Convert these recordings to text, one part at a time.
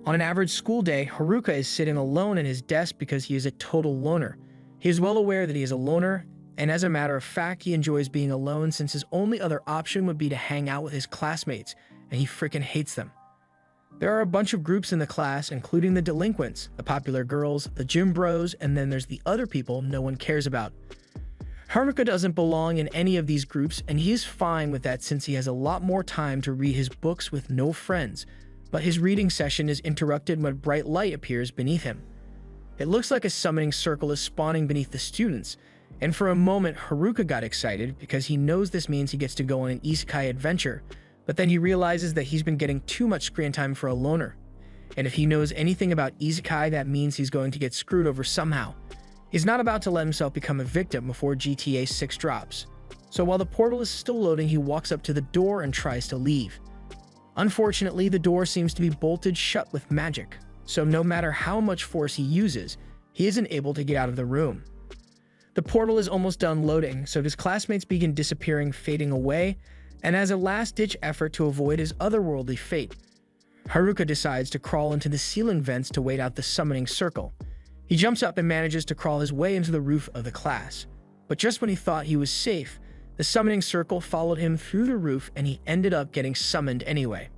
On an average school day, Haruka is sitting alone at his desk because he is a total loner. He is well aware that he is a loner, and as a matter of fact, he enjoys being alone since his only other option would be to hang out with his classmates, and he freaking hates them. There are a bunch of groups in the class, including the delinquents, the popular girls, the gym bros, and then there's the other people no one cares about. Haruka doesn't belong in any of these groups, and he is fine with that since he has a lot more time to read his books with no friends, but his reading session is interrupted when bright light appears beneath him. It looks like a summoning circle is spawning beneath the students, and for a moment Haruka got excited because he knows this means he gets to go on an isekai adventure, but then he realizes that he's been getting too much screen time for a loner. And if he knows anything about isekai, that means he's going to get screwed over somehow. He's not about to let himself become a victim before GTA 6 drops. So while the portal is still loading, he walks up to the door and tries to leave. Unfortunately, the door seems to be bolted shut with magic, so no matter how much force he uses, he isn't able to get out of the room. The portal is almost done loading, so his classmates begin disappearing, fading away, and as a last-ditch effort to avoid his otherworldly fate, Haruka decides to crawl into the ceiling vents to wait out the summoning circle. He jumps up and manages to crawl his way into the roof of the class. But just when he thought he was safe, the summoning circle followed him through the roof and he ended up getting summoned anyway.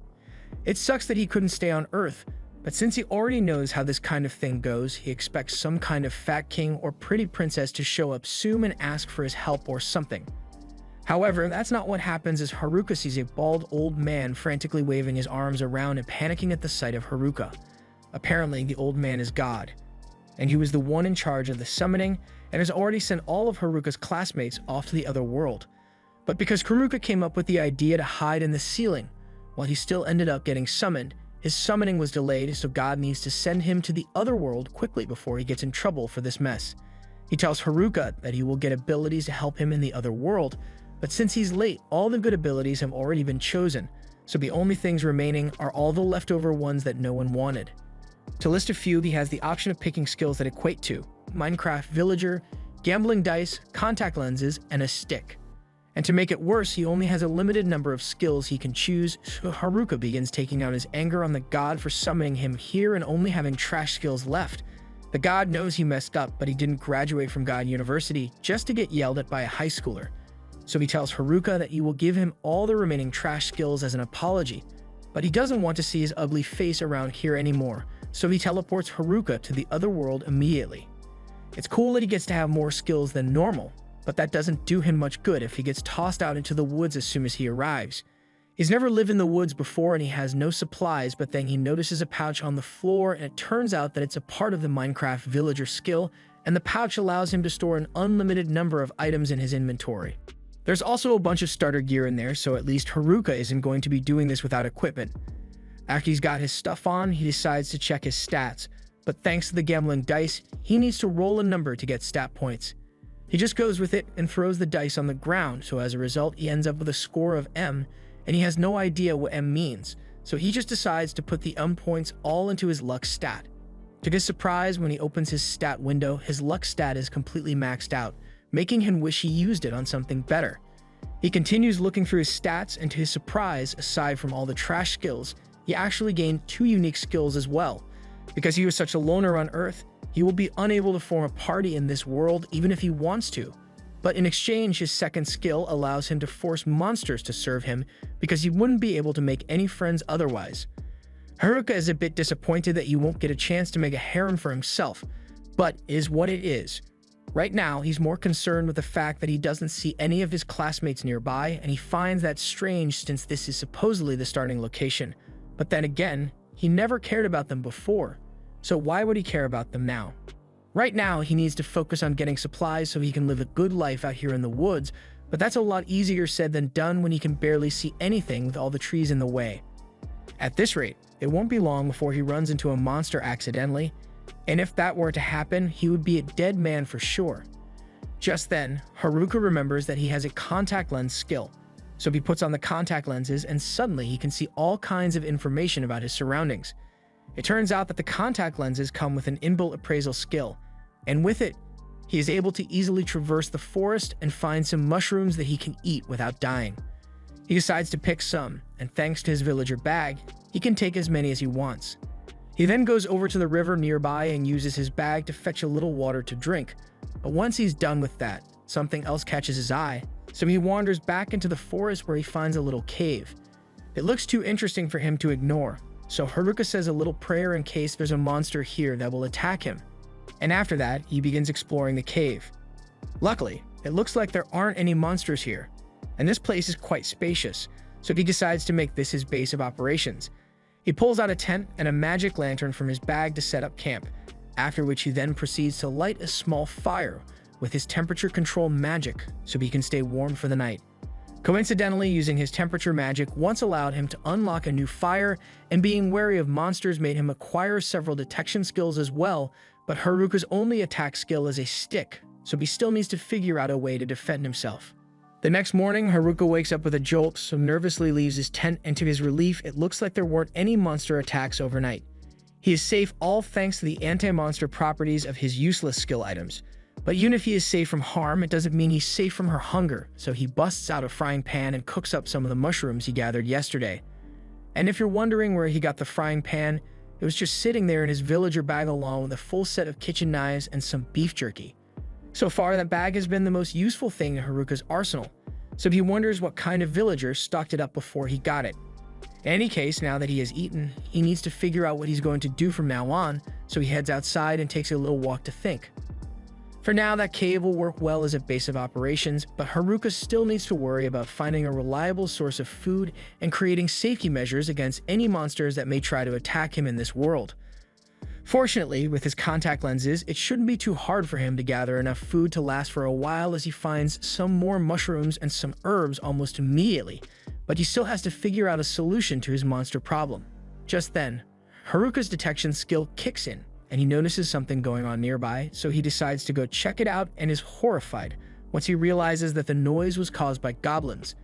It sucks that he couldn't stay on Earth, but since he already knows how this kind of thing goes, he expects some kind of fat king or pretty princess to show up soon and ask for his help or something. However, that's not what happens as Haruka sees a bald old man frantically waving his arms around and panicking at the sight of Haruka. Apparently, the old man is God, and he was the one in charge of the summoning and has already sent all of Haruka's classmates off to the other world. But because Haruka came up with the idea to hide in the ceiling, while he still ended up getting summoned, his summoning was delayed, so God needs to send him to the other world quickly before he gets in trouble for this mess. He tells Haruka that he will get abilities to help him in the other world, but since he's late, all the good abilities have already been chosen, so the only things remaining are all the leftover ones that no one wanted. To list a few, he has the option of picking skills that equate to Minecraft Villager, gambling dice, contact lenses, and a stick. And to make it worse, he only has a limited number of skills he can choose, so Haruka begins taking out his anger on the god for summoning him here and only having trash skills left. The god knows he messed up, but he didn't graduate from God University just to get yelled at by a high schooler. So he tells Haruka that he will give him all the remaining trash skills as an apology, but he doesn't want to see his ugly face around here anymore, so he teleports Haruka to the other world immediately. It's cool that he gets to have more skills than normal, but that doesn't do him much good if he gets tossed out into the woods as soon as he arrives. He's never lived in the woods before and he has no supplies, but then he notices a pouch on the floor and it turns out that it's a part of the Minecraft Villager skill, and the pouch allows him to store an unlimited number of items in his inventory. There's also a bunch of starter gear in there, so at least Haruka isn't going to be doing this without equipment. After he's got his stuff on, he decides to check his stats, but thanks to the gambling dice, he needs to roll a number to get stat points. He just goes with it and throws the dice on the ground, so as a result he ends up with a score of M, and he has no idea what M means, so he just decides to put the M points all into his luck stat. To his surprise, when he opens his stat window, his luck stat is completely maxed out, making him wish he used it on something better. He continues looking through his stats, and to his surprise, aside from all the trash skills, he actually gained 2 unique skills as well. Because he was such a loner on Earth, he will be unable to form a party in this world even if he wants to. But in exchange, his second skill allows him to force monsters to serve him because he wouldn't be able to make any friends otherwise. Haruka is a bit disappointed that he won't get a chance to make a harem for himself, but it is what it is. Right now, he's more concerned with the fact that he doesn't see any of his classmates nearby, and he finds that strange since this is supposedly the starting location. But then again, he never cared about them before, so why would he care about them now? Right now, he needs to focus on getting supplies so he can live a good life out here in the woods, but that's a lot easier said than done when he can barely see anything with all the trees in the way. At this rate, it won't be long before he runs into a monster accidentally, and if that were to happen, he would be a dead man for sure. Just then, Haruka remembers that he has a contact lens skill, so he puts on the contact lenses and suddenly he can see all kinds of information about his surroundings. It turns out that the contact lenses come with an inbuilt appraisal skill, and with it, he is able to easily traverse the forest and find some mushrooms that he can eat without dying. He decides to pick some, and thanks to his villager bag, he can take as many as he wants. He then goes over to the river nearby and uses his bag to fetch a little water to drink. But once he's done with that, something else catches his eye, so he wanders back into the forest where he finds a little cave. It looks too interesting for him to ignore, so Haruka says a little prayer in case there's a monster here that will attack him. And after that, he begins exploring the cave. Luckily, it looks like there aren't any monsters here, and this place is quite spacious, so he decides to make this his base of operations. He pulls out a tent and a magic lantern from his bag to set up camp, after which he then proceeds to light a small fire with his temperature control magic so he can stay warm for the night. Coincidentally, using his temperature magic once allowed him to unlock a new fire, and being wary of monsters made him acquire several detection skills as well, but Haruka's only attack skill is a stick, so he still needs to figure out a way to defend himself. The next morning, Haruka wakes up with a jolt, so nervously leaves his tent, and to his relief, it looks like there weren't any monster attacks overnight. He is safe all thanks to the anti-monster properties of his useless skill items. But even if he is safe from harm, it doesn't mean he's safe from her hunger, so he busts out a frying pan and cooks up some of the mushrooms he gathered yesterday. And if you're wondering where he got the frying pan, it was just sitting there in his villager bag along with a full set of kitchen knives and some beef jerky. So far, that bag has been the most useful thing in Haruka's arsenal, so he wonders what kind of villager stocked it up before he got it. In any case, now that he has eaten, he needs to figure out what he's going to do from now on, so he heads outside and takes a little walk to think. For now, that cave will work well as a base of operations, but Haruka still needs to worry about finding a reliable source of food and creating safety measures against any monsters that may try to attack him in this world. Fortunately, with his contact lenses, it shouldn't be too hard for him to gather enough food to last for a while as he finds some more mushrooms and some herbs almost immediately, but he still has to figure out a solution to his monster problem. Just then, Haruka's detection skill kicks in, and he notices something going on nearby, so he decides to go check it out and is horrified once he realizes that the noise was caused by goblins.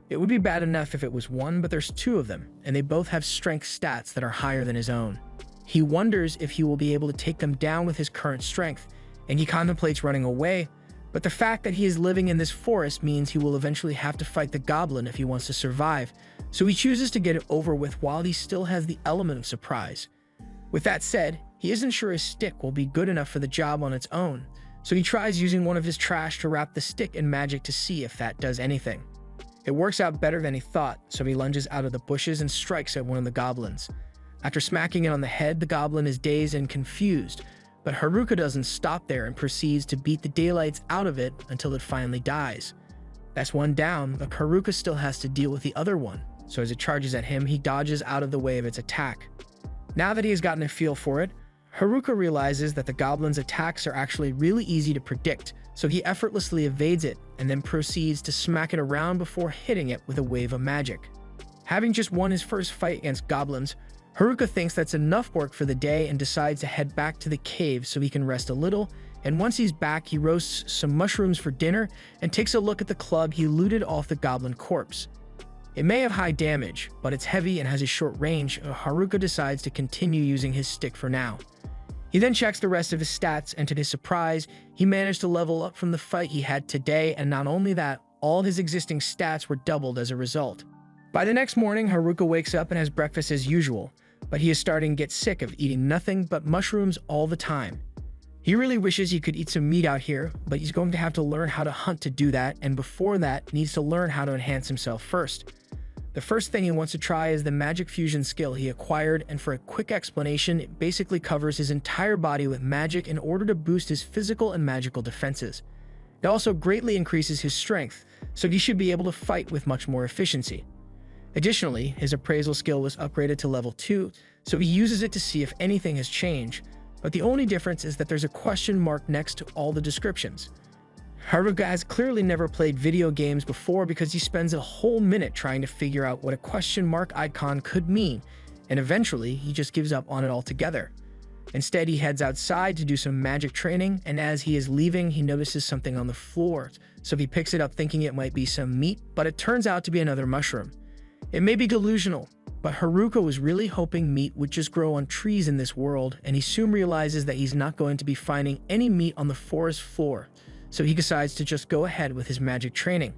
It would be bad enough if it was one, but there's two of them, and they both have strength stats that are higher than his own. He wonders if he will be able to take them down with his current strength, and he contemplates running away, but the fact that he is living in this forest means he will eventually have to fight the goblin if he wants to survive, so he chooses to get it over with while he still has the element of surprise. With that said, he isn't sure his stick will be good enough for the job on its own, so he tries using one of his trash to wrap the stick in magic to see if that does anything. It works out better than he thought, so he lunges out of the bushes and strikes at one of the goblins. After smacking it on the head, the goblin is dazed and confused, but Haruka doesn't stop there and proceeds to beat the daylights out of it until it finally dies. That's one down, but Haruka still has to deal with the other one, so as it charges at him, he dodges out of the way of its attack. Now that he has gotten a feel for it, Haruka realizes that the goblin's attacks are actually really easy to predict, so he effortlessly evades it and then proceeds to smack it around before hitting it with a wave of magic. Having just won his first fight against goblins, Haruka thinks that's enough work for the day and decides to head back to the cave so he can rest a little, and once he's back, he roasts some mushrooms for dinner and takes a look at the club he looted off the goblin corpse. It may have high damage, but it's heavy and has a short range, so Haruka decides to continue using his stick for now. He then checks the rest of his stats, and to his surprise, he managed to level up from the fight he had today, and not only that, all his existing stats were doubled as a result. By the next morning, Haruka wakes up and has breakfast as usual, but he is starting to get sick of eating nothing but mushrooms all the time. He really wishes he could eat some meat out here, but he's going to have to learn how to hunt to do that, and before that, needs to learn how to enhance himself first. The first thing he wants to try is the magic fusion skill he acquired, and for a quick explanation, it basically covers his entire body with magic in order to boost his physical and magical defenses. It also greatly increases his strength, so he should be able to fight with much more efficiency. Additionally, his appraisal skill was upgraded to level 2, so he uses it to see if anything has changed, but the only difference is that there's a question mark next to all the descriptions. Haruka has clearly never played video games before because he spends a whole minute trying to figure out what a question mark icon could mean, and eventually he just gives up on it altogether. Instead, he heads outside to do some magic training, and as he is leaving, he notices something on the floor, so he picks it up thinking it might be some meat, but it turns out to be another mushroom. It may be delusional, but Haruka was really hoping meat would just grow on trees in this world, and he soon realizes that he's not going to be finding any meat on the forest floor, so he decides to just go ahead with his magic training.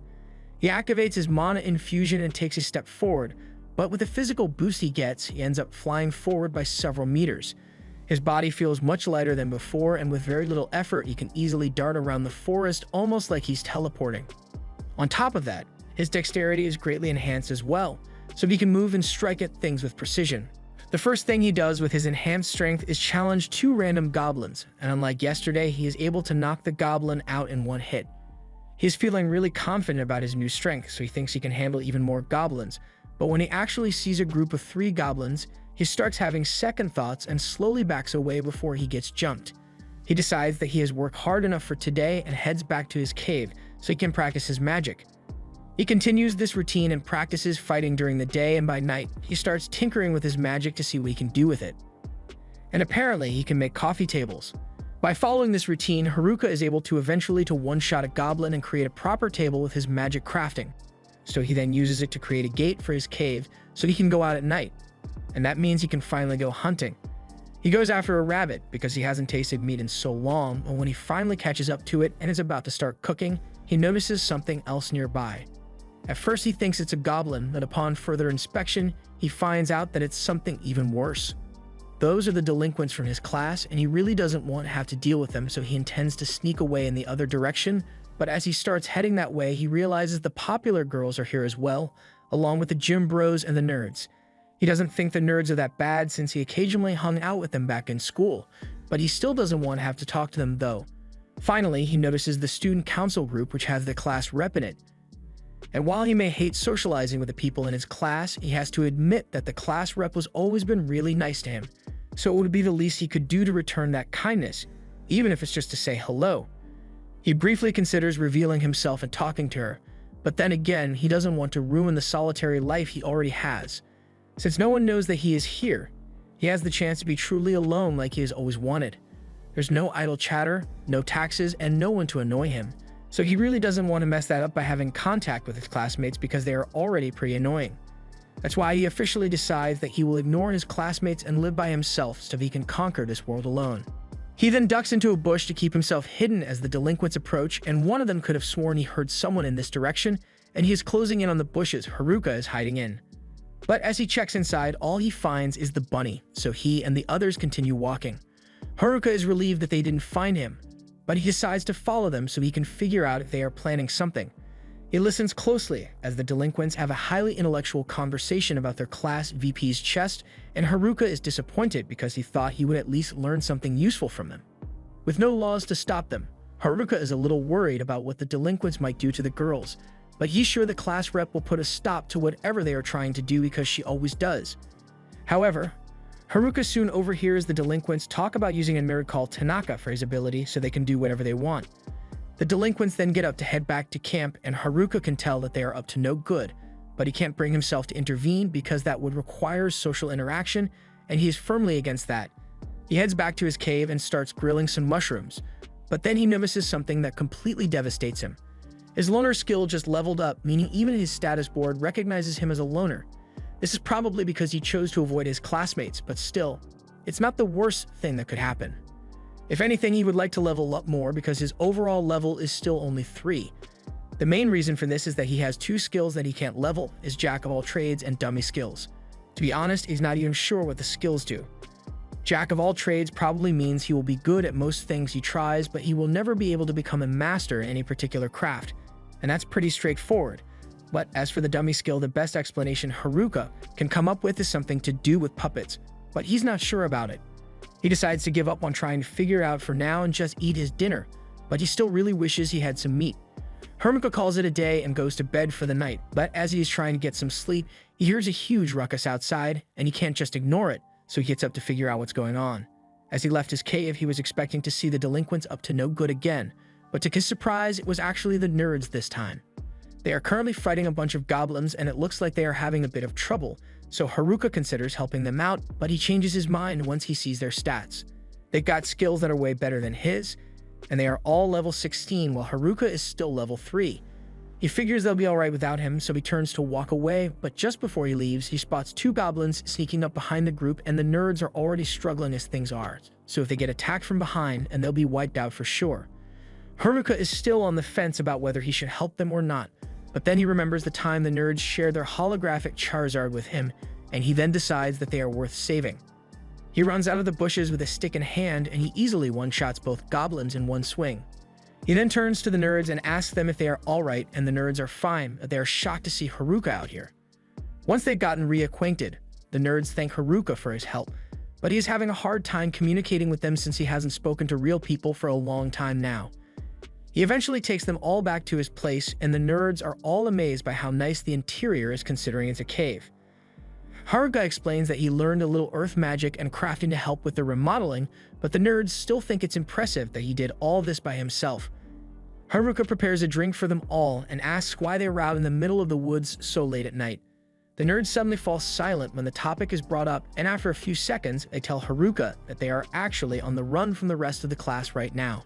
He activates his mana infusion and takes a step forward, but with the physical boost he gets, he ends up flying forward by several meters. His body feels much lighter than before, and with very little effort, he can easily dart around the forest almost like he's teleporting. On top of that, his dexterity is greatly enhanced as well, so he can move and strike at things with precision. The first thing he does with his enhanced strength is challenge 2 random goblins, and unlike yesterday, he is able to knock the goblin out in one hit. He is feeling really confident about his new strength, so he thinks he can handle even more goblins, but when he actually sees a group of 3 goblins, he starts having second thoughts and slowly backs away before he gets jumped. He decides that he has worked hard enough for today and heads back to his cave so he can practice his magic. He continues this routine and practices fighting during the day, and by night, he starts tinkering with his magic to see what he can do with it. And apparently, he can make coffee tables. By following this routine, Haruka is able to eventually one-shot a goblin and create a proper table with his magic crafting. So he then uses it to create a gate for his cave so he can go out at night. And that means he can finally go hunting. He goes after a rabbit because he hasn't tasted meat in so long, and when he finally catches up to it and is about to start cooking, he notices something else nearby. At first he thinks it's a goblin, but upon further inspection, he finds out that it's something even worse. Those are the delinquents from his class, and he really doesn't want to have to deal with them, so he intends to sneak away in the other direction, but as he starts heading that way, he realizes the popular girls are here as well, along with the gym bros and the nerds. He doesn't think the nerds are that bad since he occasionally hung out with them back in school, but he still doesn't want to have to talk to them though. Finally, he notices the student council group which has the class rep in it. And while he may hate socializing with the people in his class, he has to admit that the class rep has always been really nice to him, so it would be the least he could do to return that kindness, even if it's just to say hello. He briefly considers revealing himself and talking to her, but then again, he doesn't want to ruin the solitary life he already has. Since no one knows that he is here, he has the chance to be truly alone like he has always wanted. There's no idle chatter, no taxes, and no one to annoy him, so he really doesn't want to mess that up by having contact with his classmates because they are already pretty annoying. That's why he officially decides that he will ignore his classmates and live by himself so he can conquer this world alone. He then ducks into a bush to keep himself hidden as the delinquents approach, and one of them could have sworn he heard someone in this direction, and he is closing in on the bushes Haruka is hiding in. But as he checks inside, all he finds is the bunny, so he and the others continue walking. Haruka is relieved that they didn't find him, but he decides to follow them so he can figure out if they are planning something. He listens closely as the delinquents have a highly intellectual conversation about their class VP's chest, and Haruka is disappointed because he thought he would at least learn something useful from them. With no laws to stop them, Haruka is a little worried about what the delinquents might do to the girls, but he's sure the class rep will put a stop to whatever they are trying to do because she always does. However, Haruka soon overhears the delinquents talk about using a nerd called Tanaka for his ability so they can do whatever they want. The delinquents then get up to head back to camp, and Haruka can tell that they are up to no good, but he can't bring himself to intervene because that would require social interaction, and he is firmly against that. He heads back to his cave and starts grilling some mushrooms, but then he notices something that completely devastates him. His loner skill just leveled up, meaning even his status board recognizes him as a loner. This is probably because he chose to avoid his classmates, but still, it's not the worst thing that could happen. If anything, he would like to level up more because his overall level is still only 3. The main reason for this is that he has 2 skills that he can't level, his Jack of all trades and dummy skills. To be honest, he's not even sure what the skills do. Jack of all trades probably means he will be good at most things he tries, but he will never be able to become a master in any particular craft. And that's pretty straightforward. But as for the dummy skill, the best explanation Haruka can come up with is something to do with puppets, but he's not sure about it. He decides to give up on trying to figure it out for now and just eat his dinner, but he still really wishes he had some meat. Haruka calls it a day and goes to bed for the night, but as he is trying to get some sleep, he hears a huge ruckus outside, and he can't just ignore it, so he gets up to figure out what's going on. As he left his cave, he was expecting to see the delinquents up to no good again, but to his surprise, it was actually the nerds this time. They are currently fighting a bunch of goblins, and it looks like they are having a bit of trouble, so Haruka considers helping them out, but he changes his mind once he sees their stats. They've got skills that are way better than his, and they are all level 16 while Haruka is still level 3. He figures they'll be alright without him, so he turns to walk away, but just before he leaves, he spots 2 goblins sneaking up behind the group, and the nerds are already struggling as things are, so if they get attacked from behind, and they'll be wiped out for sure. Haruka is still on the fence about whether he should help them or not, But then he remembers the time the nerds shared their holographic Charizard with him, and he then decides that they are worth saving. He runs out of the bushes with a stick in hand, and he easily one-shots both goblins in one swing. He then turns to the nerds and asks them if they are alright, and the nerds are fine, but they are shocked to see Haruka out here. Once they've gotten reacquainted, the nerds thank Haruka for his help, but he is having a hard time communicating with them since he hasn't spoken to real people for a long time now. He eventually takes them all back to his place, and the nerds are all amazed by how nice the interior is considering it's a cave. Haruka explains that he learned a little earth magic and crafting to help with the remodeling, but the nerds still think it's impressive that he did all this by himself. Haruka prepares a drink for them all and asks why they were out in the middle of the woods so late at night. The nerds suddenly fall silent when the topic is brought up, and after a few seconds, they tell Haruka that they are actually on the run from the rest of the class right now.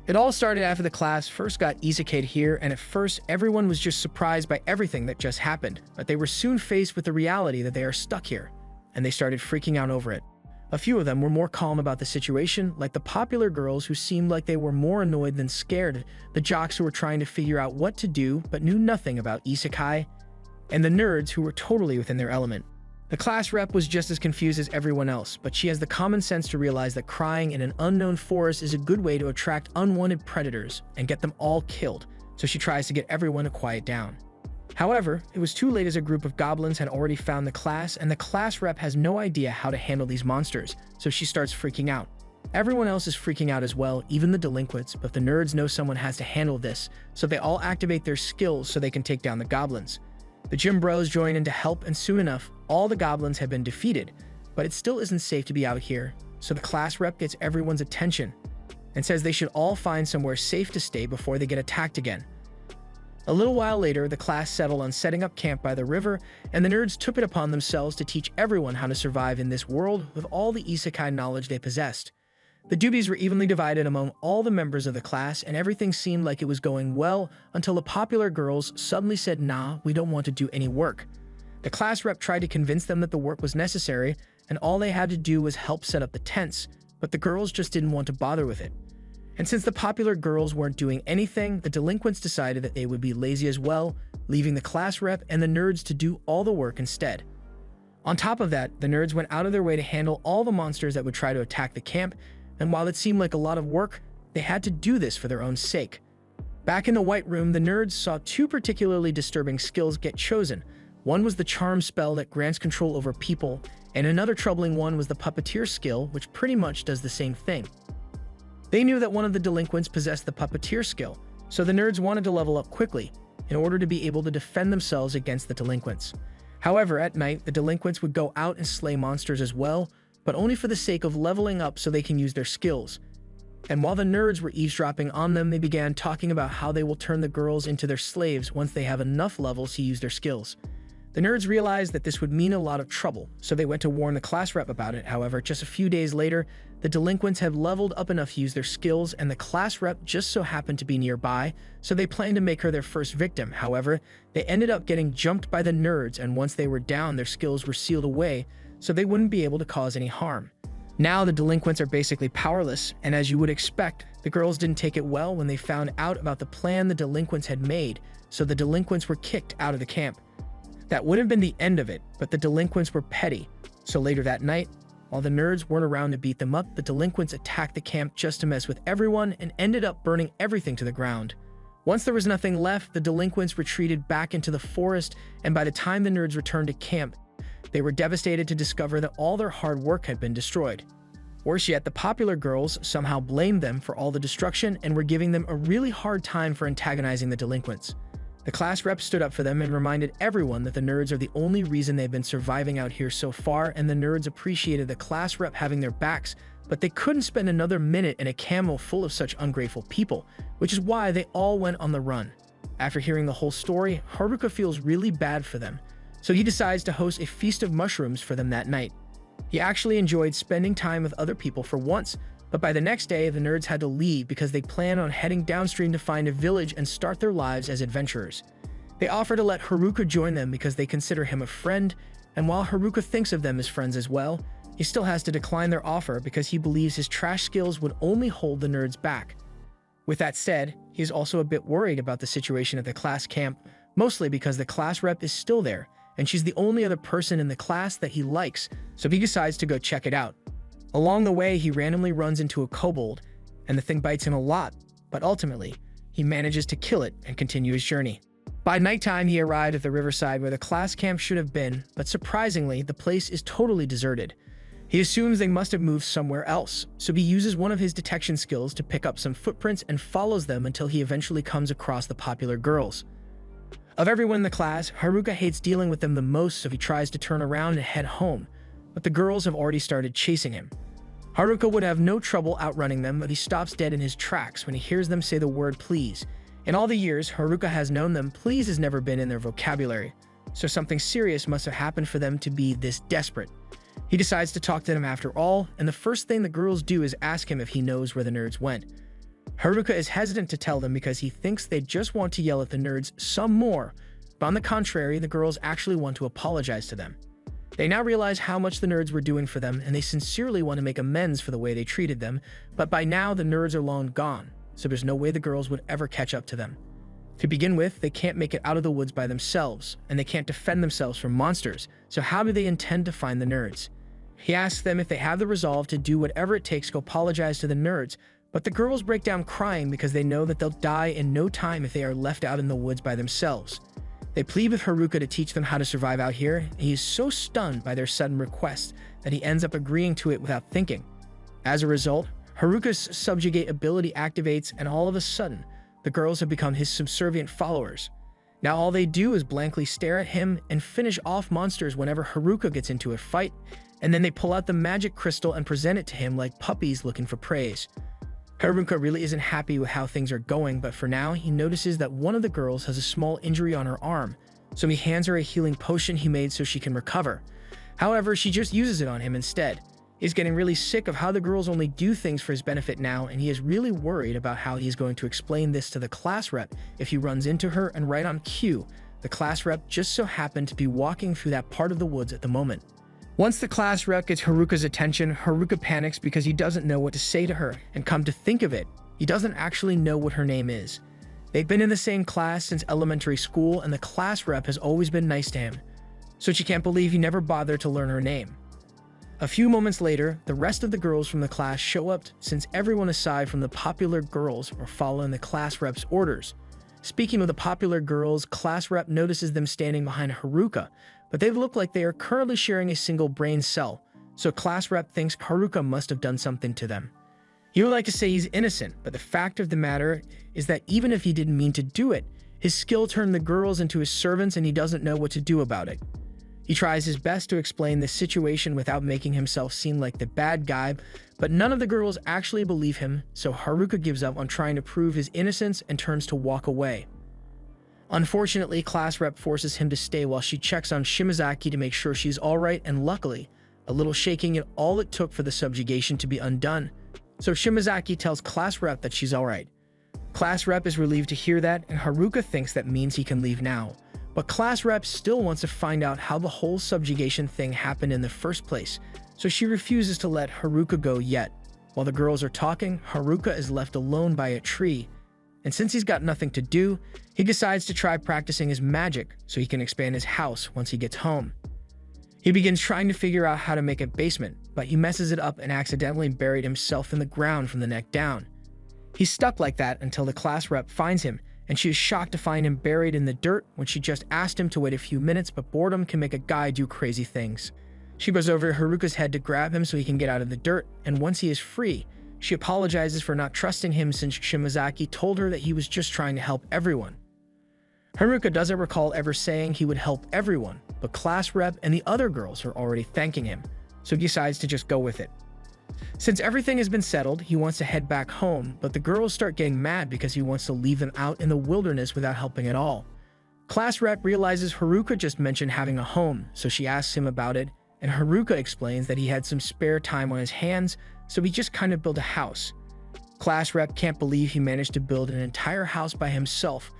It all started after the class first got isekai'd here, and at first everyone was just surprised by everything that just happened, but they were soon faced with the reality that they are stuck here, and they started freaking out over it. A few of them were more calm about the situation, like the popular girls who seemed like they were more annoyed than scared, the jocks who were trying to figure out what to do but knew nothing about isekai, and the nerds who were totally within their element. The class rep was just as confused as everyone else, but she has the common sense to realize that crying in an unknown forest is a good way to attract unwanted predators and get them all killed, so she tries to get everyone to quiet down. However, it was too late as a group of goblins had already found the class, and the class rep has no idea how to handle these monsters, so she starts freaking out. Everyone else is freaking out as well, even the delinquents, but the nerds know someone has to handle this, so they all activate their skills so they can take down the goblins. The gym bros join in to help, and soon enough, all the goblins have been defeated, but it still isn't safe to be out here, so the class rep gets everyone's attention and says they should all find somewhere safe to stay before they get attacked again. A little while later, the class settled on setting up camp by the river, and the nerds took it upon themselves to teach everyone how to survive in this world with all the isekai knowledge they possessed. The duties were evenly divided among all the members of the class, and everything seemed like it was going well until the popular girls suddenly said, "Nah, we don't want to do any work." The class rep tried to convince them that the work was necessary, and all they had to do was help set up the tents, but the girls just didn't want to bother with it. And since the popular girls weren't doing anything, the delinquents decided that they would be lazy as well, leaving the class rep and the nerds to do all the work instead. On top of that, the nerds went out of their way to handle all the monsters that would try to attack the camp, and while it seemed like a lot of work, they had to do this for their own sake. Back in the White Room, the nerds saw two particularly disturbing skills get chosen. One was the charm spell that grants control over people, and another troubling one was the puppeteer skill, which pretty much does the same thing. They knew that one of the delinquents possessed the puppeteer skill, so the nerds wanted to level up quickly in order to be able to defend themselves against the delinquents. However, at night, the delinquents would go out and slay monsters as well, but only for the sake of leveling up so they can use their skills. And while the nerds were eavesdropping on them, they began talking about how they will turn the girls into their slaves once they have enough levels to use their skills. The nerds realized that this would mean a lot of trouble, so they went to warn the class rep about it. However, just a few days later, the delinquents have leveled up enough to use their skills, and the class rep just so happened to be nearby, so they planned to make her their first victim. However, they ended up getting jumped by the nerds, and once they were down, their skills were sealed away, so they wouldn't be able to cause any harm. Now the delinquents are basically powerless, and as you would expect, the girls didn't take it well when they found out about the plan the delinquents had made, so the delinquents were kicked out of the camp. That would have been the end of it, but the delinquents were petty, so later that night, while the nerds weren't around to beat them up, the delinquents attacked the camp just to mess with everyone and ended up burning everything to the ground. Once there was nothing left, the delinquents retreated back into the forest, and by the time the nerds returned to camp, they were devastated to discover that all their hard work had been destroyed. Worse yet, the popular girls somehow blamed them for all the destruction and were giving them a really hard time for antagonizing the delinquents. The class rep stood up for them and reminded everyone that the nerds are the only reason they've been surviving out here so far, and the nerds appreciated the class rep having their backs, but they couldn't spend another minute in a camo full of such ungrateful people, which is why they all went on the run. After hearing the whole story, Haruka feels really bad for them, so he decides to host a feast of mushrooms for them that night. He actually enjoyed spending time with other people for once, but by the next day, the nerds had to leave because they planned on heading downstream to find a village and start their lives as adventurers. They offer to let Haruka join them because they consider him a friend, and while Haruka thinks of them as friends as well, he still has to decline their offer because he believes his trash skills would only hold the nerds back. With that said, he is also a bit worried about the situation at the class camp, mostly because the class rep is still there, and she's the only other person in the class that he likes, so he decides to go check it out. Along the way, he randomly runs into a kobold, and the thing bites him a lot, but ultimately, he manages to kill it and continue his journey. By nighttime, he arrived at the riverside where the class camp should have been, but surprisingly, the place is totally deserted. He assumes they must have moved somewhere else, so he uses one of his detection skills to pick up some footprints and follows them until he eventually comes across the popular girls. Of everyone in the class, Haruka hates dealing with them the most, so he tries to turn around and head home, but the girls have already started chasing him. Haruka would have no trouble outrunning them, but he stops dead in his tracks when he hears them say the word please. In all the years Haruka has known them, please has never been in their vocabulary, so something serious must have happened for them to be this desperate. He decides to talk to them after all, and the first thing the girls do is ask him if he knows where the nerds went. Haruka is hesitant to tell them because he thinks they just want to yell at the nerds some more, but on the contrary, the girls actually want to apologize to them. They now realize how much the nerds were doing for them, and they sincerely want to make amends for the way they treated them, but by now the nerds are long gone, so there's no way the girls would ever catch up to them. To begin with, they can't make it out of the woods by themselves, and they can't defend themselves from monsters, so how do they intend to find the nerds? He asks them if they have the resolve to do whatever it takes to apologize to the nerds, but the girls break down crying because they know that they'll die in no time if they are left out in the woods by themselves. They plead with Haruka to teach them how to survive out here, and he is so stunned by their sudden request that he ends up agreeing to it without thinking. As a result, Haruka's subjugate ability activates, and all of a sudden, the girls have become his subservient followers. Now all they do is blankly stare at him and finish off monsters whenever Haruka gets into a fight, and then they pull out the magic crystal and present it to him like puppies looking for praise. Haruka really isn't happy with how things are going, but for now, he notices that one of the girls has a small injury on her arm, so he hands her a healing potion he made so she can recover. However, she just uses it on him instead. He's getting really sick of how the girls only do things for his benefit now, and he is really worried about how he's going to explain this to the class rep if he runs into her, and right on cue, the class rep just so happened to be walking through that part of the woods at the moment. Once the class rep gets Haruka's attention, Haruka panics because he doesn't know what to say to her, and come to think of it, he doesn't actually know what her name is. They've been in the same class since elementary school, and the class rep has always been nice to him, so she can't believe he never bothered to learn her name. A few moments later, the rest of the girls from the class show up since everyone aside from the popular girls are following the class rep's orders. Speaking of the popular girls, class rep notices them standing behind Haruka, but they look like they are currently sharing a single brain cell, so class rep thinks Haruka must have done something to them. He would like to say he's innocent, but the fact of the matter is that even if he didn't mean to do it, his skill turned the girls into his servants and he doesn't know what to do about it. He tries his best to explain the situation without making himself seem like the bad guy, but none of the girls actually believe him, so Haruka gives up on trying to prove his innocence and turns to walk away. Unfortunately, class rep forces him to stay while she checks on Shimazaki to make sure she's alright, and luckily, a little shaking is all it took for the subjugation to be undone, so Shimazaki tells class rep that she's alright. Class rep is relieved to hear that, and Haruka thinks that means he can leave now. But class rep still wants to find out how the whole subjugation thing happened in the first place, so she refuses to let Haruka go yet. While the girls are talking, Haruka is left alone by a tree, and since he's got nothing to do, he decides to try practicing his magic so he can expand his house once he gets home. He begins trying to figure out how to make a basement, but he messes it up and accidentally buried himself in the ground from the neck down. He's stuck like that until the class rep finds him, and she is shocked to find him buried in the dirt when she just asked him to wait a few minutes, but boredom can make a guy do crazy things. She goes over Haruka's head to grab him so he can get out of the dirt, and once he is free, she apologizes for not trusting him since Shimazaki told her that he was just trying to help everyone. Haruka doesn't recall ever saying he would help everyone, but class rep and the other girls are already thanking him, so he decides to just go with it. Since everything has been settled, he wants to head back home, but the girls start getting mad because he wants to leave them out in the wilderness without helping at all. Class rep realizes Haruka just mentioned having a home, so she asks him about it, and Haruka explains that he had some spare time on his hands, so he just kind of built a house. Class rep can't believe he managed to build an entire house by himself,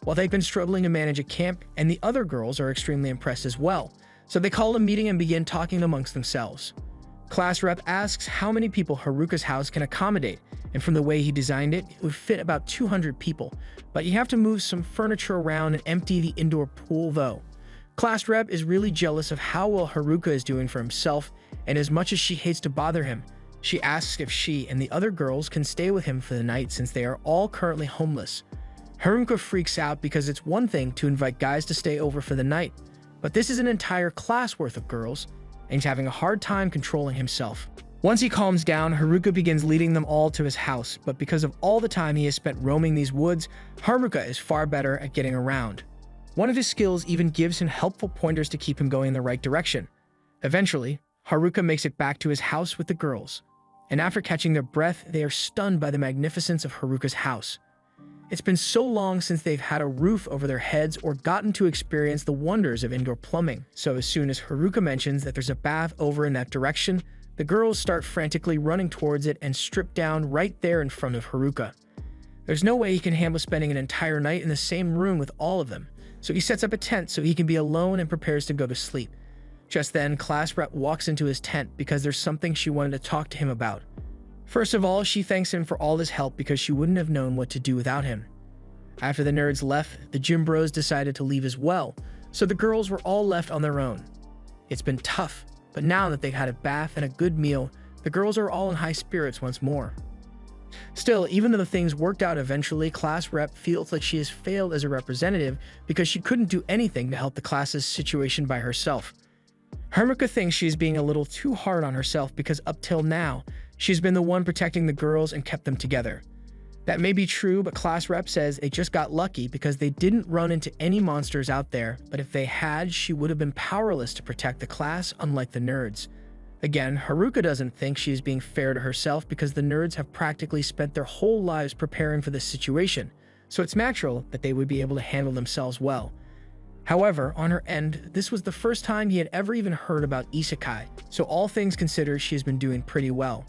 while they've been struggling to manage a camp, and the other girls are extremely impressed as well, so they call a meeting and begin talking amongst themselves. Class rep asks how many people Haruka's house can accommodate, and from the way he designed it, it would fit about 200 people, but you have to move some furniture around and empty the indoor pool though. Class rep is really jealous of how well Haruka is doing for himself, and as much as she hates to bother him, she asks if she and the other girls can stay with him for the night since they are all currently homeless. Haruka freaks out because it's one thing to invite guys to stay over for the night, but this is an entire class worth of girls, and he's having a hard time controlling himself. Once he calms down, Haruka begins leading them all to his house, but because of all the time he has spent roaming these woods, Haruka is far better at getting around. One of his skills even gives him helpful pointers to keep him going in the right direction. Eventually, Haruka makes it back to his house with the girls, and after catching their breath, they are stunned by the magnificence of Haruka's house. It's been so long since they've had a roof over their heads or gotten to experience the wonders of indoor plumbing, so as soon as Haruka mentions that there's a bath over in that direction, the girls start frantically running towards it and strip down right there in front of Haruka. There's no way he can handle spending an entire night in the same room with all of them, so he sets up a tent so he can be alone and prepares to go to sleep. Just then, class rep walks into his tent because there's something she wanted to talk to him about. First of all, she thanks him for all his help because she wouldn't have known what to do without him. After the nerds left, the gym bros decided to leave as well, so the girls were all left on their own. It's been tough, but now that they've had a bath and a good meal, the girls are all in high spirits once more. Still, even though the things worked out eventually, class rep feels like she has failed as a representative because she couldn't do anything to help the class's situation by herself. Haruka thinks she's being a little too hard on herself because up till now, she's been the one protecting the girls and kept them together. That may be true, but class rep says they just got lucky because they didn't run into any monsters out there, but if they had, she would have been powerless to protect the class, unlike the nerds. Again, Haruka doesn't think she is being fair to herself because the nerds have practically spent their whole lives preparing for this situation, so it's natural that they would be able to handle themselves well. However, on her end, this was the first time he had ever even heard about isekai, so all things considered, she has been doing pretty well.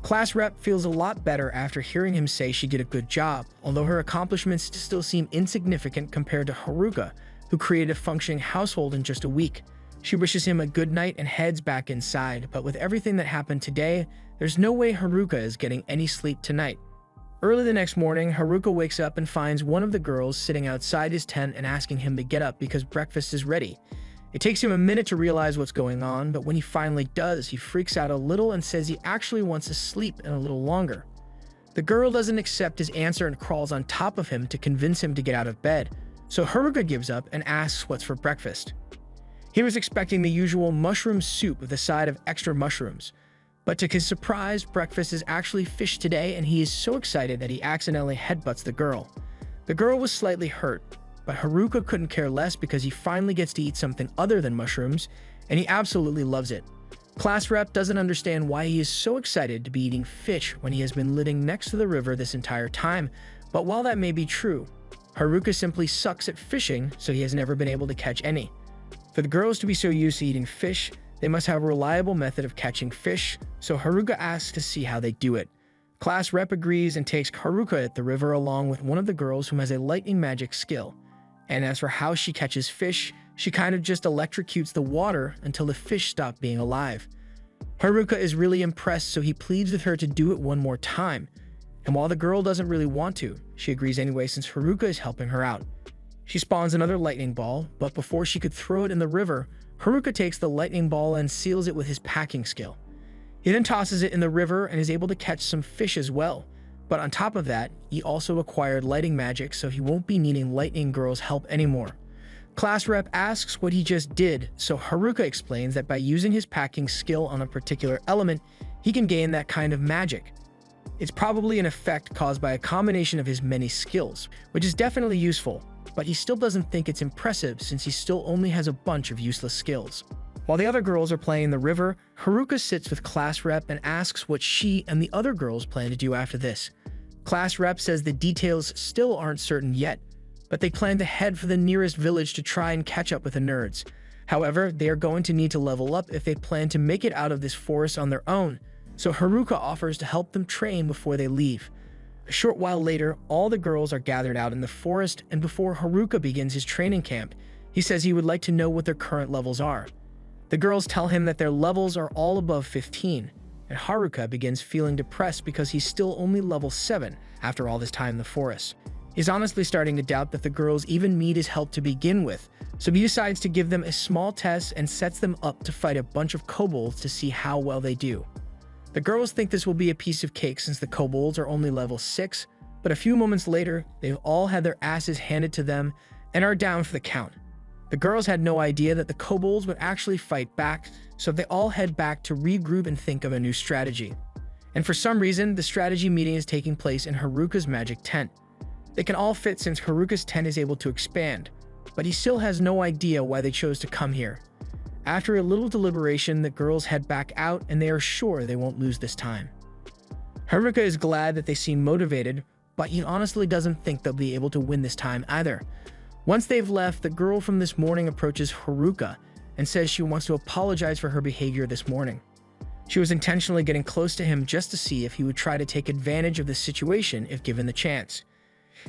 Class rep feels a lot better after hearing him say she did a good job, although her accomplishments still seem insignificant compared to Haruka, who created a functioning household in just a week. She wishes him a good night and heads back inside, but with everything that happened today, there's no way Haruka is getting any sleep tonight. Early the next morning, Haruka wakes up and finds one of the girls sitting outside his tent and asking him to get up because breakfast is ready. It takes him a minute to realize what's going on, but when he finally does, he freaks out a little and says he actually wants to sleep in a little longer. The girl doesn't accept his answer and crawls on top of him to convince him to get out of bed, so Haruka gives up and asks what's for breakfast. He was expecting the usual mushroom soup with a side of extra mushrooms, but to his surprise, breakfast is actually fish today, and he is so excited that he accidentally headbutts the girl. The girl was slightly hurt, but Haruka couldn't care less because he finally gets to eat something other than mushrooms, and he absolutely loves it. Class rep doesn't understand why he is so excited to be eating fish when he has been living next to the river this entire time, but while that may be true, Haruka simply sucks at fishing, so he has never been able to catch any. For the girls to be so used to eating fish, they must have a reliable method of catching fish, so Haruka asks to see how they do it. Class rep agrees and takes Haruka at the river along with one of the girls who has a lightning magic skill. And as for how she catches fish, she kind of just electrocutes the water until the fish stop being alive. Haruka is really impressed, so he pleads with her to do it one more time. And while the girl doesn't really want to, she agrees anyway since Haruka is helping her out. She spawns another lightning ball, but before she could throw it in the river, Haruka takes the lightning ball and seals it with his packing skill. He then tosses it in the river and is able to catch some fish as well. But on top of that, he also acquired lighting magic, so he won't be needing Lightning Girl's help anymore. Class rep asks what he just did, so Haruka explains that by using his packing skill on a particular element, he can gain that kind of magic. It's probably an effect caused by a combination of his many skills, which is definitely useful, but he still doesn't think it's impressive since he still only has a bunch of useless skills. While the other girls are playing in the river, Haruka sits with class rep and asks what she and the other girls plan to do after this. Class rep says the details still aren't certain yet, but they plan to head for the nearest village to try and catch up with the nerds. However, they are going to need to level up if they plan to make it out of this forest on their own, so Haruka offers to help them train before they leave. A short while later, all the girls are gathered out in the forest, and before Haruka begins his training camp, he says he would like to know what their current levels are. The girls tell him that their levels are all above 15, and Haruka begins feeling depressed because he's still only level 7 after all this time in the forest. He's honestly starting to doubt that the girls even need his help to begin with, so he decides to give them a small test and sets them up to fight a bunch of kobolds to see how well they do. The girls think this will be a piece of cake since the kobolds are only level 6, but a few moments later, they've all had their asses handed to them and are down for the count. The girls had no idea that the kobolds would actually fight back, so they all head back to regroup and think of a new strategy. And for some reason, the strategy meeting is taking place in Haruka's magic tent. They can all fit since Haruka's tent is able to expand, but he still has no idea why they chose to come here. After a little deliberation, the girls head back out and they are sure they won't lose this time. Haruka is glad that they seem motivated, but he honestly doesn't think they'll be able to win this time either. Once they've left, the girl from this morning approaches Haruka and says she wants to apologize for her behavior this morning. She was intentionally getting close to him just to see if he would try to take advantage of the situation if given the chance.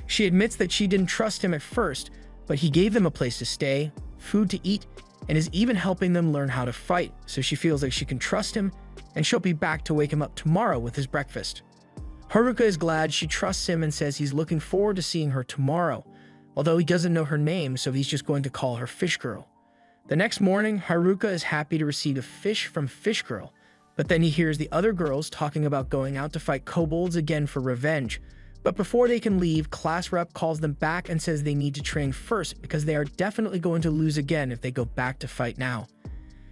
She admits that she didn't trust him at first, but he gave them a place to stay, food to eat, and is even helping them learn how to fight, so she feels like she can trust him, and she'll be back to wake him up tomorrow with his breakfast. Haruka is glad she trusts him and says he's looking forward to seeing her tomorrow, although he doesn't know her name, so he's just going to call her Fish Girl. The next morning, Haruka is happy to receive a fish from Fish Girl, but then he hears the other girls talking about going out to fight kobolds again for revenge. But before they can leave, class rep calls them back and says they need to train first because they are definitely going to lose again if they go back to fight now.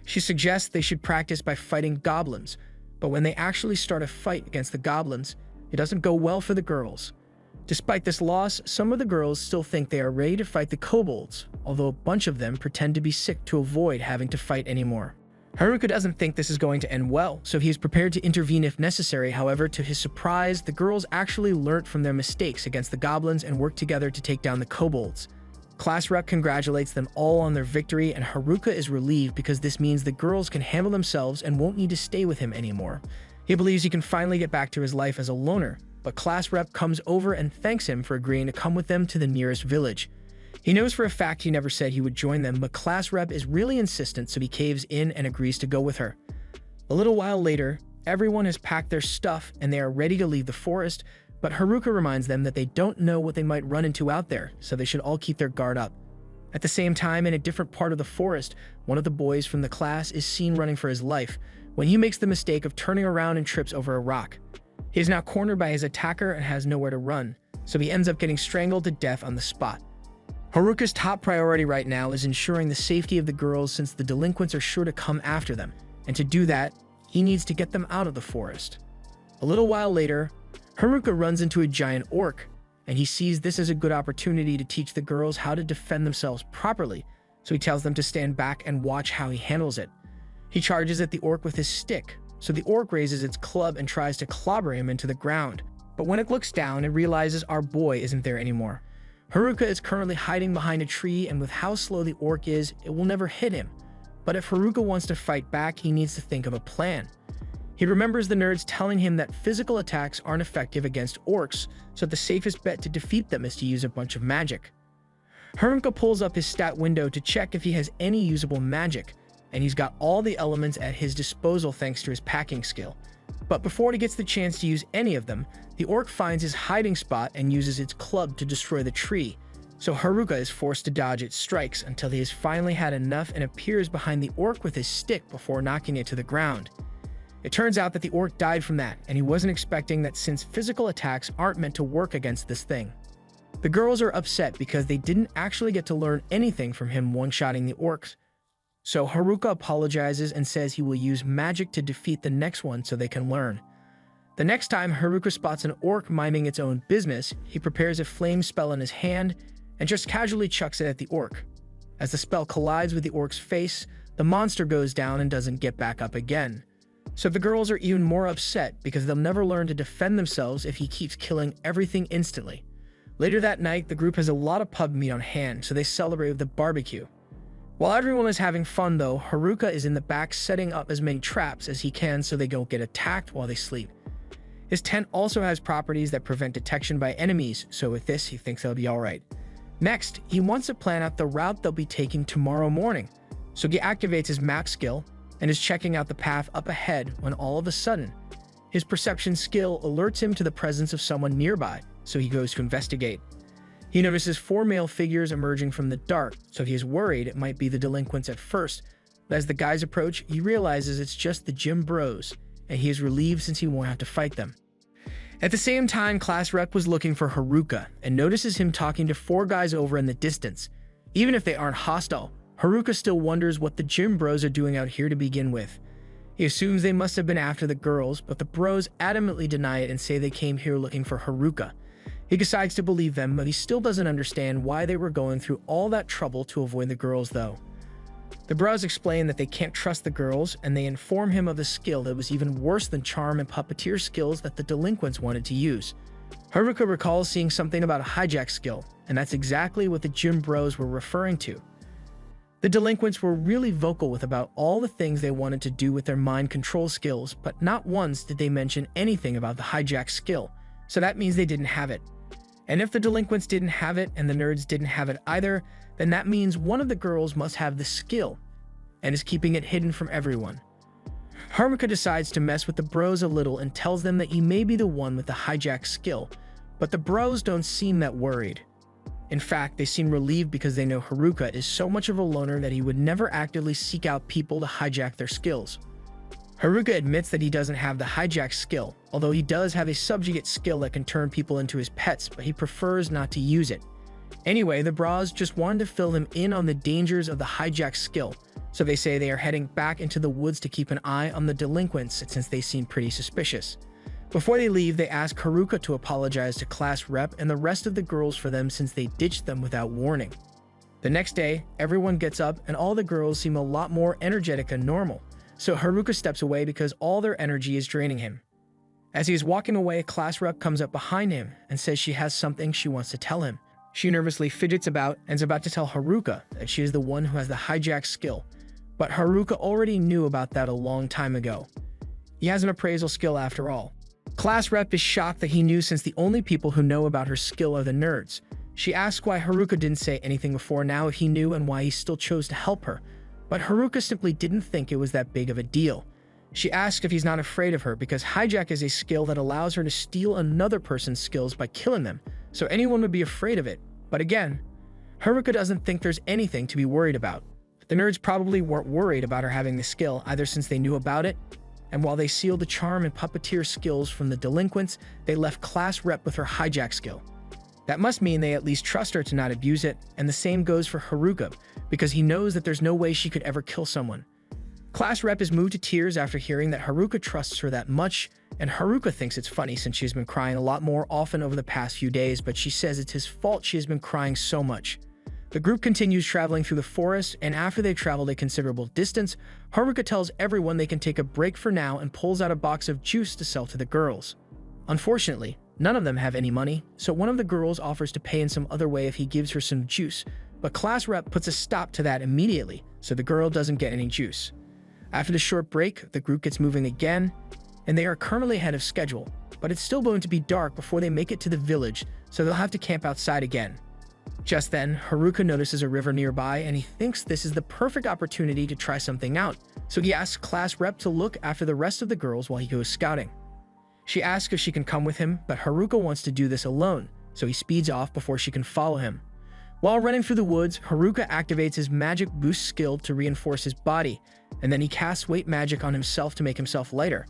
She suggests they should practice by fighting goblins, but when they actually start a fight against the goblins, it doesn't go well for the girls. Despite this loss, some of the girls still think they are ready to fight the kobolds, although a bunch of them pretend to be sick to avoid having to fight anymore. Haruka doesn't think this is going to end well, so he is prepared to intervene if necessary. However, to his surprise, the girls actually learnt from their mistakes against the goblins and worked together to take down the kobolds. Class rep congratulates them all on their victory, and Haruka is relieved because this means the girls can handle themselves and won't need to stay with him anymore. He believes he can finally get back to his life as a loner, but class rep comes over and thanks him for agreeing to come with them to the nearest village. He knows for a fact he never said he would join them, but class rep is really insistent, so he caves in and agrees to go with her. A little while later, everyone has packed their stuff and they are ready to leave the forest, but Haruka reminds them that they don't know what they might run into out there, so they should all keep their guard up. At the same time, in a different part of the forest, one of the boys from the class is seen running for his life when he makes the mistake of turning around and trips over a rock. He is now cornered by his attacker and has nowhere to run, so he ends up getting strangled to death on the spot. Haruka's top priority right now is ensuring the safety of the girls since the delinquents are sure to come after them, and to do that, he needs to get them out of the forest. A little while later, Haruka runs into a giant orc, and he sees this as a good opportunity to teach the girls how to defend themselves properly, so he tells them to stand back and watch how he handles it. He charges at the orc with his stick, so the orc raises its club and tries to clobber him into the ground, but when it looks down, it realizes our boy isn't there anymore. Haruka is currently hiding behind a tree, and with how slow the orc is, it will never hit him. But if Haruka wants to fight back, he needs to think of a plan. He remembers the nerds telling him that physical attacks aren't effective against orcs, so the safest bet to defeat them is to use a bunch of magic. Haruka pulls up his stat window to check if he has any usable magic, and he's got all the elements at his disposal thanks to his packing skill. But before he gets the chance to use any of them, the orc finds his hiding spot and uses its club to destroy the tree, so Haruka is forced to dodge its strikes until he has finally had enough and appears behind the orc with his stick before knocking it to the ground. It turns out that the orc died from that, and he wasn't expecting that since physical attacks aren't meant to work against this thing. The girls are upset because they didn't actually get to learn anything from him one-shotting the orcs, so Haruka apologizes and says he will use magic to defeat the next one so they can learn. The next time Haruka spots an orc minding its own business, he prepares a flame spell in his hand and just casually chucks it at the orc. As the spell collides with the orc's face, the monster goes down and doesn't get back up again. So the girls are even more upset because they'll never learn to defend themselves if he keeps killing everything instantly. Later that night, the group has a lot of pub meat on hand, so they celebrate with a barbecue. While everyone is having fun though, Haruka is in the back setting up as many traps as he can so they don't get attacked while they sleep. His tent also has properties that prevent detection by enemies, so with this he thinks they'll be alright. Next, he wants to plan out the route they'll be taking tomorrow morning, So he activates his map skill and is checking out the path up ahead when all of a sudden, his perception skill alerts him to the presence of someone nearby, so he goes to investigate. He notices 4 male figures emerging from the dark, so he is worried it might be the delinquents at first, but as the guys approach, he realizes it's just the gym bros, and he is relieved since he won't have to fight them. At the same time, Class Rep was looking for Haruka and notices him talking to 4 guys over in the distance. Even if they aren't hostile, Haruka still wonders what the gym bros are doing out here to begin with. He assumes they must have been after the girls, but the bros adamantly deny it and say they came here looking for Haruka. He decides to believe them, but he still doesn't understand why they were going through all that trouble to avoid the girls though. The bros explain that they can't trust the girls, and they inform him of a skill that was even worse than charm and puppeteer skills that the delinquents wanted to use. Haruka recalls seeing something about a hijack skill, and that's exactly what the gym bros were referring to. The delinquents were really vocal about all the things they wanted to do with their mind control skills, but not once did they mention anything about the hijack skill, so that means they didn't have it. And if the delinquents didn't have it and the nerds didn't have it either, then that means one of the girls must have the skill and is keeping it hidden from everyone. Haruka decides to mess with the bros a little and tells them that he may be the one with the hijack skill, but the bros don't seem that worried. In fact, they seem relieved because they know Haruka is so much of a loner that he would never actively seek out people to hijack their skills. Haruka admits that he doesn't have the hijack skill, although he does have a subjugate skill that can turn people into his pets, but he prefers not to use it. Anyway, the bros just wanted to fill him in on the dangers of the hijack skill, so they say they are heading back into the woods to keep an eye on the delinquents since they seem pretty suspicious. Before they leave, they ask Haruka to apologize to Class Rep and the rest of the girls for them since they ditched them without warning. The next day, everyone gets up and all the girls seem a lot more energetic than normal, so Haruka steps away because all their energy is draining him. As he is walking away, Class Rep comes up behind him and says she has something she wants to tell him. She nervously fidgets about and is about to tell Haruka that she is the one who has the hijack skill, but Haruka already knew about that a long time ago. He has an appraisal skill after all. Class Rep is shocked that he knew since the only people who know about her skill are the nerds. She asks why Haruka didn't say anything before now if he knew and why he still chose to help her, but Haruka simply didn't think it was that big of a deal. She asks if he's not afraid of her because hijack is a skill that allows her to steal another person's skills by killing them, so anyone would be afraid of it. But again, Haruka doesn't think there's anything to be worried about. The nerds probably weren't worried about her having the skill either since they knew about it, and while they sealed the charm and puppeteer skills from the delinquents, they left Class Rep with her hijack skill. That must mean they at least trust her to not abuse it, and the same goes for Haruka, because he knows that there's no way she could ever kill someone. Class Rep is moved to tears after hearing that Haruka trusts her that much, and Haruka thinks it's funny since she's been crying a lot more often over the past few days, but she says it's his fault she has been crying so much. The group continues traveling through the forest, and after they've traveled a considerable distance, Haruka tells everyone they can take a break for now and pulls out a box of juice to sell to the girls. Unfortunately, none of them have any money, so one of the girls offers to pay in some other way if he gives her some juice, but Class Rep puts a stop to that immediately, so the girl doesn't get any juice. After the short break, the group gets moving again, and they are currently ahead of schedule, but it's still going to be dark before they make it to the village, so they'll have to camp outside again. Just then, Haruka notices a river nearby and he thinks this is the perfect opportunity to try something out, so he asks Class Rep to look after the rest of the girls while he goes scouting. She asks if she can come with him, but Haruka wants to do this alone, so he speeds off before she can follow him. While running through the woods, Haruka activates his magic boost skill to reinforce his body, and then he casts weight magic on himself to make himself lighter.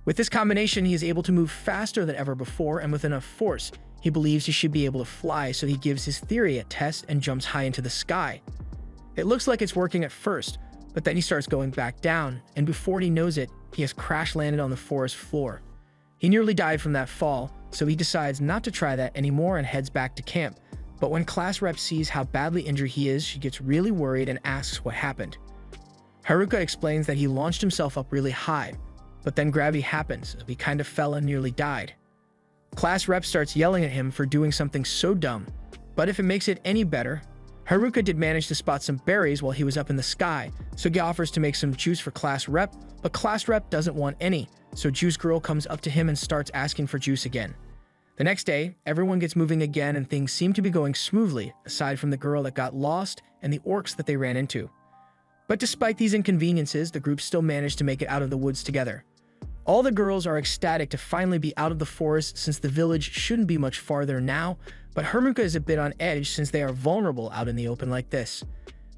With this combination, he is able to move faster than ever before, and with enough force, he believes he should be able to fly, so he gives his theory a test and jumps high into the sky. It looks like it's working at first, but then he starts going back down, and before he knows it, he has crash landed on the forest floor. He nearly died from that fall, so he decides not to try that anymore and heads back to camp. But when Class Rep sees how badly injured he is, she gets really worried and asks what happened. Haruka explains that he launched himself up really high, but then gravity happens, so he kind of fell and nearly died. Class Rep starts yelling at him for doing something so dumb, but if it makes it any better, Haruka did manage to spot some berries while he was up in the sky, so he offers to make some juice for Class Rep, but Class Rep doesn't want any, so Juice Girl comes up to him and starts asking for juice again. The next day, everyone gets moving again and things seem to be going smoothly, aside from the girl that got lost and the orcs that they ran into. But despite these inconveniences, the group still managed to make it out of the woods together. All the girls are ecstatic to finally be out of the forest since the village shouldn't be much farther now, but Haruka is a bit on edge since they are vulnerable out in the open like this.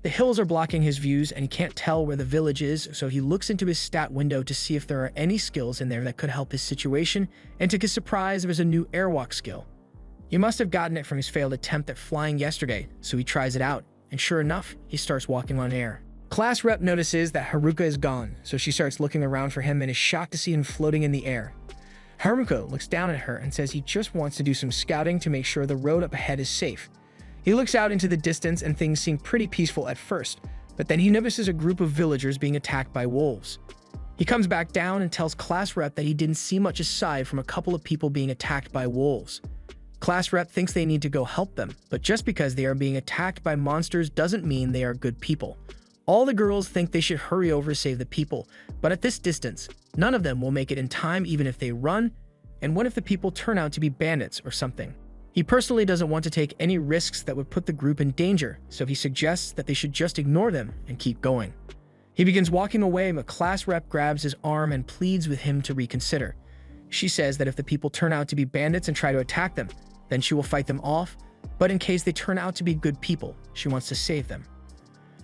The hills are blocking his views and he can't tell where the village is, so he looks into his stat window to see if there are any skills in there that could help his situation, and to his surprise there's a new airwalk skill. He must have gotten it from his failed attempt at flying yesterday, so he tries it out, and sure enough, he starts walking on air. Class rep notices that Haruka is gone, so she starts looking around for him and is shocked to see him floating in the air. Haruka looks down at her and says he just wants to do some scouting to make sure the road up ahead is safe. He looks out into the distance and things seem pretty peaceful at first, but then he notices a group of villagers being attacked by wolves. He comes back down and tells class rep that he didn't see much aside from a couple of people being attacked by wolves. Class rep thinks they need to go help them, but just because they are being attacked by monsters doesn't mean they are good people. All the girls think they should hurry over to save the people, but at this distance, none of them will make it in time even if they run, and what if the people turn out to be bandits or something? He personally doesn't want to take any risks that would put the group in danger, so he suggests that they should just ignore them and keep going. He begins walking away, but class rep grabs his arm and pleads with him to reconsider. She says that if the people turn out to be bandits and try to attack them, then she will fight them off, but in case they turn out to be good people, she wants to save them.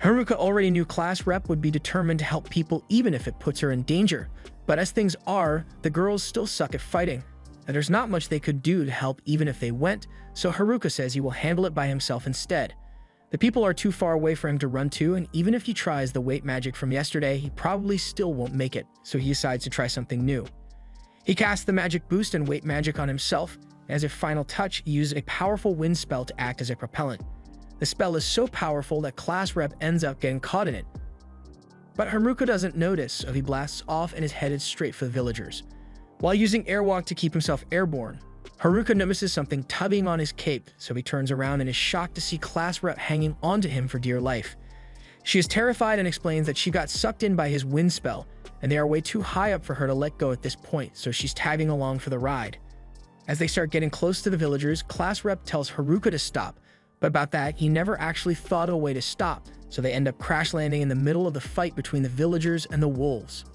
Haruka already knew class rep would be determined to help people even if it puts her in danger, but as things are, the girls still suck at fighting, and there's not much they could do to help even if they went, so Haruka says he will handle it by himself instead. The people are too far away for him to run to, and even if he tries the weight magic from yesterday, he probably still won't make it, so he decides to try something new. He casts the magic boost and weight magic on himself, and as a final touch, he uses a powerful wind spell to act as a propellant. The spell is so powerful that class rep ends up getting caught in it. But Haruka doesn't notice, so he blasts off and is headed straight for the villagers. While using airwalk to keep himself airborne, Haruka notices something tugging on his cape, so he turns around and is shocked to see class rep hanging onto him for dear life. She is terrified and explains that she got sucked in by his wind spell, and they are way too high up for her to let go at this point, so she's tagging along for the ride. As they start getting close to the villagers, class rep tells Haruka to stop, but about that, he never actually thought of a way to stop, so they end up crash landing in the middle of the fight between the villagers and the wolves.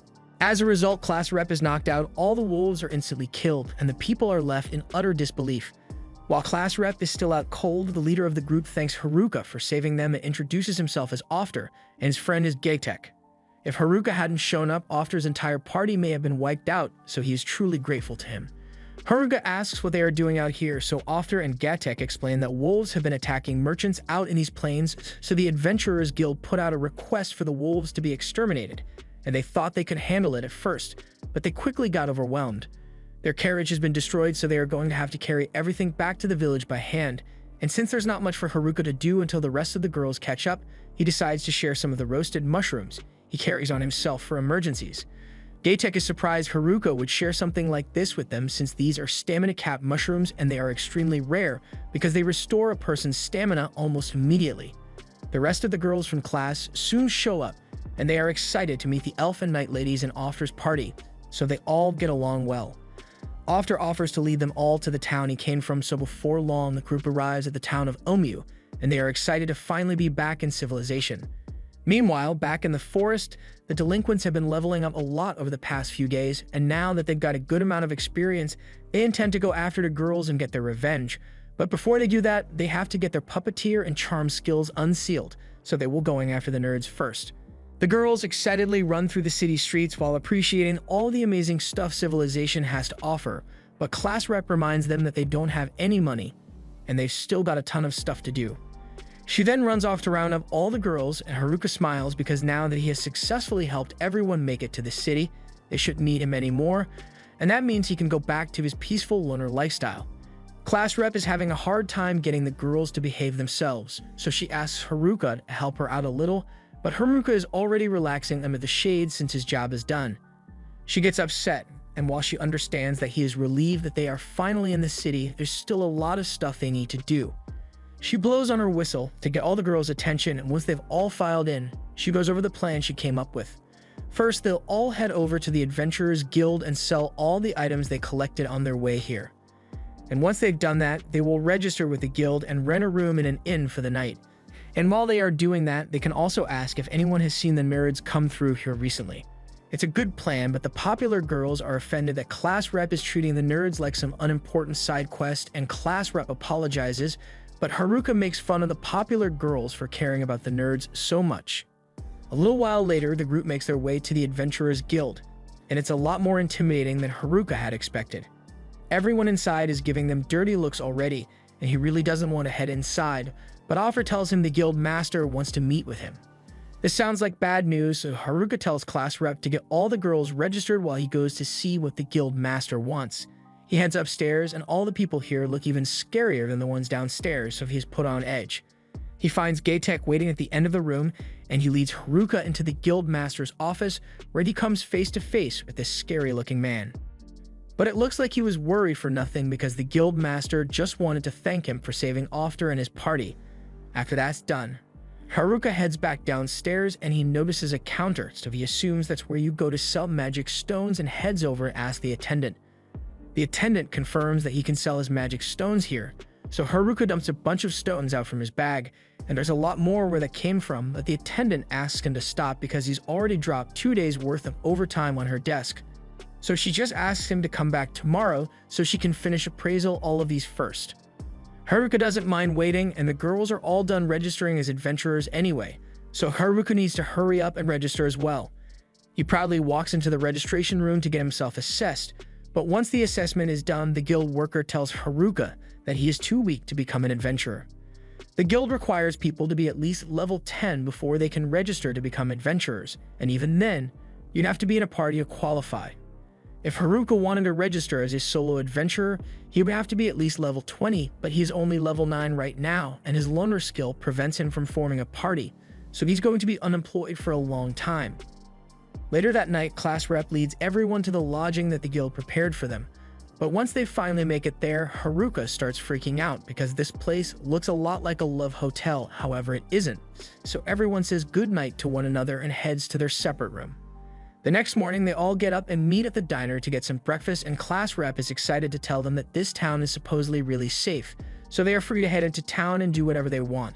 As a result, class rep is knocked out, all the wolves are instantly killed, and the people are left in utter disbelief. While class rep is still out cold, the leader of the group thanks Haruka for saving them and introduces himself as Ofter, and his friend is Gatek. If Haruka hadn't shown up, Ofter's entire party may have been wiped out, so he is truly grateful to him. Haruka asks what they are doing out here, so Ofter and Gatek explain that wolves have been attacking merchants out in these plains, so the Adventurers Guild put out a request for the wolves to be exterminated, and they thought they could handle it at first, but they quickly got overwhelmed. Their carriage has been destroyed, so they are going to have to carry everything back to the village by hand, and since there's not much for Haruka to do until the rest of the girls catch up, he decides to share some of the roasted mushrooms he carries on himself for emergencies. Gatek is surprised Haruka would share something like this with them since these are stamina-capped mushrooms and they are extremely rare because they restore a person's stamina almost immediately. The rest of the girls from class soon show up, and they are excited to meet the elf and night ladies in Ofter's party, so they all get along well. Ofter offers to lead them all to the town he came from, so before long the group arrives at the town of Omu, and they are excited to finally be back in civilization. Meanwhile, back in the forest, the delinquents have been leveling up a lot over the past few days, and now that they've got a good amount of experience, they intend to go after the girls and get their revenge. But before they do that, they have to get their puppeteer and charm skills unsealed, so they will going after the nerds first. The girls excitedly run through the city streets while appreciating all the amazing stuff civilization has to offer, but class rep reminds them that they don't have any money, and they've still got a ton of stuff to do. She then runs off to round up all the girls, and Haruka smiles because now that he has successfully helped everyone make it to the city, they shouldn't need him anymore, and that means he can go back to his peaceful loner lifestyle. Class rep is having a hard time getting the girls to behave themselves, so she asks Haruka to help her out a little, but Haruka is already relaxing under the shade since his job is done. She gets upset, and while she understands that he is relieved that they are finally in the city, there's still a lot of stuff they need to do. She blows on her whistle to get all the girls' attention, and once they've all filed in, she goes over the plan she came up with. First, they'll all head over to the Adventurers Guild and sell all the items they collected on their way here. And once they've done that, they will register with the guild and rent a room in an inn for the night. And while they are doing that, they can also ask if anyone has seen the nerds come through here recently. It's a good plan, but the popular girls are offended that class rep is treating the nerds like some unimportant side quest, and class rep apologizes, but Haruka makes fun of the popular girls for caring about the nerds so much. A little while later, the group makes their way to the Adventurers Guild, and it's a lot more intimidating than Haruka had expected. Everyone inside is giving them dirty looks already, and he really doesn't want to head inside, but Offer tells him the guild master wants to meet with him. This sounds like bad news, so Haruka tells class rep to get all the girls registered while he goes to see what the guild master wants. He heads upstairs, and all the people here look even scarier than the ones downstairs, so he's put on edge. He finds Gaytech waiting at the end of the room, and he leads Haruka into the guild master's office, where he comes face to face with this scary-looking man. But it looks like he was worried for nothing because the guild master just wanted to thank him for saving Ofter and his party. After that's done, Haruka heads back downstairs and he notices a counter, so he assumes that's where you go to sell magic stones and heads over and asks the attendant. The attendant confirms that he can sell his magic stones here, so Haruka dumps a bunch of stones out from his bag, and there's a lot more where that came from, but the attendant asks him to stop because he's already dropped 2 days worth of overtime on her desk. So she just asks him to come back tomorrow so she can finish appraisal all of these first. Haruka doesn't mind waiting, and the girls are all done registering as adventurers anyway, so Haruka needs to hurry up and register as well. He proudly walks into the registration room to get himself assessed, but once the assessment is done, the guild worker tells Haruka that he is too weak to become an adventurer. The guild requires people to be at least level 10 before they can register to become adventurers, and even then, you'd have to be in a party to qualify. If Haruka wanted to register as a solo adventurer, he would have to be at least level 20, but he is only level 9 right now, and his loner skill prevents him from forming a party, so he's going to be unemployed for a long time. Later that night, class rep leads everyone to the lodging that the guild prepared for them, but once they finally make it there, Haruka starts freaking out because this place looks a lot like a love hotel, however it isn't, so everyone says goodnight to one another and heads to their separate room. The next morning, they all get up and meet at the diner to get some breakfast, and class rep is excited to tell them that this town is supposedly really safe, so they are free to head into town and do whatever they want.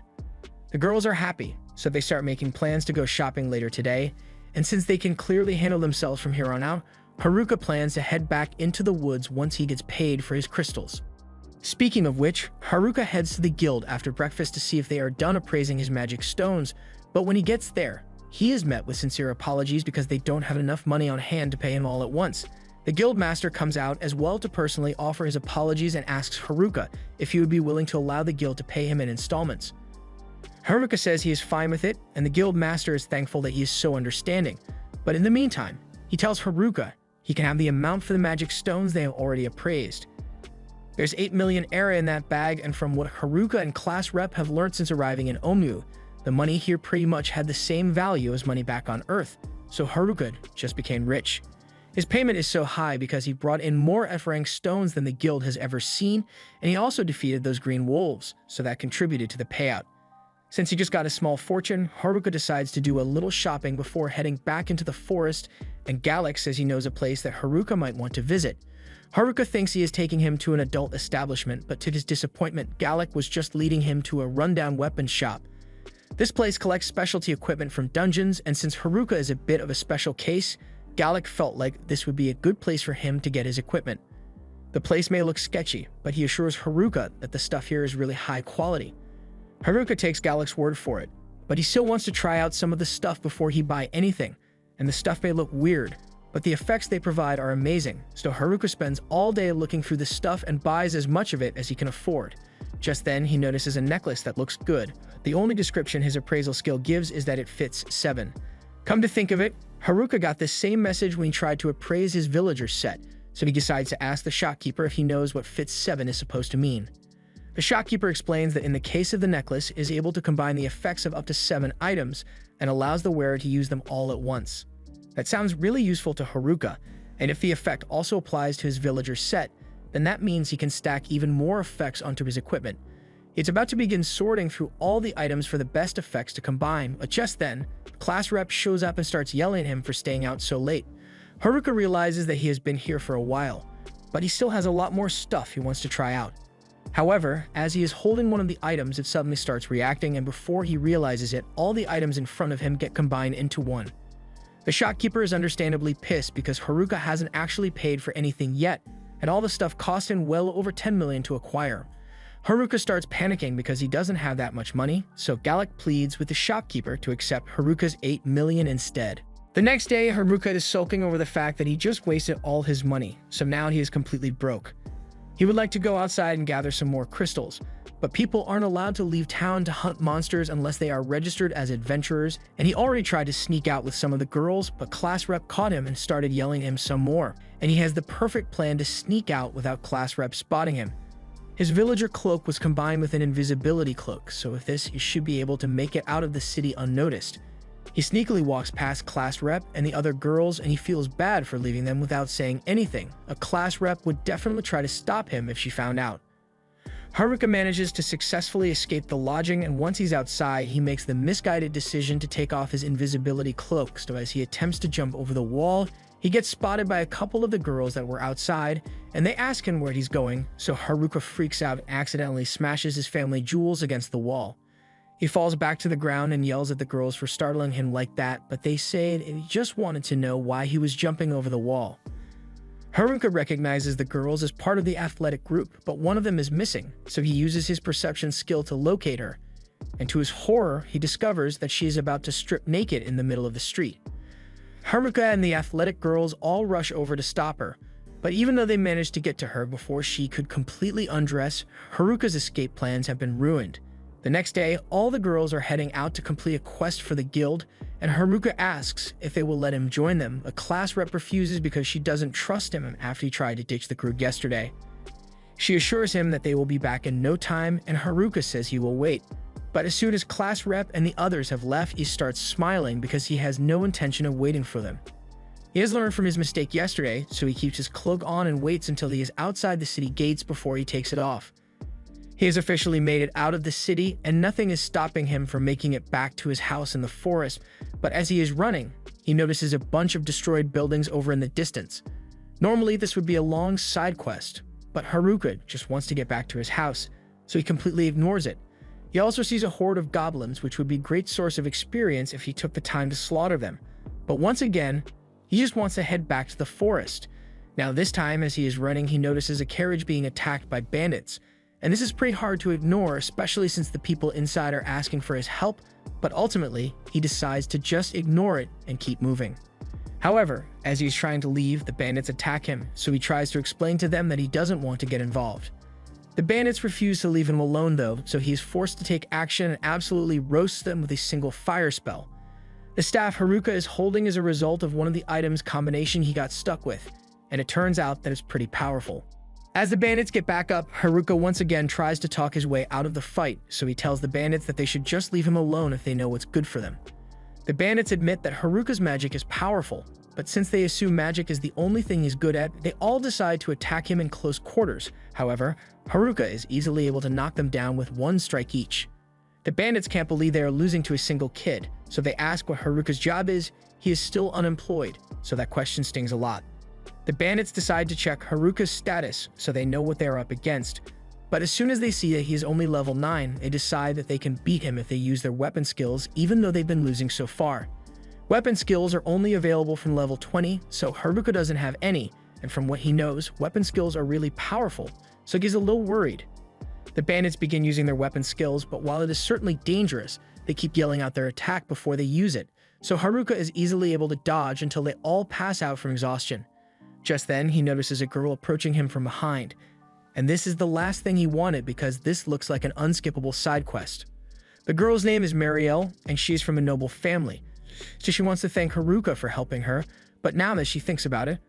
The girls are happy, so they start making plans to go shopping later today, and since they can clearly handle themselves from here on out, Haruka plans to head back into the woods once he gets paid for his crystals. Speaking of which, Haruka heads to the guild after breakfast to see if they are done appraising his magic stones, but when he gets there, he is met with sincere apologies because they don't have enough money on hand to pay him all at once. The guild master comes out as well to personally offer his apologies and asks Haruka if he would be willing to allow the guild to pay him in installments. Haruka says he is fine with it, and the guild master is thankful that he is so understanding. But in the meantime, he tells Haruka he can have the amount for the magic stones they have already appraised. There's 8 million era in that bag, and from what Haruka and class rep have learned since arriving in Omu, the money here pretty much had the same value as money back on Earth, so Haruka just became rich. His payment is so high because he brought in more F-rank stones than the guild has ever seen, and he also defeated those green wolves, so that contributed to the payout. Since he just got a small fortune, Haruka decides to do a little shopping before heading back into the forest, and Galek says he knows a place that Haruka might want to visit. Haruka thinks he is taking him to an adult establishment, but to his disappointment, Galek was just leading him to a rundown weapons shop. This place collects specialty equipment from dungeons, and since Haruka is a bit of a special case, Galek felt like this would be a good place for him to get his equipment. The place may look sketchy, but he assures Haruka that the stuff here is really high quality. Haruka takes Galek's word for it, but he still wants to try out some of the stuff before he buy anything, and the stuff may look weird, but the effects they provide are amazing, so Haruka spends all day looking through the stuff and buys as much of it as he can afford. Just then, he notices a necklace that looks good. The only description his appraisal skill gives is that it fits 7. Come to think of it, Haruka got this same message when he tried to appraise his villager set, so he decides to ask the shopkeeper if he knows what fits 7 is supposed to mean. The shopkeeper explains that in the case of the necklace, is able to combine the effects of up to 7 items and allows the wearer to use them all at once. That sounds really useful to Haruka, and if the effect also applies to his villager set, then that means he can stack even more effects onto his equipment. It's about to begin sorting through all the items for the best effects to combine, but just then, class rep shows up and starts yelling at him for staying out so late. Haruka realizes that he has been here for a while, but he still has a lot more stuff he wants to try out. However, as he is holding one of the items, it suddenly starts reacting, and before he realizes it, all the items in front of him get combined into one. The shopkeeper is understandably pissed because Haruka hasn't actually paid for anything yet, and all the stuff cost him well over 10 million to acquire. Haruka starts panicking because he doesn't have that much money, so Galak pleads with the shopkeeper to accept Haruka's 8 million instead. The next day, Haruka is sulking over the fact that he just wasted all his money, so now he is completely broke. He would like to go outside and gather some more crystals, but people aren't allowed to leave town to hunt monsters unless they are registered as adventurers, and he already tried to sneak out with some of the girls, but class rep caught him and started yelling at him some more, and he has the perfect plan to sneak out without class rep spotting him. His villager cloak was combined with an invisibility cloak, so with this, he should be able to make it out of the city unnoticed. He sneakily walks past class rep and the other girls, and he feels bad for leaving them without saying anything. A class rep would definitely try to stop him if she found out. Haruka manages to successfully escape the lodging, and once he's outside, he makes the misguided decision to take off his invisibility cloak, so as he attempts to jump over the wall, he gets spotted by a couple of the girls that were outside, and they ask him where he's going, so Haruka freaks out and accidentally smashes his family jewels against the wall. He falls back to the ground and yells at the girls for startling him like that, but they say that he just wanted to know why he was jumping over the wall. Haruka recognizes the girls as part of the athletic group, but one of them is missing, so he uses his perception skill to locate her. And to his horror, he discovers that she is about to strip naked in the middle of the street. Haruka and the athletic girls all rush over to stop her, but even though they manage to get to her before she could completely undress, Haruka's escape plans have been ruined. The next day, all the girls are heading out to complete a quest for the guild, and Haruka asks if they will let him join them. A class rep refuses because she doesn't trust him after he tried to ditch the crew yesterday. She assures him that they will be back in no time, and Haruka says he will wait. But as soon as class rep and the others have left, he starts smiling because he has no intention of waiting for them. He has learned from his mistake yesterday, so he keeps his cloak on and waits until he is outside the city gates before he takes it off. He has officially made it out of the city, and nothing is stopping him from making it back to his house in the forest, but as he is running, he notices a bunch of destroyed buildings over in the distance. Normally, this would be a long side quest, but Haruka just wants to get back to his house, so he completely ignores it. He also sees a horde of goblins, which would be a great source of experience if he took the time to slaughter them. But once again, he just wants to head back to the forest. Now this time, as he is running, he notices a carriage being attacked by bandits. And this is pretty hard to ignore, especially since the people inside are asking for his help, but ultimately, he decides to just ignore it and keep moving. However, as he's trying to leave, the bandits attack him, so he tries to explain to them that he doesn't want to get involved. The bandits refuse to leave him alone though, so he is forced to take action and absolutely roasts them with a single fire spell. The staff Haruka is holding is a result of one of the items combination he got stuck with, and it turns out that it's pretty powerful. As the bandits get back up, Haruka once again tries to talk his way out of the fight, so he tells the bandits that they should just leave him alone if they know what's good for them. The bandits admit that Haruka's magic is powerful, but since they assume magic is the only thing he's good at, they all decide to attack him in close quarters. However, Haruka is easily able to knock them down with one strike each. The bandits can't believe they are losing to a single kid, so they ask what Haruka's job is. He is still unemployed, so that question stings a lot. The bandits decide to check Haruka's status so they know what they are up against, but as soon as they see that he is only level 9, they decide that they can beat him if they use their weapon skills, even though they've been losing so far. Weapon skills are only available from level 20, so Haruka doesn't have any, and from what he knows, weapon skills are really powerful, so he's a little worried. The bandits begin using their weapon skills, but while it is certainly dangerous, they keep yelling out their attack before they use it, so Haruka is easily able to dodge until they all pass out from exhaustion. Just then, he notices a girl approaching him from behind, and this is the last thing he wanted because this looks like an unskippable side quest. The girl's name is Marielle, and she's from a noble family, so she wants to thank Haruka for helping her, but now that she thinks about it,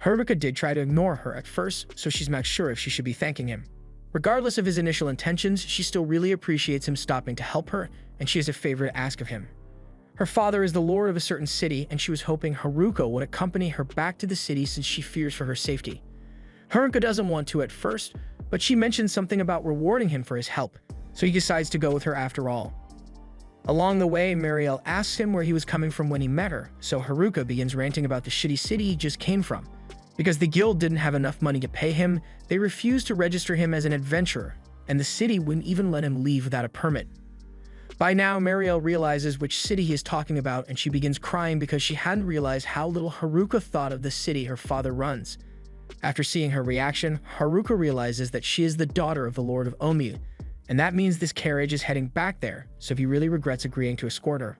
Haruka did try to ignore her at first, so she's not sure if she should be thanking him. Regardless of his initial intentions, she still really appreciates him stopping to help her, and she has a favor to ask of him. Her father is the lord of a certain city, and she was hoping Haruka would accompany her back to the city since she fears for her safety. Haruka doesn't want to at first, but she mentions something about rewarding him for his help, so he decides to go with her after all. Along the way, Marielle asks him where he was coming from when he met her, so Haruka begins ranting about the shitty city he just came from. Because the guild didn't have enough money to pay him, they refused to register him as an adventurer, and the city wouldn't even let him leave without a permit. By now, Mariel realizes which city he is talking about, and she begins crying because she hadn't realized how little Haruka thought of the city her father runs. After seeing her reaction, Haruka realizes that she is the daughter of the Lord of Omiyu, and that means this carriage is heading back there, so he really regrets agreeing to escort her.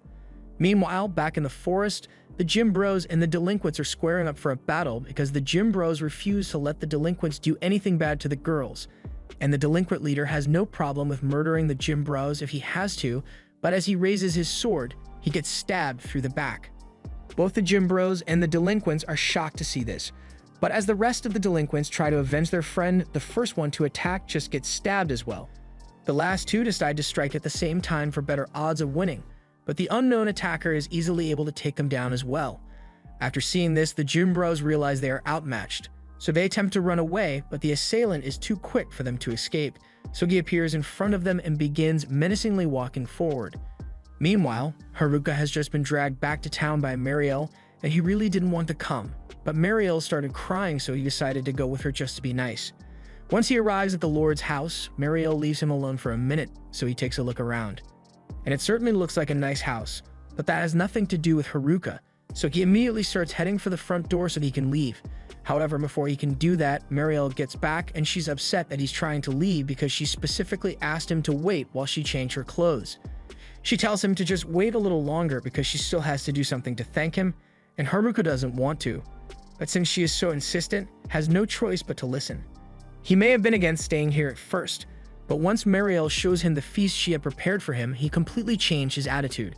Meanwhile, back in the forest, the gym bros and the delinquents are squaring up for a battle because the gym bros refuse to let the delinquents do anything bad to the girls, and the delinquent leader has no problem with murdering the gym bros if he has to, but as he raises his sword, he gets stabbed through the back. Both the gym bros and the delinquents are shocked to see this, but as the rest of the delinquents try to avenge their friend, the first one to attack just gets stabbed as well. The last two decide to strike at the same time for better odds of winning, but the unknown attacker is easily able to take them down as well. After seeing this, the gym bros realize they are outmatched, so they attempt to run away, but the assailant is too quick for them to escape, so he appears in front of them and begins menacingly walking forward. Meanwhile, Haruka has just been dragged back to town by Mariel, and he really didn't want to come, but Mariel started crying, so he decided to go with her just to be nice. Once he arrives at the Lord's house, Mariel leaves him alone for a minute, so he takes a look around. And it certainly looks like a nice house, but that has nothing to do with Haruka, so he immediately starts heading for the front door so he can leave. However, before he can do that, Mariel gets back and she's upset that he's trying to leave because she specifically asked him to wait while she changed her clothes. She tells him to just wait a little longer because she still has to do something to thank him, and Haruka doesn't want to, but since she is so insistent, has no choice but to listen. He may have been against staying here at first, but once Mariel shows him the feast she had prepared for him, he completely changed his attitude.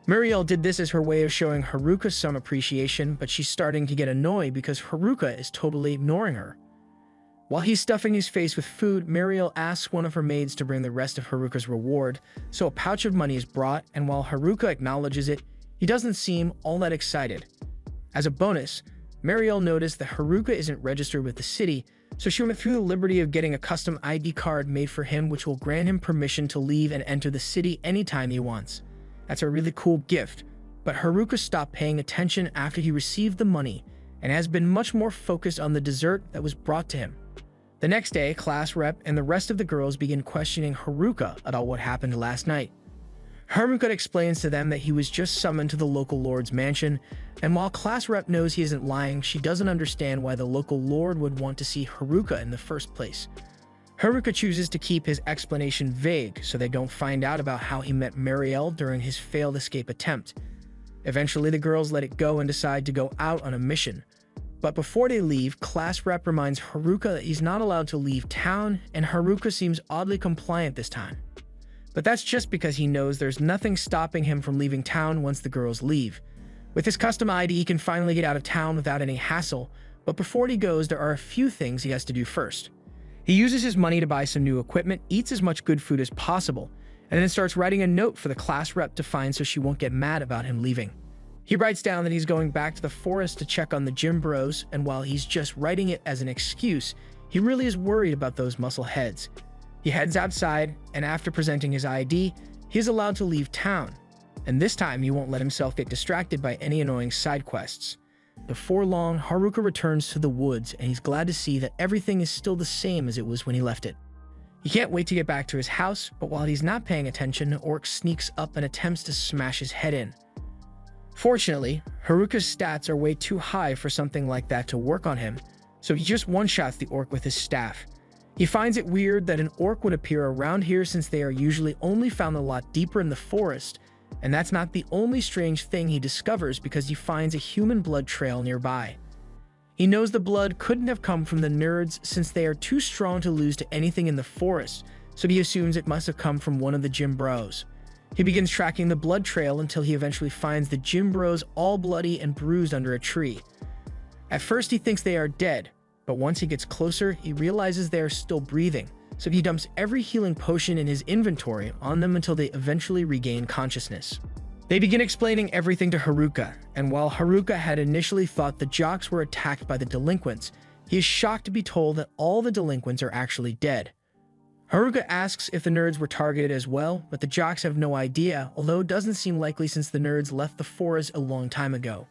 Mariel did this as her way of showing Haruka some appreciation, but she's starting to get annoyed because Haruka is totally ignoring her. While he's stuffing his face with food, Mariel asks one of her maids to bring the rest of Haruka's reward, so a pouch of money is brought, and while Haruka acknowledges it, he doesn't seem all that excited. As a bonus, Mariel noticed that Haruka isn't registered with the city, so she went through the liberty of getting a custom ID card made for him which will grant him permission to leave and enter the city anytime he wants. That's a really cool gift, but Haruka stopped paying attention after he received the money and has been much more focused on the dessert that was brought to him. The next day, class rep and the rest of the girls begin questioning Haruka about what happened last night. Haruka explains to them that he was just summoned to the local lord's mansion, and while class rep knows he isn't lying, she doesn't understand why the local lord would want to see Haruka in the first place. Haruka chooses to keep his explanation vague so they don't find out about how he met Mariel during his failed escape attempt. Eventually, the girls let it go and decide to go out on a mission. But before they leave, class rep reminds Haruka that he's not allowed to leave town, and Haruka seems oddly compliant this time. But that's just because he knows there's nothing stopping him from leaving town once the girls leave. With his custom ID, he can finally get out of town without any hassle, but before he goes, there are a few things he has to do first. He uses his money to buy some new equipment, eats as much good food as possible, and then starts writing a note for the class rep to find so she won't get mad about him leaving. He writes down that he's going back to the forest to check on the gym bros, and while he's just writing it as an excuse, he really is worried about those muscle heads. He heads outside, and after presenting his ID, he is allowed to leave town, and this time he won't let himself get distracted by any annoying side quests. Before long, Haruka returns to the woods, and he's glad to see that everything is still the same as it was when he left it. He can't wait to get back to his house, but while he's not paying attention, the orc sneaks up and attempts to smash his head in. Fortunately, Haruka's stats are way too high for something like that to work on him, so he just one-shots the orc with his staff. He finds it weird that an orc would appear around here since they are usually only found a lot deeper in the forest, and that's not the only strange thing he discovers because he finds a human blood trail nearby. He knows the blood couldn't have come from the nerds since they are too strong to lose to anything in the forest, so he assumes it must have come from one of the gym bros. He begins tracking the blood trail until he eventually finds the gym bros all bloody and bruised under a tree. At first he thinks they are dead, but once he gets closer, he realizes they are still breathing, so he dumps every healing potion in his inventory on them until they eventually regain consciousness. They begin explaining everything to Haruka, and while Haruka had initially thought the jocks were attacked by the delinquents, he is shocked to be told that all the delinquents are actually dead. Haruka asks if the nerds were targeted as well, but the jocks have no idea, although it doesn't seem likely since the nerds left the forest a long time ago.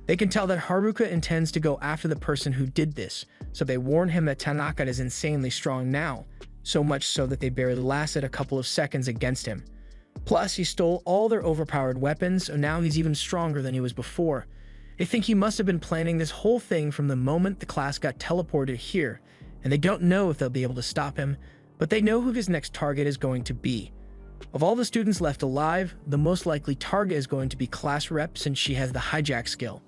They can tell that Haruka intends to go after the person who did this, so they warn him that Tanaka is insanely strong now, so much so that they barely lasted a couple of seconds against him. Plus, he stole all their overpowered weapons, so now he's even stronger than he was before. They think he must have been planning this whole thing from the moment the class got teleported here, and they don't know if they'll be able to stop him, but they know who his next target is going to be. Of all the students left alive, the most likely target is going to be Class Rep since she has the hijack skill.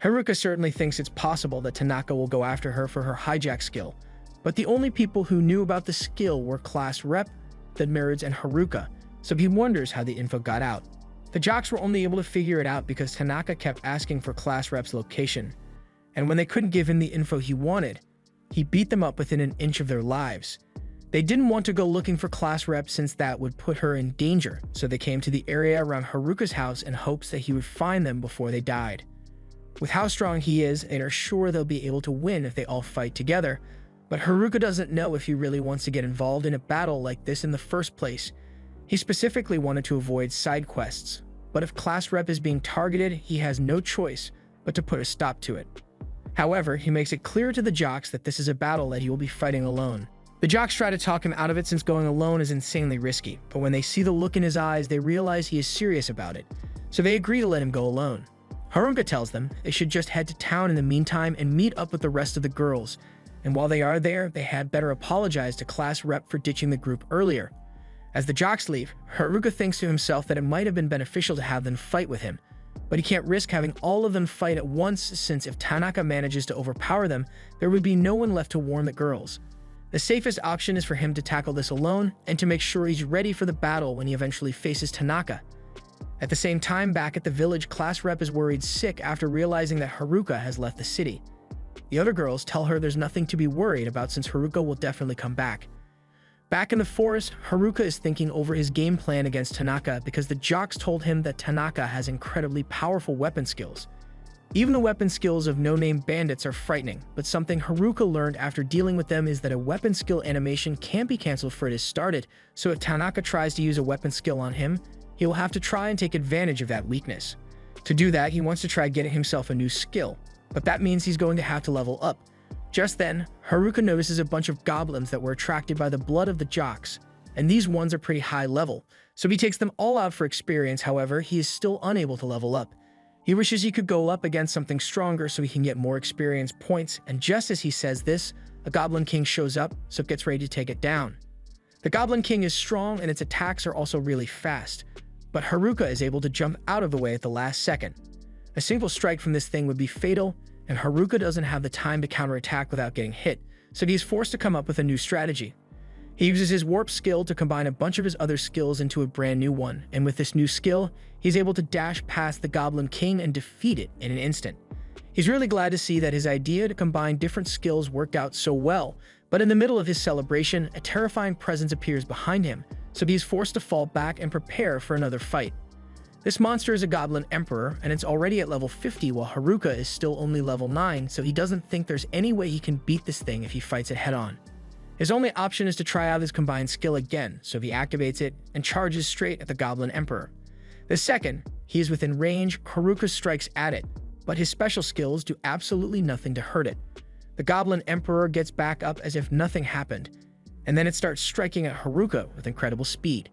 Haruka certainly thinks it's possible that Tanaka will go after her for her hijack skill, but the only people who knew about the skill were Class Rep, the nerds, and Haruka, so he wonders how the info got out. The jocks were only able to figure it out because Tanaka kept asking for Class Rep's location, and when they couldn't give him the info he wanted, he beat them up within an inch of their lives. They didn't want to go looking for Class Rep since that would put her in danger, so they came to the area around Haruka's house in hopes that he would find them before they died. With how strong he is, they are sure they'll be able to win if they all fight together, but Haruka doesn't know if he really wants to get involved in a battle like this in the first place. He specifically wanted to avoid side quests, but if Class Rep is being targeted, he has no choice but to put a stop to it. However, he makes it clear to the jocks that this is a battle that he will be fighting alone. The jocks try to talk him out of it since going alone is insanely risky, but when they see the look in his eyes, they realize he is serious about it, so they agree to let him go alone. Haruka tells them they should just head to town in the meantime and meet up with the rest of the girls, and while they are there, they had better apologize to Class Rep for ditching the group earlier. As the jocks leave, Haruka thinks to himself that it might have been beneficial to have them fight with him, but he can't risk having all of them fight at once since if Tanaka manages to overpower them, there would be no one left to warn the girls. The safest option is for him to tackle this alone and to make sure he's ready for the battle when he eventually faces Tanaka. At the same time, back at the village, Class Rep is worried sick after realizing that Haruka has left the city. The other girls tell her there's nothing to be worried about since Haruka will definitely come back. Back in the forest, Haruka is thinking over his game plan against Tanaka because the jocks told him that Tanaka has incredibly powerful weapon skills. Even the weapon skills of no-name bandits are frightening, but something Haruka learned after dealing with them is that a weapon skill animation can't be cancelled for it is started, so if Tanaka tries to use a weapon skill on him, he will have to try and take advantage of that weakness. To do that, he wants to try getting himself a new skill, but that means he's going to have to level up. Just then, Haruka notices a bunch of goblins that were attracted by the blood of the jocks, and these ones are pretty high level, so he takes them all out for experience. However, he is still unable to level up. He wishes he could go up against something stronger so he can get more experience points, and just as he says this, a Goblin King shows up, so gets ready to take it down. The Goblin King is strong and its attacks are also really fast, but Haruka is able to jump out of the way at the last second. A single strike from this thing would be fatal, and Haruka doesn't have the time to counterattack without getting hit, so he's forced to come up with a new strategy. He uses his warp skill to combine a bunch of his other skills into a brand new one, and with this new skill, he's able to dash past the Goblin King and defeat it in an instant. He's really glad to see that his idea to combine different skills worked out so well, but in the middle of his celebration, a terrifying presence appears behind him, so he's forced to fall back and prepare for another fight. This monster is a Goblin Emperor, and it's already at level 50 while Haruka is still only level 9, so he doesn't think there's any way he can beat this thing if he fights it head-on. His only option is to try out his combined skill again, so he activates it and charges straight at the Goblin Emperor. The second he is within range, Haruka strikes at it, but his special skills do absolutely nothing to hurt it. The Goblin Emperor gets back up as if nothing happened, and then it starts striking at Haruka with incredible speed.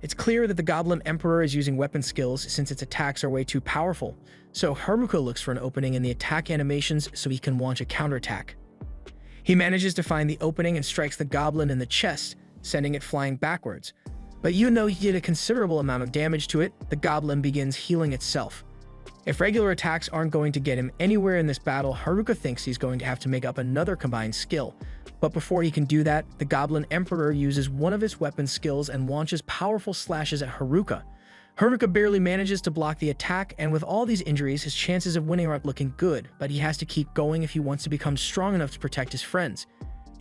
It's clear that the Goblin Emperor is using weapon skills since its attacks are way too powerful, so Haruka looks for an opening in the attack animations so he can launch a counterattack. He manages to find the opening and strikes the goblin in the chest, sending it flying backwards. But even though he did a considerable amount of damage to it, the goblin begins healing itself. If regular attacks aren't going to get him anywhere in this battle, Haruka thinks he's going to have to make up another combined skill. But before he can do that, the Goblin Emperor uses one of his weapon skills and launches powerful slashes at Haruka. Haruka barely manages to block the attack, and with all these injuries, his chances of winning aren't looking good, but he has to keep going if he wants to become strong enough to protect his friends.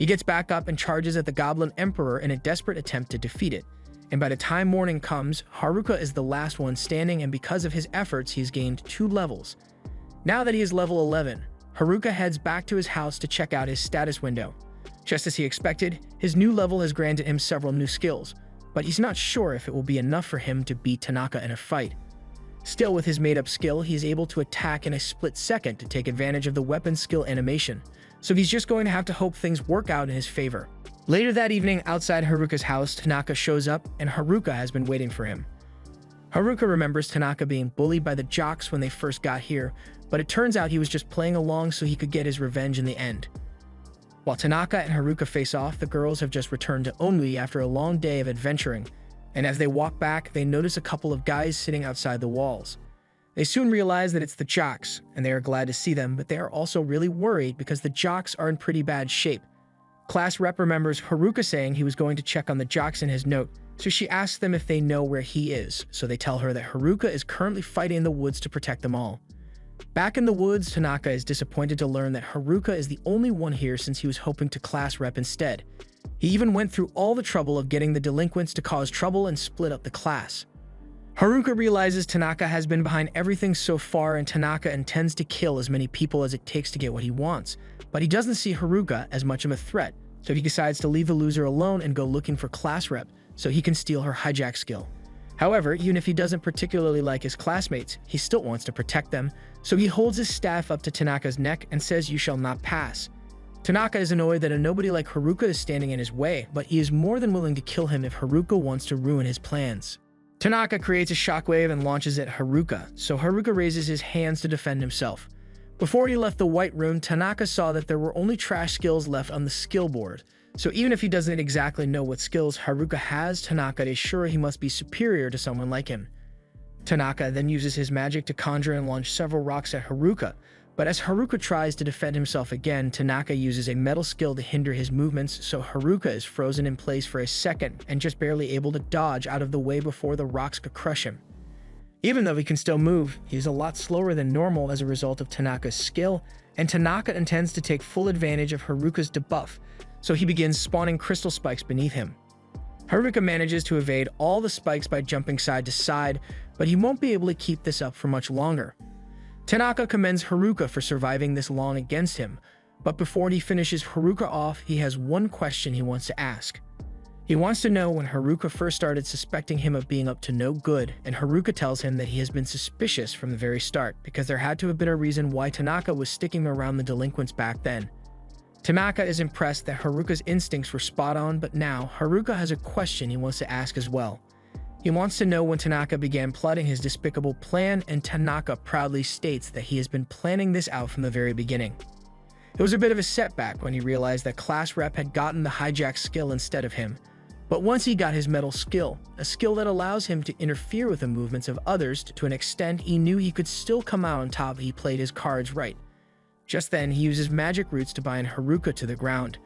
He gets back up and charges at the Goblin Emperor in a desperate attempt to defeat it. And by the time morning comes, Haruka is the last one standing, and because of his efforts, he's gained 2 levels. Now that he is level 11, Haruka heads back to his house to check out his status window. Just as he expected, his new level has granted him several new skills, but he's not sure if it will be enough for him to beat Tanaka in a fight. Still, with his made-up skill, he is able to attack in a split second to take advantage of the weapon skill animation, so he's just going to have to hope things work out in his favor. Later that evening, outside Haruka's house, Tanaka shows up, and Haruka has been waiting for him. Haruka remembers Tanaka being bullied by the jocks when they first got here, but it turns out he was just playing along so he could get his revenge in the end. While Tanaka and Haruka face off, the girls have just returned to Onui after a long day of adventuring, and as they walk back, they notice a couple of guys sitting outside the walls. They soon realize that it's the jocks, and they are glad to see them, but they are also really worried because the jocks are in pretty bad shape. Class rep remembers Haruka saying he was going to check on the jocks in his note, so she asks them if they know where he is, so they tell her that Haruka is currently fighting in the woods to protect them all. Back in the woods, Tanaka is disappointed to learn that Haruka is the only one here since he was hoping to class rep instead. He even went through all the trouble of getting the delinquents to cause trouble and split up the class. Haruka realizes Tanaka has been behind everything so far, and Tanaka intends to kill as many people as it takes to get what he wants, but he doesn't see Haruka as much of a threat, so he decides to leave the loser alone and go looking for class rep so he can steal her hijack skill. However, even if he doesn't particularly like his classmates, he still wants to protect them, so he holds his staff up to Tanaka's neck and says, "You shall not pass." Tanaka is annoyed that a nobody like Haruka is standing in his way, but he is more than willing to kill him if Haruka wants to ruin his plans. Tanaka creates a shockwave and launches at Haruka, so Haruka raises his hands to defend himself. Before he left the White Room, Tanaka saw that there were only trash skills left on the skill board, so even if he doesn't exactly know what skills Haruka has, Tanaka is sure he must be superior to someone like him. Tanaka then uses his magic to conjure and launch several rocks at Haruka, but as Haruka tries to defend himself again, Tanaka uses a metal skill to hinder his movements, so Haruka is frozen in place for a second and just barely able to dodge out of the way before the rocks could crush him. Even though he can still move, he is a lot slower than normal as a result of Tanaka's skill, and Tanaka intends to take full advantage of Haruka's debuff, so he begins spawning crystal spikes beneath him. Haruka manages to evade all the spikes by jumping side to side, but he won't be able to keep this up for much longer. Tanaka commends Haruka for surviving this long against him, but before he finishes Haruka off, he has one question he wants to ask. He wants to know when Haruka first started suspecting him of being up to no good, and Haruka tells him that he has been suspicious from the very start because there had to have been a reason why Tanaka was sticking around the delinquents back then. Tanaka is impressed that Haruka's instincts were spot on, but now Haruka has a question he wants to ask as well. He wants to know when Tanaka began plotting his despicable plan, and Tanaka proudly states that he has been planning this out from the very beginning. It was a bit of a setback when he realized that class rep had gotten the hijack skill instead of him. But once he got his metal skill, a skill that allows him to interfere with the movements of others to an extent, he knew he could still come out on top if he played his cards right. Just then, he uses magic roots to bind Haruka to the ground.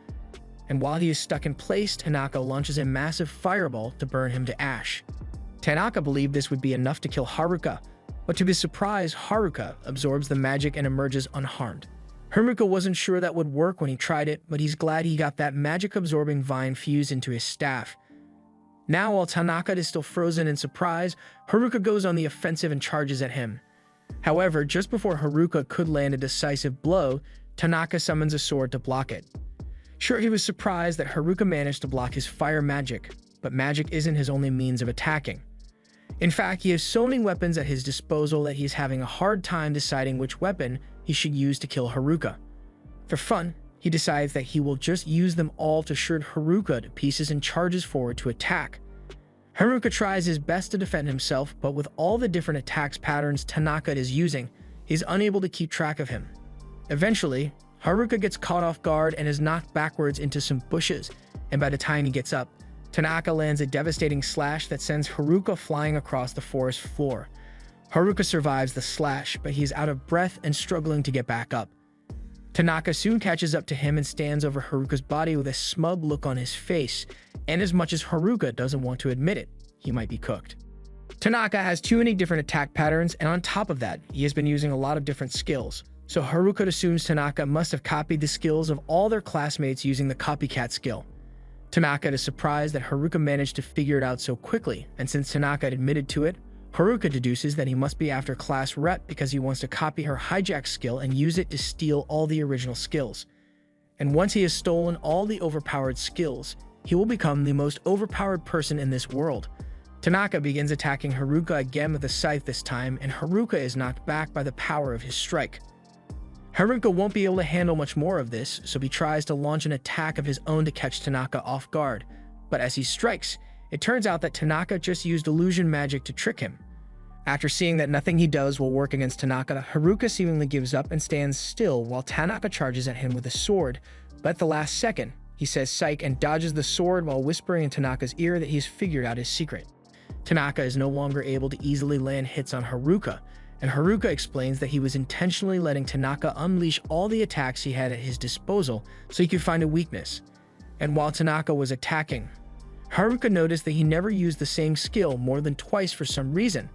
And while he is stuck in place, Tanaka launches a massive fireball to burn him to ash. Tanaka believed this would be enough to kill Haruka, but to his surprise, Haruka absorbs the magic and emerges unharmed. Haruka wasn't sure that would work when he tried it, but he's glad he got that magic-absorbing vine fused into his staff. Now, while Tanaka is still frozen in surprise, Haruka goes on the offensive and charges at him. However, just before Haruka could land a decisive blow, Tanaka summons a sword to block it. Sure, he was surprised that Haruka managed to block his fire magic, but magic isn't his only means of attacking. In fact, he has so many weapons at his disposal that he's having a hard time deciding which weapon he should use to kill Haruka. For fun, he decides that he will just use them all to shred Haruka to pieces and charges forward to attack. Haruka tries his best to defend himself, but with all the different attacks patterns Tanaka is using, he's unable to keep track of him. Eventually, Haruka gets caught off guard and is knocked backwards into some bushes, and by the time he gets up, Tanaka lands a devastating slash that sends Haruka flying across the forest floor. Haruka survives the slash, but he's out of breath and struggling to get back up. Tanaka soon catches up to him and stands over Haruka's body with a smug look on his face, and as much as Haruka doesn't want to admit it, he might be cooked. Tanaka has too many different attack patterns, and on top of that, he has been using a lot of different skills, so Haruka assumes Tanaka must have copied the skills of all their classmates using the copycat skill. Tanaka is surprised that Haruka managed to figure it out so quickly, and since Tanaka admitted to it, Haruka deduces that he must be after class rep because he wants to copy her hijack skill and use it to steal all the original skills. And once he has stolen all the overpowered skills, he will become the most overpowered person in this world. Tanaka begins attacking Haruka again with a scythe this time, and Haruka is knocked back by the power of his strike. Haruka won't be able to handle much more of this, so he tries to launch an attack of his own to catch Tanaka off guard. But as he strikes, it turns out that Tanaka just used illusion magic to trick him. After seeing that nothing he does will work against Tanaka, Haruka seemingly gives up and stands still while Tanaka charges at him with a sword. But at the last second, he says psych and dodges the sword while whispering in Tanaka's ear that he's figured out his secret. Tanaka is no longer able to easily land hits on Haruka, and Haruka explains that he was intentionally letting Tanaka unleash all the attacks he had at his disposal so he could find a weakness. And while Tanaka was attacking, Haruka noticed that he never used the same skill more than twice for some reason.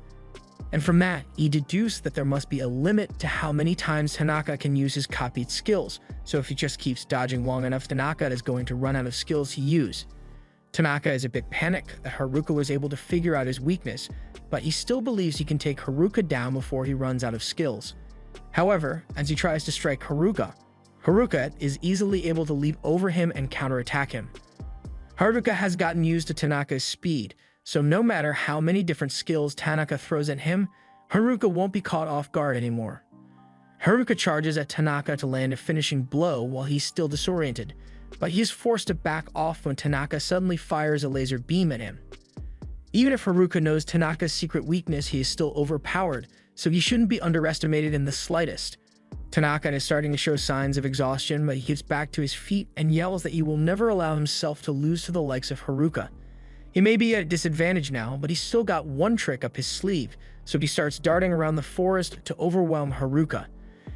And from that, he deduced that there must be a limit to how many times Tanaka can use his copied skills, so if he just keeps dodging long enough, Tanaka is going to run out of skills to use. Tanaka is a bit panicked that Haruka was able to figure out his weakness, but he still believes he can take Haruka down before he runs out of skills. However, as he tries to strike Haruka is easily able to leap over him and counterattack him. Haruka has gotten used to Tanaka's speed, so no matter how many different skills Tanaka throws at him, Haruka won't be caught off guard anymore. Haruka charges at Tanaka to land a finishing blow while he's still disoriented, but he is forced to back off when Tanaka suddenly fires a laser beam at him. Even if Haruka knows Tanaka's secret weakness, he is still overpowered, so he shouldn't be underestimated in the slightest. Tanaka is starting to show signs of exhaustion, but he gets back to his feet and yells that he will never allow himself to lose to the likes of Haruka. He may be at a disadvantage now, but he's still got one trick up his sleeve, so he starts darting around the forest to overwhelm Haruka.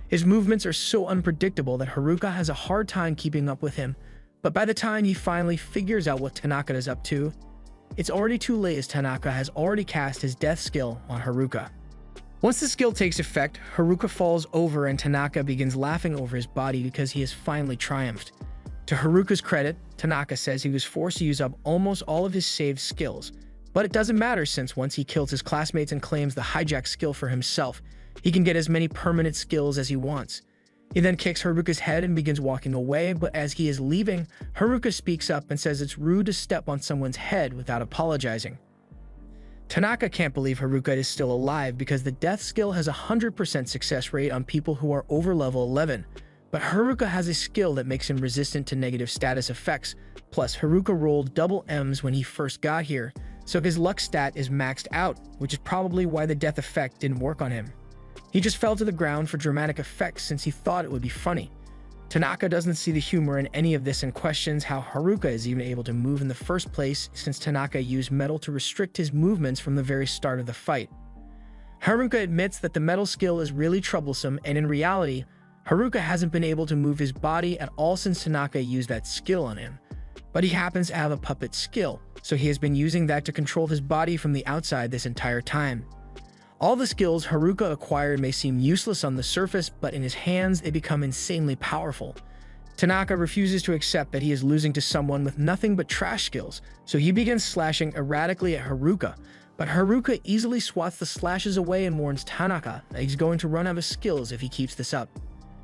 His movements are so unpredictable that Haruka has a hard time keeping up with him, but by the time he finally figures out what Tanaka is up to, it's already too late as Tanaka has already cast his death skill on Haruka. Once the skill takes effect, Haruka falls over and Tanaka begins laughing over his body because he has finally triumphed. To Haruka's credit, Tanaka says he was forced to use up almost all of his saved skills, but it doesn't matter since once he kills his classmates and claims the hijack skill for himself, he can get as many permanent skills as he wants. He then kicks Haruka's head and begins walking away, but as he is leaving, Haruka speaks up and says it's rude to step on someone's head without apologizing. Tanaka can't believe Haruka is still alive because the death skill has a 100% success rate on people who are over level 11, but Haruka has a skill that makes him resistant to negative status effects, plus Haruka rolled double M's when he first got here, so his luck stat is maxed out, which is probably why the death effect didn't work on him. He just fell to the ground for dramatic effect since he thought it would be funny. Tanaka doesn't see the humor in any of this and questions how Haruka is even able to move in the first place since Tanaka used metal to restrict his movements from the very start of the fight. Haruka admits that the metal skill is really troublesome, and in reality, Haruka hasn't been able to move his body at all since Tanaka used that skill on him. But he happens to have a puppet skill, so he has been using that to control his body from the outside this entire time. All the skills Haruka acquired may seem useless on the surface, but in his hands they become insanely powerful. Tanaka refuses to accept that he is losing to someone with nothing but trash skills, so he begins slashing erratically at Haruka, but Haruka easily swats the slashes away and warns Tanaka that he's going to run out of skills if he keeps this up.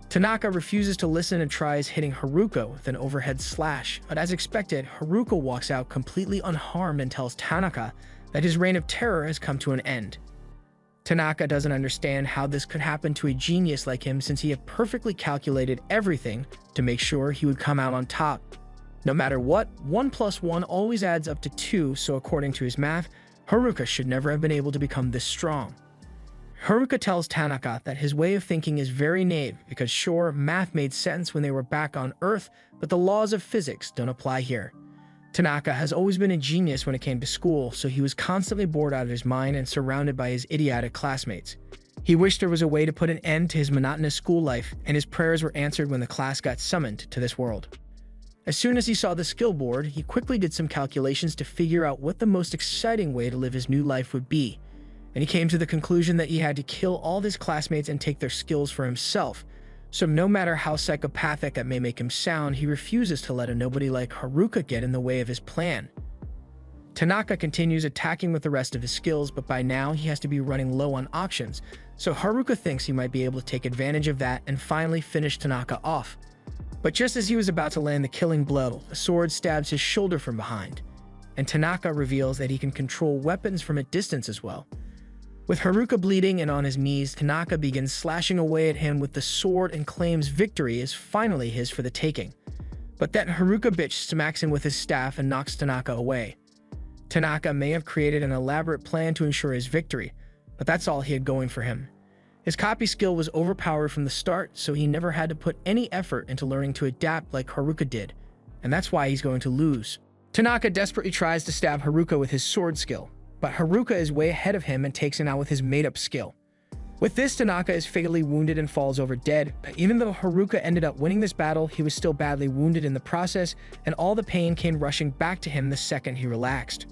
Tanaka refuses to listen and tries hitting Haruka with an overhead slash, but as expected, Haruka walks out completely unharmed and tells Tanaka that his reign of terror has come to an end. Tanaka doesn't understand how this could happen to a genius like him since he had perfectly calculated everything to make sure he would come out on top. No matter what, 1 + 1 always adds up to 2, so according to his math, Haruka should never have been able to become this strong. Haruka tells Tanaka that his way of thinking is very naive because sure, math made sense when they were back on Earth, but the laws of physics don't apply here. Tanaka has always been a genius when it came to school, so he was constantly bored out of his mind and surrounded by his idiotic classmates. He wished there was a way to put an end to his monotonous school life, and his prayers were answered when the class got summoned to this world. As soon as he saw the skill board, he quickly did some calculations to figure out what the most exciting way to live his new life would be, and he came to the conclusion that he had to kill all his classmates and take their skills for himself. So no matter how psychopathic that may make him sound, he refuses to let a nobody like Haruka get in the way of his plan. Tanaka continues attacking with the rest of his skills, but by now he has to be running low on options, so Haruka thinks he might be able to take advantage of that and finally finish Tanaka off. But just as he was about to land the killing blow, a sword stabs his shoulder from behind, and Tanaka reveals that he can control weapons from a distance as well. With Haruka bleeding and on his knees, Tanaka begins slashing away at him with the sword and claims victory is finally his for the taking. But then Haruka bitch smacks him with his staff and knocks Tanaka away. Tanaka may have created an elaborate plan to ensure his victory, but that's all he had going for him. His copy skill was overpowered from the start, so he never had to put any effort into learning to adapt like Haruka did, and that's why he's going to lose. Tanaka desperately tries to stab Haruka with his sword skill, but Haruka is way ahead of him and takes him out with his made-up skill. With this, Tanaka is fatally wounded and falls over dead, but even though Haruka ended up winning this battle, he was still badly wounded in the process, and all the pain came rushing back to him the second he relaxed.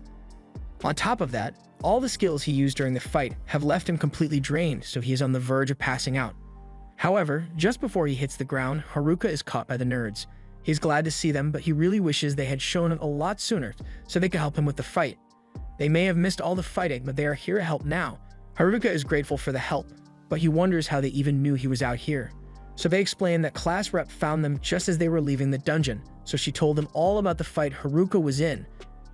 On top of that, all the skills he used during the fight have left him completely drained, so he is on the verge of passing out. However, just before he hits the ground, Haruka is caught by the nerds. He's glad to see them, but he really wishes they had shown up a lot sooner so they could help him with the fight. They may have missed all the fighting, but they are here to help now. Haruka is grateful for the help, but he wonders how they even knew he was out here. So they explain that class rep found them just as they were leaving the dungeon, so she told them all about the fight Haruka was in,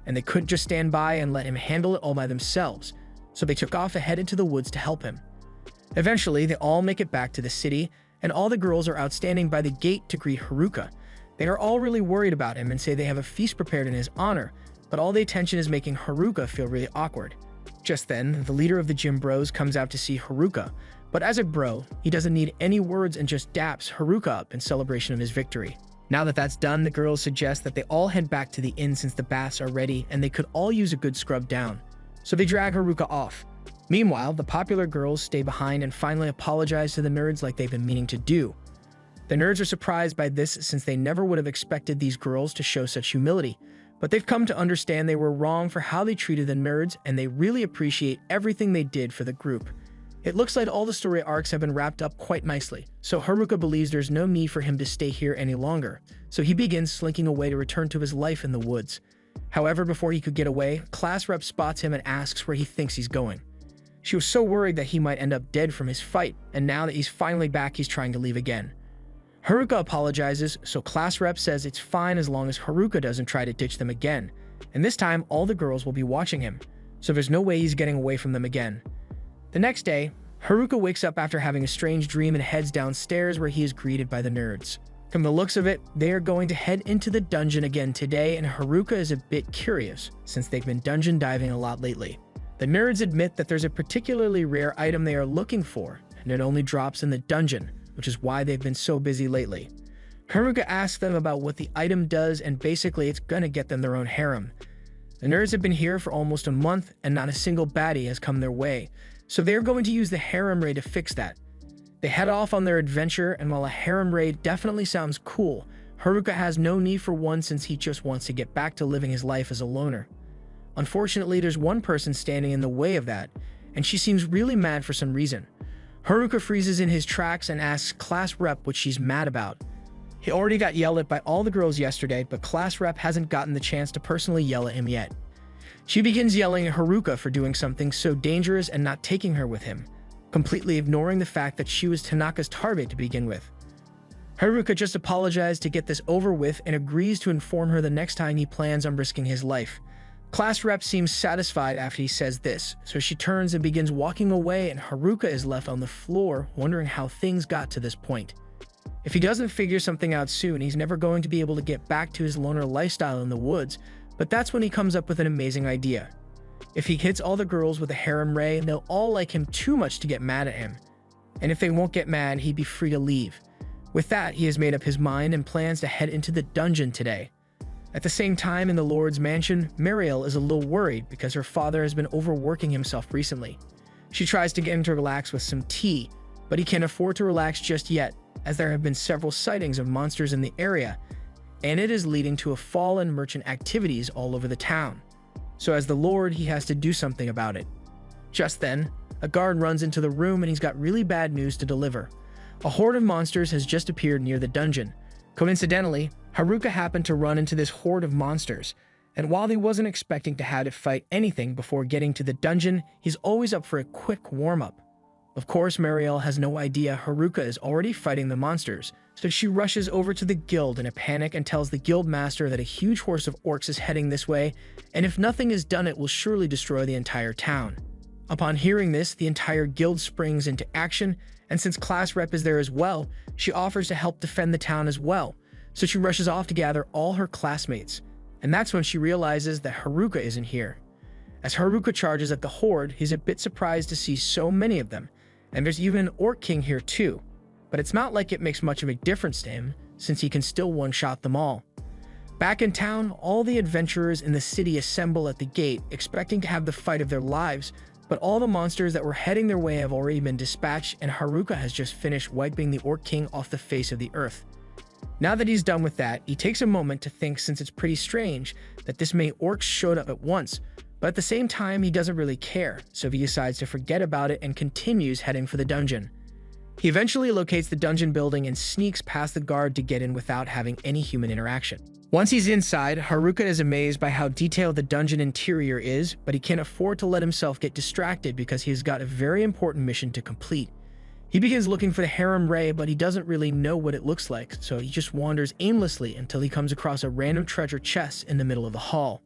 and they couldn't just stand by and let him handle it all by themselves, so they took off ahead into the woods to help him. Eventually, they all make it back to the city, and all the girls are out standing by the gate to greet Haruka. They are all really worried about him and say they have a feast prepared in his honor, but all the attention is making Haruka feel really awkward. Just then, the leader of the gym bros comes out to see Haruka, but as a bro, he doesn't need any words and just daps Haruka up in celebration of his victory. Now that that's done, the girls suggest that they all head back to the inn since the baths are ready and they could all use a good scrub down. So they drag Haruka off. Meanwhile, the popular girls stay behind and finally apologize to the nerds like they've been meaning to do. The nerds are surprised by this since they never would have expected these girls to show such humility, but they've come to understand they were wrong for how they treated the nerds and they really appreciate everything they did for the group. It looks like all the story arcs have been wrapped up quite nicely, so Haruka believes there's no need for him to stay here any longer, so he begins slinking away to return to his life in the woods. However, before he could get away, class rep spots him and asks where he thinks he's going. She was so worried that he might end up dead from his fight, and now that he's finally back, he's trying to leave again. Haruka apologizes, so class rep says it's fine as long as Haruka doesn't try to ditch them again, and this time all the girls will be watching him, so there's no way he's getting away from them again. The next day, Haruka wakes up after having a strange dream and heads downstairs where he is greeted by the nerds. From the looks of it, they are going to head into the dungeon again today, and Haruka is a bit curious since they've been dungeon diving a lot lately. The nerds admit that there's a particularly rare item they are looking for, and it only drops in the dungeon, which is why they've been so busy lately. Haruka asks them about what the item does, and basically it's gonna get them their own harem. The nerds have been here for almost a month, and not a single baddie has come their way, so they're going to use the harem raid to fix that. They head off on their adventure, and while a harem raid definitely sounds cool, Haruka has no need for one since he just wants to get back to living his life as a loner. Unfortunately, there's one person standing in the way of that, and she seems really mad for some reason. Haruka freezes in his tracks and asks class rep what she's mad about. He already got yelled at by all the girls yesterday, but class rep hasn't gotten the chance to personally yell at him yet. She begins yelling at Haruka for doing something so dangerous and not taking her with him, completely ignoring the fact that she was Tanaka's target to begin with. Haruka just apologized to get this over with and agrees to inform her the next time he plans on risking his life. Class rep seems satisfied after he says this, so she turns and begins walking away, and Haruka is left on the floor wondering how things got to this point. If he doesn't figure something out soon, he's never going to be able to get back to his loner lifestyle in the woods, but that's when he comes up with an amazing idea. If he hits all the girls with a harem ray, they'll all like him too much to get mad at him. And if they won't get mad, he'd be free to leave. With that, he has made up his mind and plans to head into the dungeon today. At the same time, in the Lord's mansion, Mariel is a little worried because her father has been overworking himself recently. She tries to get him to relax with some tea, but he can't afford to relax just yet, as there have been several sightings of monsters in the area, and it is leading to a fall in merchant activities all over the town. So as the Lord, he has to do something about it. Just then, a guard runs into the room and he's got really bad news to deliver. A horde of monsters has just appeared near the dungeon. Coincidentally, Haruka happened to run into this horde of monsters, and while he wasn't expecting to have to fight anything before getting to the dungeon, he's always up for a quick warm-up. Of course, Mariel has no idea Haruka is already fighting the monsters, so she rushes over to the guild in a panic and tells the guild master that a huge horse of orcs is heading this way, and if nothing is done, it will surely destroy the entire town. Upon hearing this, the entire guild springs into action, and since class rep is there as well, she offers to help defend the town as well. So she rushes off to gather all her classmates, and that's when she realizes that Haruka isn't here. As Haruka charges at the horde, he's a bit surprised to see so many of them, and there's even an orc king here too. But it's not like it makes much of a difference to him, since he can still one-shot them all. Back in town, all the adventurers in the city assemble at the gate, expecting to have the fight of their lives, but all the monsters that were heading their way have already been dispatched, and Haruka has just finished wiping the Orc King off the face of the earth. Now that he's done with that, he takes a moment to think, since it's pretty strange that this many orcs showed up at once, but at the same time he doesn't really care, so he decides to forget about it and continues heading for the dungeon. He eventually locates the dungeon building and sneaks past the guard to get in without having any human interaction. Once he's inside, Haruka is amazed by how detailed the dungeon interior is, but he can't afford to let himself get distracted because he's got a very important mission to complete. He begins looking for the Harem Ray, but he doesn't really know what it looks like, so he just wanders aimlessly until he comes across a random treasure chest in the middle of the hall.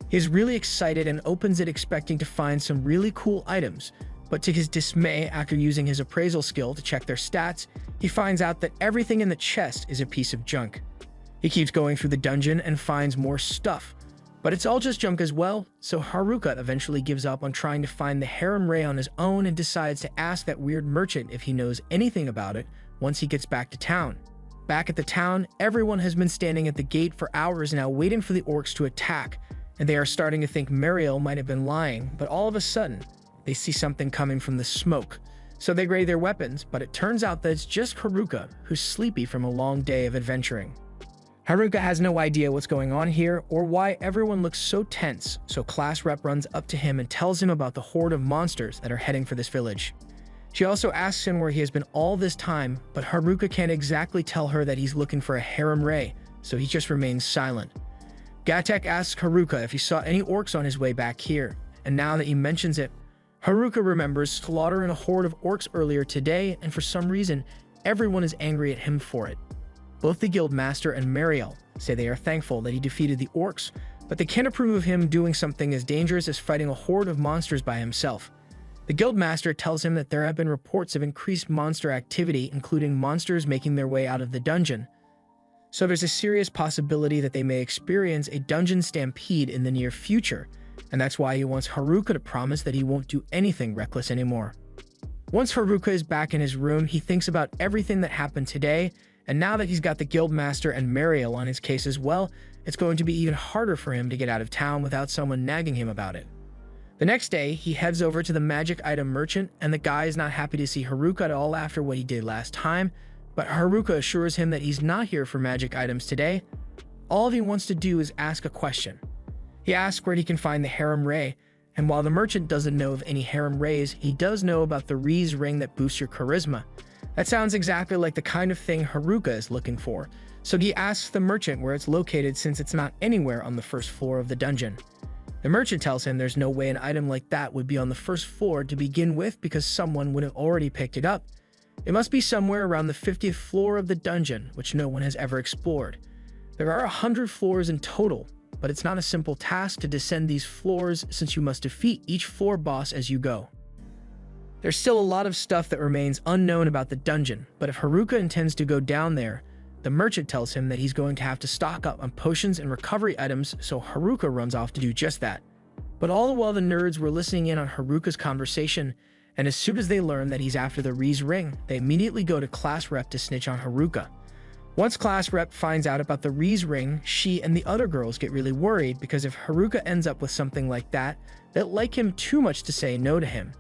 He's really excited and opens it expecting to find some really cool items, but to his dismay, after using his appraisal skill to check their stats, he finds out that everything in the chest is a piece of junk. He keeps going through the dungeon and finds more stuff, but it's all just junk as well, so Haruka eventually gives up on trying to find the Harem Ray on his own and decides to ask that weird merchant if he knows anything about it once he gets back to town. Back at the town, everyone has been standing at the gate for hours now waiting for the orcs to attack, and they are starting to think Mariel might have been lying, but all of a sudden, they see something coming from the smoke. So they ready their weapons, but it turns out that it's just Haruka, who's sleepy from a long day of adventuring. Haruka has no idea what's going on here or why everyone looks so tense, so class rep runs up to him and tells him about the horde of monsters that are heading for this village. She also asks him where he has been all this time, but Haruka can't exactly tell her that he's looking for a Harem Ray, so he just remains silent. Gatek asks Haruka if he saw any orcs on his way back here, and now that he mentions it, Haruka remembers slaughtering a horde of orcs earlier today, and for some reason, everyone is angry at him for it. Both the guild master and Mariel say they are thankful that he defeated the orcs, but they can't approve of him doing something as dangerous as fighting a horde of monsters by himself. The guild master tells him that there have been reports of increased monster activity, including monsters making their way out of the dungeon. So there's a serious possibility that they may experience a dungeon stampede in the near future, and that's why he wants Haruka to promise that he won't do anything reckless anymore. Once Haruka is back in his room, he thinks about everything that happened today, and now that he's got the guild master and Mariel on his case as well, it's going to be even harder for him to get out of town without someone nagging him about it. The next day, he heads over to the magic item merchant, and the guy is not happy to see Haruka at all after what he did last time, but Haruka assures him that he's not here for magic items today. All he wants to do is ask a question. He asks where he can find the Harem Ray, and while the merchant doesn't know of any Harem Rays, he does know about the Rize ring that boosts your charisma. That sounds exactly like the kind of thing Haruka is looking for, so he asks the merchant where it's located since it's not anywhere on the first floor of the dungeon. The merchant tells him there's no way an item like that would be on the first floor to begin with because someone would have already picked it up. It must be somewhere around the 50th floor of the dungeon, which no one has ever explored. There are 100 floors in total, but it's not a simple task to descend these floors since you must defeat each floor boss as you go. There's still a lot of stuff that remains unknown about the dungeon, but if Haruka intends to go down there, the merchant tells him that he's going to have to stock up on potions and recovery items, so Haruka runs off to do just that. But all the while the nerds were listening in on Haruka's conversation, and as soon as they learn that he's after the Rize ring, they immediately go to class rep to snitch on Haruka. Once class rep finds out about the Rize ring, she and the other girls get really worried because if Haruka ends up with something like that, they'll like him too much to say no to him,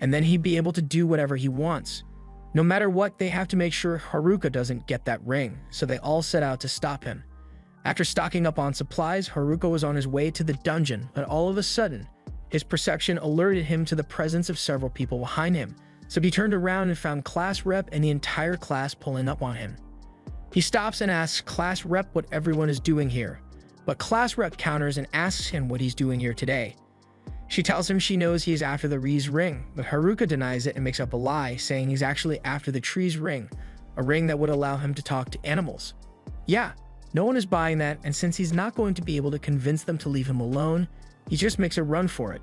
and then he'd be able to do whatever he wants. No matter what, they have to make sure Haruka doesn't get that ring, so they all set out to stop him. After stocking up on supplies, Haruka was on his way to the dungeon, but all of a sudden, his perception alerted him to the presence of several people behind him, so he turned around and found class rep and the entire class pulling up on him. He stops and asks class rep what everyone is doing here, but class rep counters and asks him what he's doing here today. She tells him she knows he is after the Rize ring, but Haruka denies it and makes up a lie, saying he's actually after the tree's ring, a ring that would allow him to talk to animals. Yeah, no one is buying that, and since he's not going to be able to convince them to leave him alone, he just makes a run for it.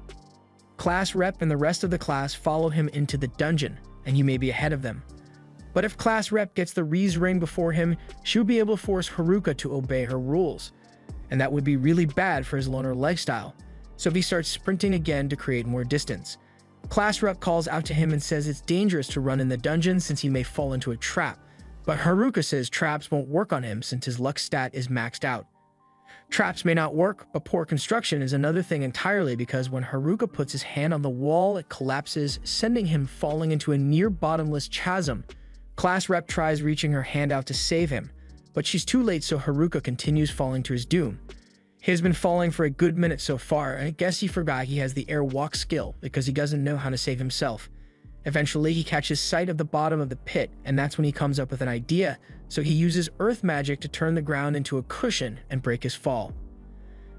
Class Rep and the rest of the class follow him into the dungeon, and you may be ahead of them. But if Class Rep gets the Rize Ring before him, she would be able to force Haruka to obey her rules, and that would be really bad for his loner lifestyle. So he starts sprinting again to create more distance. Class Rep calls out to him and says it's dangerous to run in the dungeon since he may fall into a trap, but Haruka says traps won't work on him since his luck stat is maxed out. Traps may not work, but poor construction is another thing entirely, because when Haruka puts his hand on the wall, it collapses, sending him falling into a near-bottomless chasm. Class Rep tries reaching her hand out to save him, but she's too late, so Haruka continues falling to his doom. He has been falling for a good minute so far, and I guess he forgot he has the airwalk skill because he doesn't know how to save himself. Eventually, he catches sight of the bottom of the pit, and that's when he comes up with an idea, so he uses earth magic to turn the ground into a cushion and break his fall.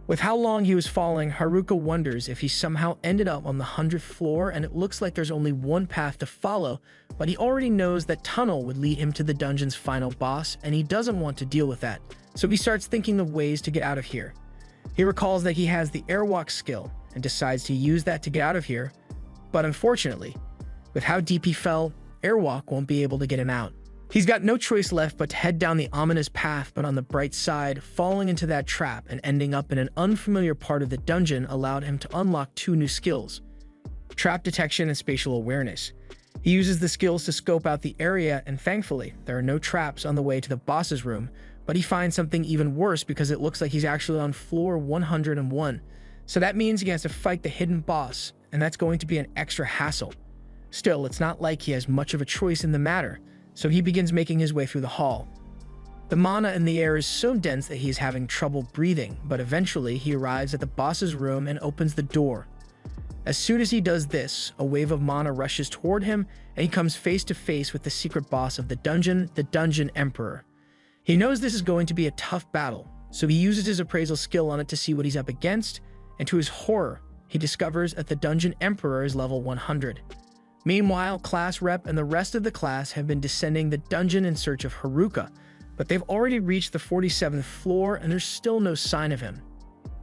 With how long he was falling, Haruka wonders if he somehow ended up on the 100th floor, and it looks like there's only one path to follow, but he already knows that tunnel would lead him to the dungeon's final boss, and he doesn't want to deal with that, so he starts thinking of ways to get out of here. He recalls that he has the airwalk skill, and decides to use that to get out of here, but unfortunately, with how deep he fell, airwalk won't be able to get him out. He's got no choice left but to head down the ominous path, but on the bright side, falling into that trap and ending up in an unfamiliar part of the dungeon allowed him to unlock 2 new skills: trap detection and spatial awareness. He uses the skills to scope out the area, and thankfully, there are no traps on the way to the boss's room, but he finds something even worse because it looks like he's actually on floor 101. So that means he has to fight the hidden boss, and that's going to be an extra hassle. Still, it's not like he has much of a choice in the matter, so he begins making his way through the hall. The mana in the air is so dense that he's having trouble breathing, but eventually he arrives at the boss's room and opens the door. As soon as he does this, a wave of mana rushes toward him, and he comes face to face with the secret boss of the Dungeon Emperor. He knows this is going to be a tough battle, so he uses his appraisal skill on it to see what he's up against, and to his horror, he discovers that the Dungeon Emperor is level 100. Meanwhile, Class Rep and the rest of the class have been descending the dungeon in search of Haruka, but they've already reached the 47th floor and there's still no sign of him.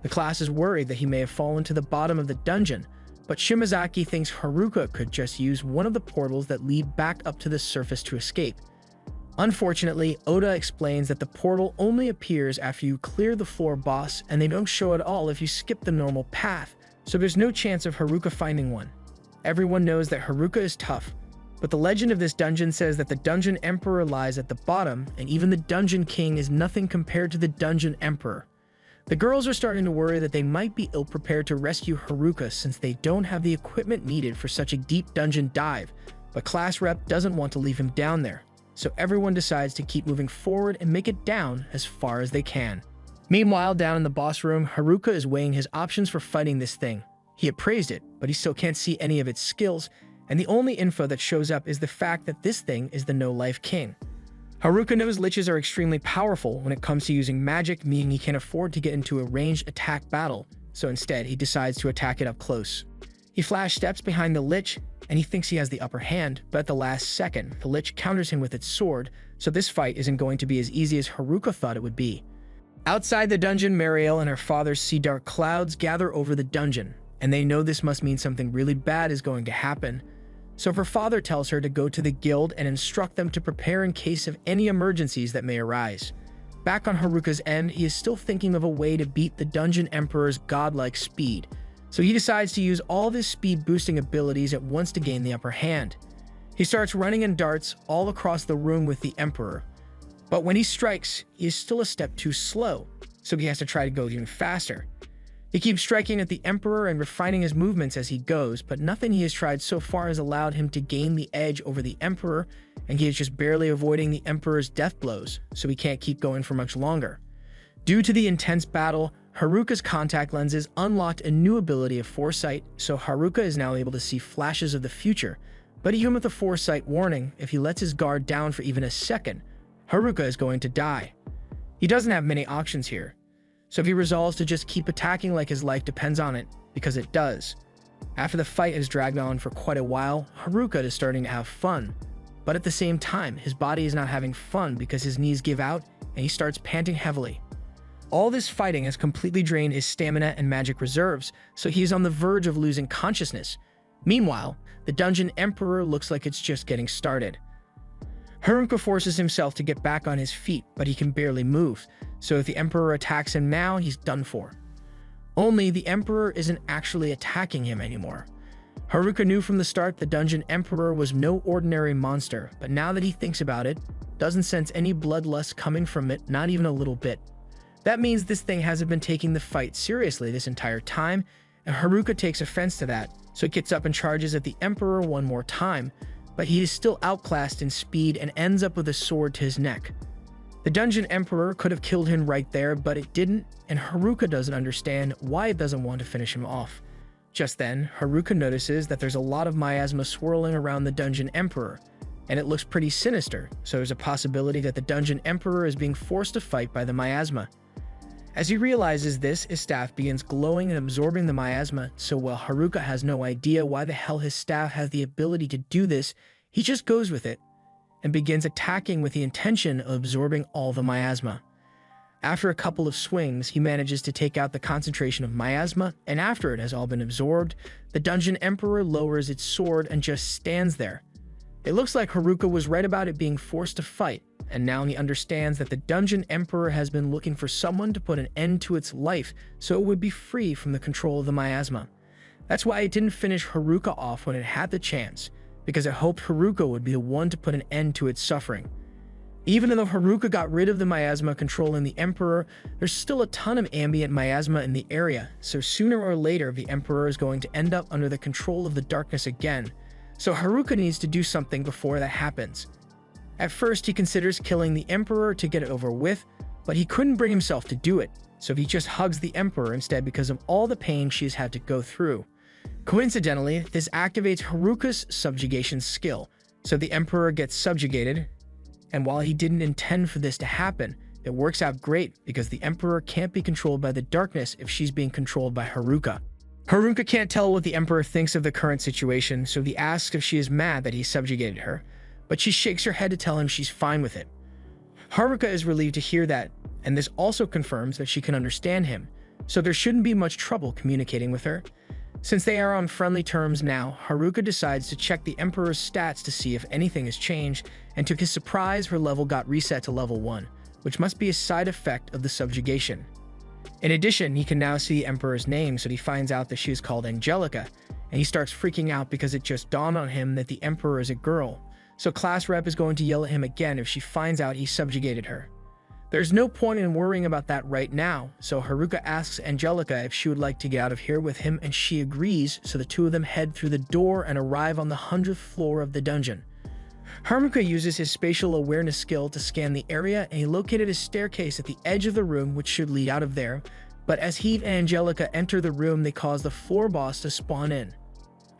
The class is worried that he may have fallen to the bottom of the dungeon, but Shimazaki thinks Haruka could just use one of the portals that lead back up to the surface to escape. Unfortunately, Oda explains that the portal only appears after you clear the floor boss, and they don't show at all if you skip the normal path, so there's no chance of Haruka finding one. Everyone knows that Haruka is tough, but the legend of this dungeon says that the Dungeon Emperor lies at the bottom, and even the Dungeon King is nothing compared to the Dungeon Emperor. The girls are starting to worry that they might be ill-prepared to rescue Haruka since they don't have the equipment needed for such a deep dungeon dive, but Class Rep doesn't want to leave him down there, so everyone decides to keep moving forward and make it down as far as they can. Meanwhile, down in the boss room, Haruka is weighing his options for fighting this thing. He appraised it, but he still can't see any of its skills, and the only info that shows up is the fact that this thing is the No-Life King. Haruka knows liches are extremely powerful when it comes to using magic, meaning he can't afford to get into a ranged attack battle, so instead he decides to attack it up close. He flash steps behind the lich, and he thinks he has the upper hand, but at the last second, the lich counters him with its sword, so this fight isn't going to be as easy as Haruka thought it would be. Outside the dungeon, Mariel and her father see dark clouds gather over the dungeon, and they know this must mean something really bad is going to happen. So her father tells her to go to the guild and instruct them to prepare in case of any emergencies that may arise. Back on Haruka's end, he is still thinking of a way to beat the Dungeon Emperor's godlike speed, so he decides to use all of his speed boosting abilities at once to gain the upper hand. He starts running in darts all across the room with the Emperor, but when he strikes, he is still a step too slow, so he has to try to go even faster. He keeps striking at the Emperor and refining his movements as he goes, but nothing he has tried so far has allowed him to gain the edge over the Emperor, and he is just barely avoiding the Emperor's death blows, so he can't keep going for much longer. Due to the intense battle, Haruka's contact lenses unlocked a new ability of foresight, so Haruka is now able to see flashes of the future, but even with a foresight warning, if he lets his guard down for even a second, Haruka is going to die. He doesn't have many options here, so he resolves to just keep attacking like his life depends on it, because it does. After the fight has dragged on for quite a while, Haruka is starting to have fun, but at the same time, his body is not having fun because his knees give out and he starts panting heavily. All this fighting has completely drained his stamina and magic reserves, so he is on the verge of losing consciousness. Meanwhile, the Dungeon Emperor looks like it's just getting started. Haruka forces himself to get back on his feet, but he can barely move, so if the Emperor attacks him now, he's done for. Only the Emperor isn't actually attacking him anymore. Haruka knew from the start the Dungeon Emperor was no ordinary monster, but now that he thinks about it, doesn't sense any bloodlust coming from it, not even a little bit. That means this thing hasn't been taking the fight seriously this entire time, and Haruka takes offense to that, so he gets up and charges at the Emperor one more time, but he is still outclassed in speed and ends up with a sword to his neck. The Dungeon Emperor could have killed him right there, but it didn't, and Haruka doesn't understand why it doesn't want to finish him off. Just then, Haruka notices that there's a lot of miasma swirling around the Dungeon Emperor, and it looks pretty sinister, so there's a possibility that the Dungeon Emperor is being forced to fight by the miasma. As he realizes this, his staff begins glowing and absorbing the miasma, so while Haruka has no idea why the hell his staff has the ability to do this, he just goes with it, and begins attacking with the intention of absorbing all the miasma. After a couple of swings, he manages to take out the concentration of miasma, and after it has all been absorbed, the Dungeon Emperor lowers its sword and just stands there. It looks like Haruka was right about it being forced to fight, and now he understands that the Dungeon Emperor has been looking for someone to put an end to its life so it would be free from the control of the miasma. That's why it didn't finish Haruka off when it had the chance, because it hoped Haruka would be the one to put an end to its suffering. Even though Haruka got rid of the miasma controlling the Emperor, there's still a ton of ambient miasma in the area, so sooner or later the Emperor is going to end up under the control of the darkness again. So Haruka needs to do something before that happens. At first, he considers killing the Emperor to get it over with, but he couldn't bring himself to do it, so he just hugs the Emperor instead because of all the pain she's had to go through. Coincidentally, this activates Haruka's subjugation skill, so the Emperor gets subjugated, and while he didn't intend for this to happen, it works out great because the Emperor can't be controlled by the darkness if she's being controlled by Haruka. Haruka can't tell what the Emperor thinks of the current situation, so he asks if she is mad that he subjugated her, but she shakes her head to tell him she's fine with it. Haruka is relieved to hear that, and this also confirms that she can understand him, so there shouldn't be much trouble communicating with her. Since they are on friendly terms now, Haruka decides to check the Emperor's stats to see if anything has changed, and to his surprise, her level got reset to level 1, which must be a side effect of the subjugation. In addition, he can now see the Emperor's name, so he finds out that she is called Angelica, and he starts freaking out because it just dawned on him that the Emperor is a girl, so class rep is going to yell at him again if she finds out he subjugated her. There's no point in worrying about that right now, so Haruka asks Angelica if she would like to get out of here with him, and she agrees, so the two of them head through the door and arrive on the 100th floor of the dungeon. Haruka uses his spatial awareness skill to scan the area, and he located a staircase at the edge of the room which should lead out of there, but as he and Angelica enter the room, they cause the floor boss to spawn in.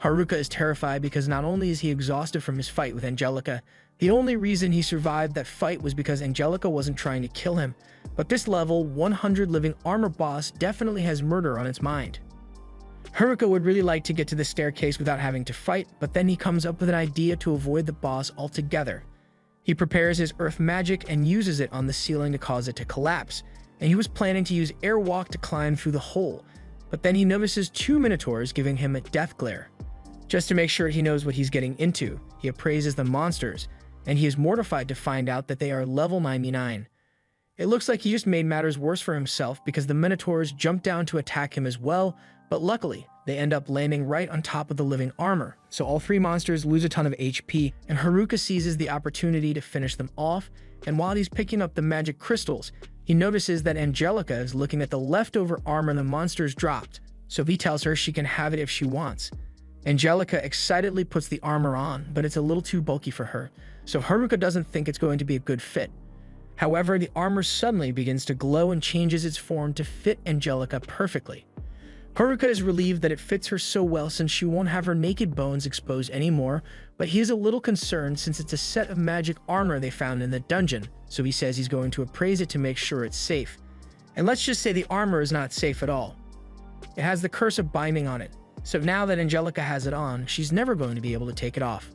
Haruka is terrified because not only is he exhausted from his fight with Angelica, the only reason he survived that fight was because Angelica wasn't trying to kill him, but this level 100 living armor boss definitely has murder on its mind. Haruka would really like to get to the staircase without having to fight, but then he comes up with an idea to avoid the boss altogether. He prepares his earth magic and uses it on the ceiling to cause it to collapse, and he was planning to use airwalk to climb through the hole, but then he notices two minotaurs giving him a death glare. Just to make sure he knows what he's getting into, he appraises the monsters, and he is mortified to find out that they are level 99. It looks like he just made matters worse for himself because the minotaurs jump down to attack him as well, but luckily, they end up landing right on top of the living armor, so all three monsters lose a ton of HP, and Haruka seizes the opportunity to finish them off, and while he's picking up the magic crystals, he notices that Angelica is looking at the leftover armor the monsters dropped, so he tells her she can have it if she wants. Angelica excitedly puts the armor on, but it's a little too bulky for her, so Haruka doesn't think it's going to be a good fit. However, the armor suddenly begins to glow and changes its form to fit Angelica perfectly. Haruka is relieved that it fits her so well since she won't have her naked bones exposed anymore, but he is a little concerned since it's a set of magic armor they found in the dungeon, so he says he's going to appraise it to make sure it's safe. And let's just say the armor is not safe at all. It has the curse of binding on it, so now that Angelica has it on, she's never going to be able to take it off.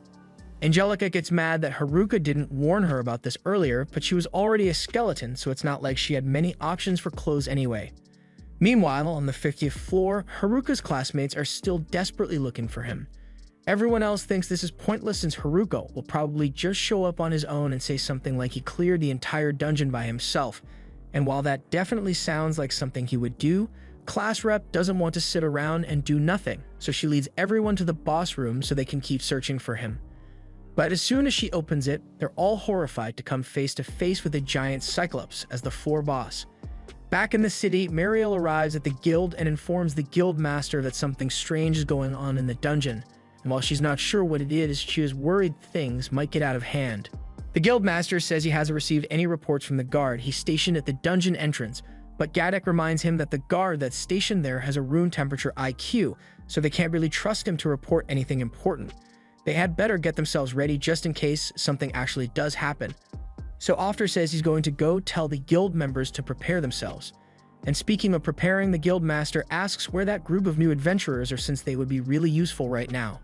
Angelica gets mad that Haruka didn't warn her about this earlier, but she was already a skeleton, so it's not like she had many options for clothes anyway. Meanwhile, on the 50th floor, Haruka's classmates are still desperately looking for him. Everyone else thinks this is pointless since Haruka will probably just show up on his own and say something like he cleared the entire dungeon by himself. And while that definitely sounds like something he would do, class rep doesn't want to sit around and do nothing, so she leads everyone to the boss room so they can keep searching for him. But as soon as she opens it, they're all horrified to come face to face with a giant Cyclops as the floor boss. Back in the city, Mariel arrives at the guild and informs the guild master that something strange is going on in the dungeon. And while she's not sure what it is, she is worried things might get out of hand. The guild master says he hasn't received any reports from the guard he's stationed at the dungeon entrance, but Gadek reminds him that the guard that's stationed there has a room temperature IQ, so they can't really trust him to report anything important. They had better get themselves ready just in case something actually does happen. So After says he's going to go tell the guild members to prepare themselves. And speaking of preparing, the guild master asks where that group of new adventurers are since they would be really useful right now.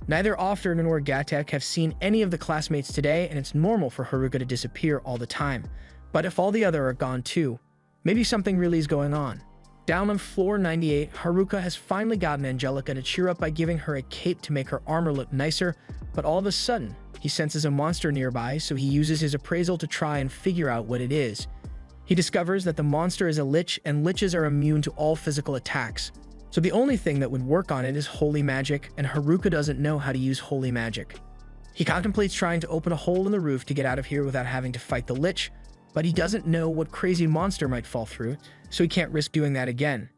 Neither After nor Gadek have seen any of the classmates today, and it's normal for Haruka to disappear all the time. But if all the other are gone too, maybe something really is going on. Down on floor 98, Haruka has finally gotten Angelica to cheer up by giving her a cape to make her armor look nicer, but all of a sudden, he senses a monster nearby, so he uses his appraisal to try and figure out what it is. He discovers that the monster is a lich, and liches are immune to all physical attacks. So the only thing that would work on it is holy magic, and Haruka doesn't know how to use holy magic. He contemplates trying to open a hole in the roof to get out of here without having to fight the lich, but he doesn't know what crazy monster might fall through, so he can't risk doing that again.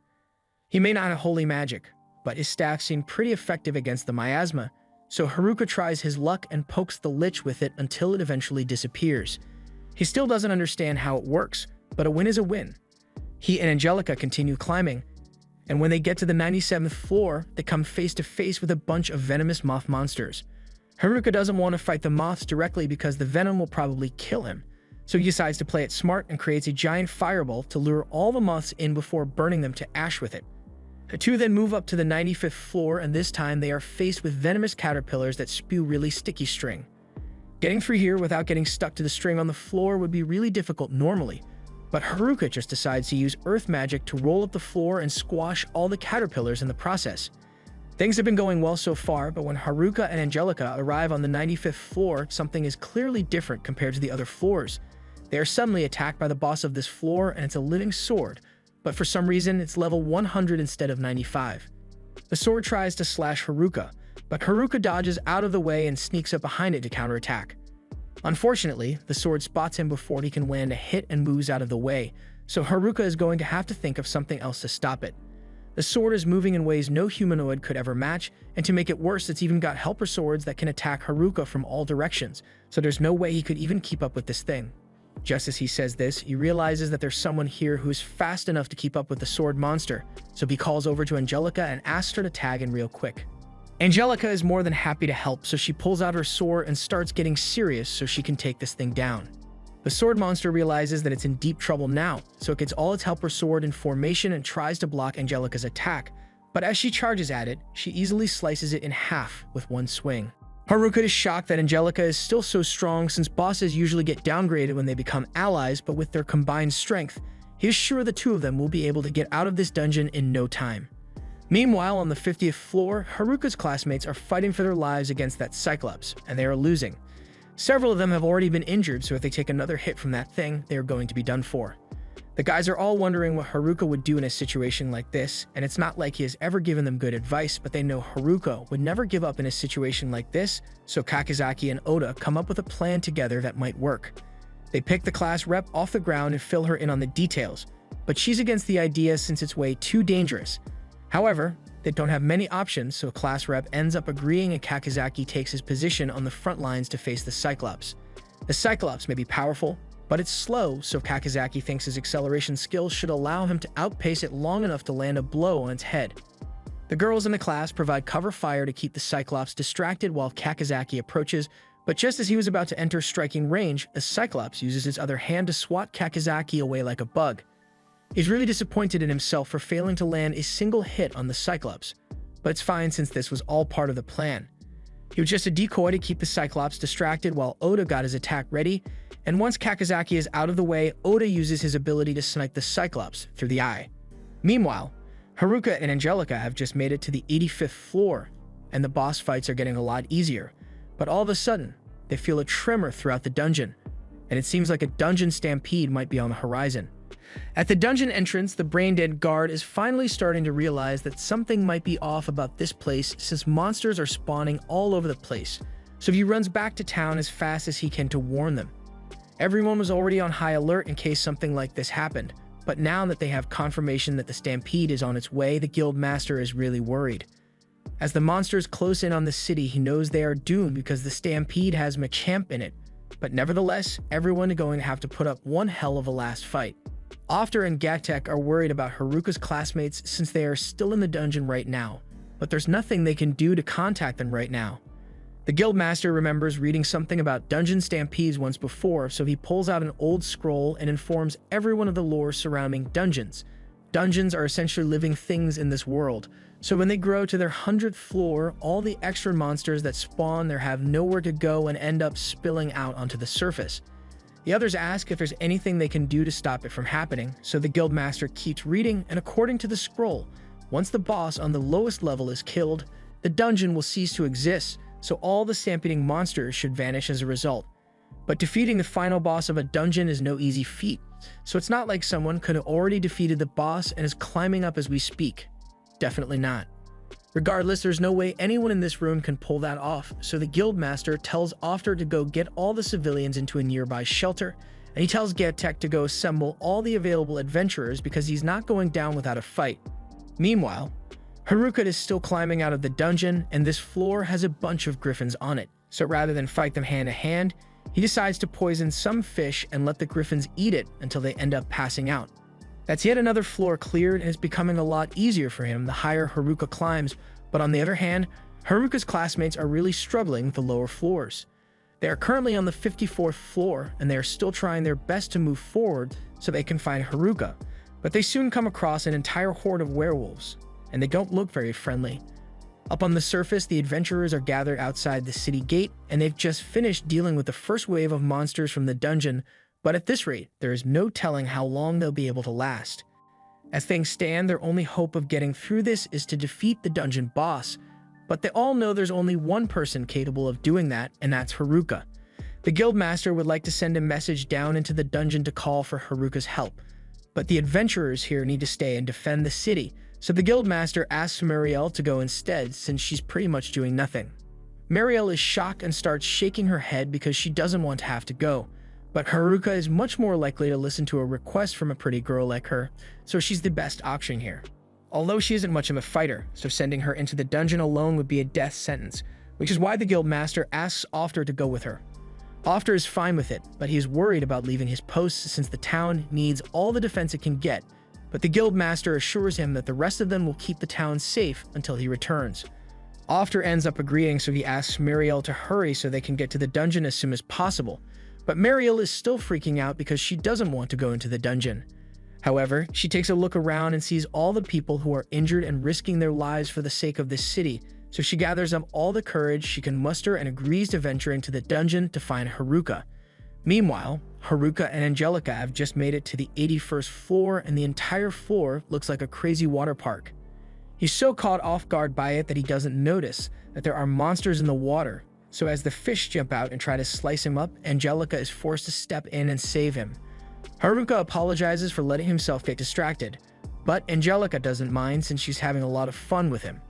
He may not have holy magic, but his staff seemed pretty effective against the miasma, so Haruka tries his luck and pokes the lich with it until it eventually disappears. He still doesn't understand how it works, but a win is a win. He and Angelica continue climbing, and when they get to the 97th floor, they come face to face with a bunch of venomous moth monsters. Haruka doesn't want to fight the moths directly because the venom will probably kill him, so he decides to play it smart and creates a giant fireball to lure all the moths in before burning them to ash with it. The two then move up to the 95th floor, and this time they are faced with venomous caterpillars that spew really sticky string. Getting through here without getting stuck to the string on the floor would be really difficult normally, but Haruka just decides to use earth magic to roll up the floor and squash all the caterpillars in the process. Things have been going well so far, but when Haruka and Angelica arrive on the 95th floor, something is clearly different compared to the other floors. They are suddenly attacked by the boss of this floor, and it's a living sword, but for some reason it's level 100 instead of 95. The sword tries to slash Haruka, but Haruka dodges out of the way and sneaks up behind it to counterattack. Unfortunately, the sword spots him before he can land a hit and moves out of the way, so Haruka is going to have to think of something else to stop it. The sword is moving in ways no humanoid could ever match, and to make it worse, it's even got helper swords that can attack Haruka from all directions, so there's no way he could even keep up with this thing. Just as he says this, he realizes that there's someone here who is fast enough to keep up with the sword monster, so he calls over to Angelica and asks her to tag in real quick. Angelica is more than happy to help, so she pulls out her sword and starts getting serious so she can take this thing down. The sword monster realizes that it's in deep trouble now, so it gets all its helper sword in formation and tries to block Angelica's attack, but as she charges at it, she easily slices it in half with one swing. Haruka is shocked that Angelica is still so strong since bosses usually get downgraded when they become allies, but with their combined strength, he is sure the two of them will be able to get out of this dungeon in no time. Meanwhile, on the 50th floor, Haruka's classmates are fighting for their lives against that Cyclops, and they are losing. Several of them have already been injured, so if they take another hit from that thing, they are going to be done for. The guys are all wondering what Haruka would do in a situation like this, and it's not like he has ever given them good advice, but they know Haruka would never give up in a situation like this, so Kakizaki and Oda come up with a plan together that might work. They pick the class rep off the ground and fill her in on the details, but she's against the idea since it's way too dangerous. However, they don't have many options, so class rep ends up agreeing and Kakizaki takes his position on the front lines to face the Cyclops. The Cyclops may be powerful, but it's slow, so Kakizaki thinks his acceleration skills should allow him to outpace it long enough to land a blow on its head. The girls in the class provide cover fire to keep the Cyclops distracted while Kakizaki approaches, but just as he was about to enter striking range, a Cyclops uses his other hand to swat Kakizaki away like a bug. He's really disappointed in himself for failing to land a single hit on the Cyclops, but it's fine since this was all part of the plan. He was just a decoy to keep the Cyclops distracted while Oda got his attack ready, and once Kakizaki is out of the way, Oda uses his ability to snipe the Cyclops through the eye. Meanwhile, Haruka and Angelica have just made it to the 85th floor, and the boss fights are getting a lot easier. But all of a sudden, they feel a tremor throughout the dungeon, and it seems like a dungeon stampede might be on the horizon. At the dungeon entrance, the brain-dead guard is finally starting to realize that something might be off about this place since monsters are spawning all over the place, so he runs back to town as fast as he can to warn them. Everyone was already on high alert in case something like this happened, but now that they have confirmation that the stampede is on its way, the guild master is really worried. As the monsters close in on the city, he knows they are doomed because the stampede has Machamp in it, but nevertheless, everyone is going to have to put up one hell of a last fight. After and Gattek are worried about Haruka's classmates since they are still in the dungeon right now, but there's nothing they can do to contact them right now. The guildmaster remembers reading something about dungeon stampedes once before, so he pulls out an old scroll and informs everyone of the lore surrounding dungeons. Dungeons are essentially living things in this world, so when they grow to their 100th floor, all the extra monsters that spawn there have nowhere to go and end up spilling out onto the surface. The others ask if there's anything they can do to stop it from happening, so the guildmaster keeps reading, and according to the scroll, once the boss on the lowest level is killed, the dungeon will cease to exist, so all the stampeding monsters should vanish as a result. But defeating the final boss of a dungeon is no easy feat, so it's not like someone could have already defeated the boss and is climbing up as we speak. Definitely not. Regardless, there's no way anyone in this room can pull that off, so the guildmaster tells Ofter to go get all the civilians into a nearby shelter, and he tells Gattek to go assemble all the available adventurers because he's not going down without a fight. Meanwhile, Haruka is still climbing out of the dungeon, and this floor has a bunch of griffins on it, so rather than fight them hand to hand, he decides to poison some fish and let the griffins eat it until they end up passing out. That's yet another floor cleared, and it's becoming a lot easier for him the higher Haruka climbs, but on the other hand, Haruka's classmates are really struggling with the lower floors. They are currently on the 54th floor, and they are still trying their best to move forward so they can find Haruka, but they soon come across an entire horde of werewolves, and they don't look very friendly. Up on the surface, the adventurers are gathered outside the city gate, and they've just finished dealing with the first wave of monsters from the dungeon, but at this rate, there is no telling how long they'll be able to last. As things stand, their only hope of getting through this is to defeat the dungeon boss, but they all know there's only one person capable of doing that, and that's Haruka. The guildmaster would like to send a message down into the dungeon to call for Haruka's help, but the adventurers here need to stay and defend the city, so the guildmaster asks Marielle to go instead since she's pretty much doing nothing. Marielle is shocked and starts shaking her head because she doesn't want to have to go, but Haruka is much more likely to listen to a request from a pretty girl like her, so she's the best option here. Although she isn't much of a fighter, so sending her into the dungeon alone would be a death sentence, which is why the guildmaster asks Ofter to go with her. Ofter is fine with it, but he is worried about leaving his post since the town needs all the defense it can get, but the guildmaster assures him that the rest of them will keep the town safe until he returns. Ofter ends up agreeing, so he asks Marielle to hurry so they can get to the dungeon as soon as possible, but Marielle is still freaking out because she doesn't want to go into the dungeon. However, she takes a look around and sees all the people who are injured and risking their lives for the sake of this city, so she gathers up all the courage she can muster and agrees to venture into the dungeon to find Haruka. Meanwhile, Haruka and Angelica have just made it to the 81st floor, and the entire floor looks like a crazy water park. He's so caught off guard by it that he doesn't notice that there are monsters in the water, so as the fish jump out and try to slice him up, Angelica is forced to step in and save him. Haruka apologizes for letting himself get distracted, but Angelica doesn't mind since she's having a lot of fun with him.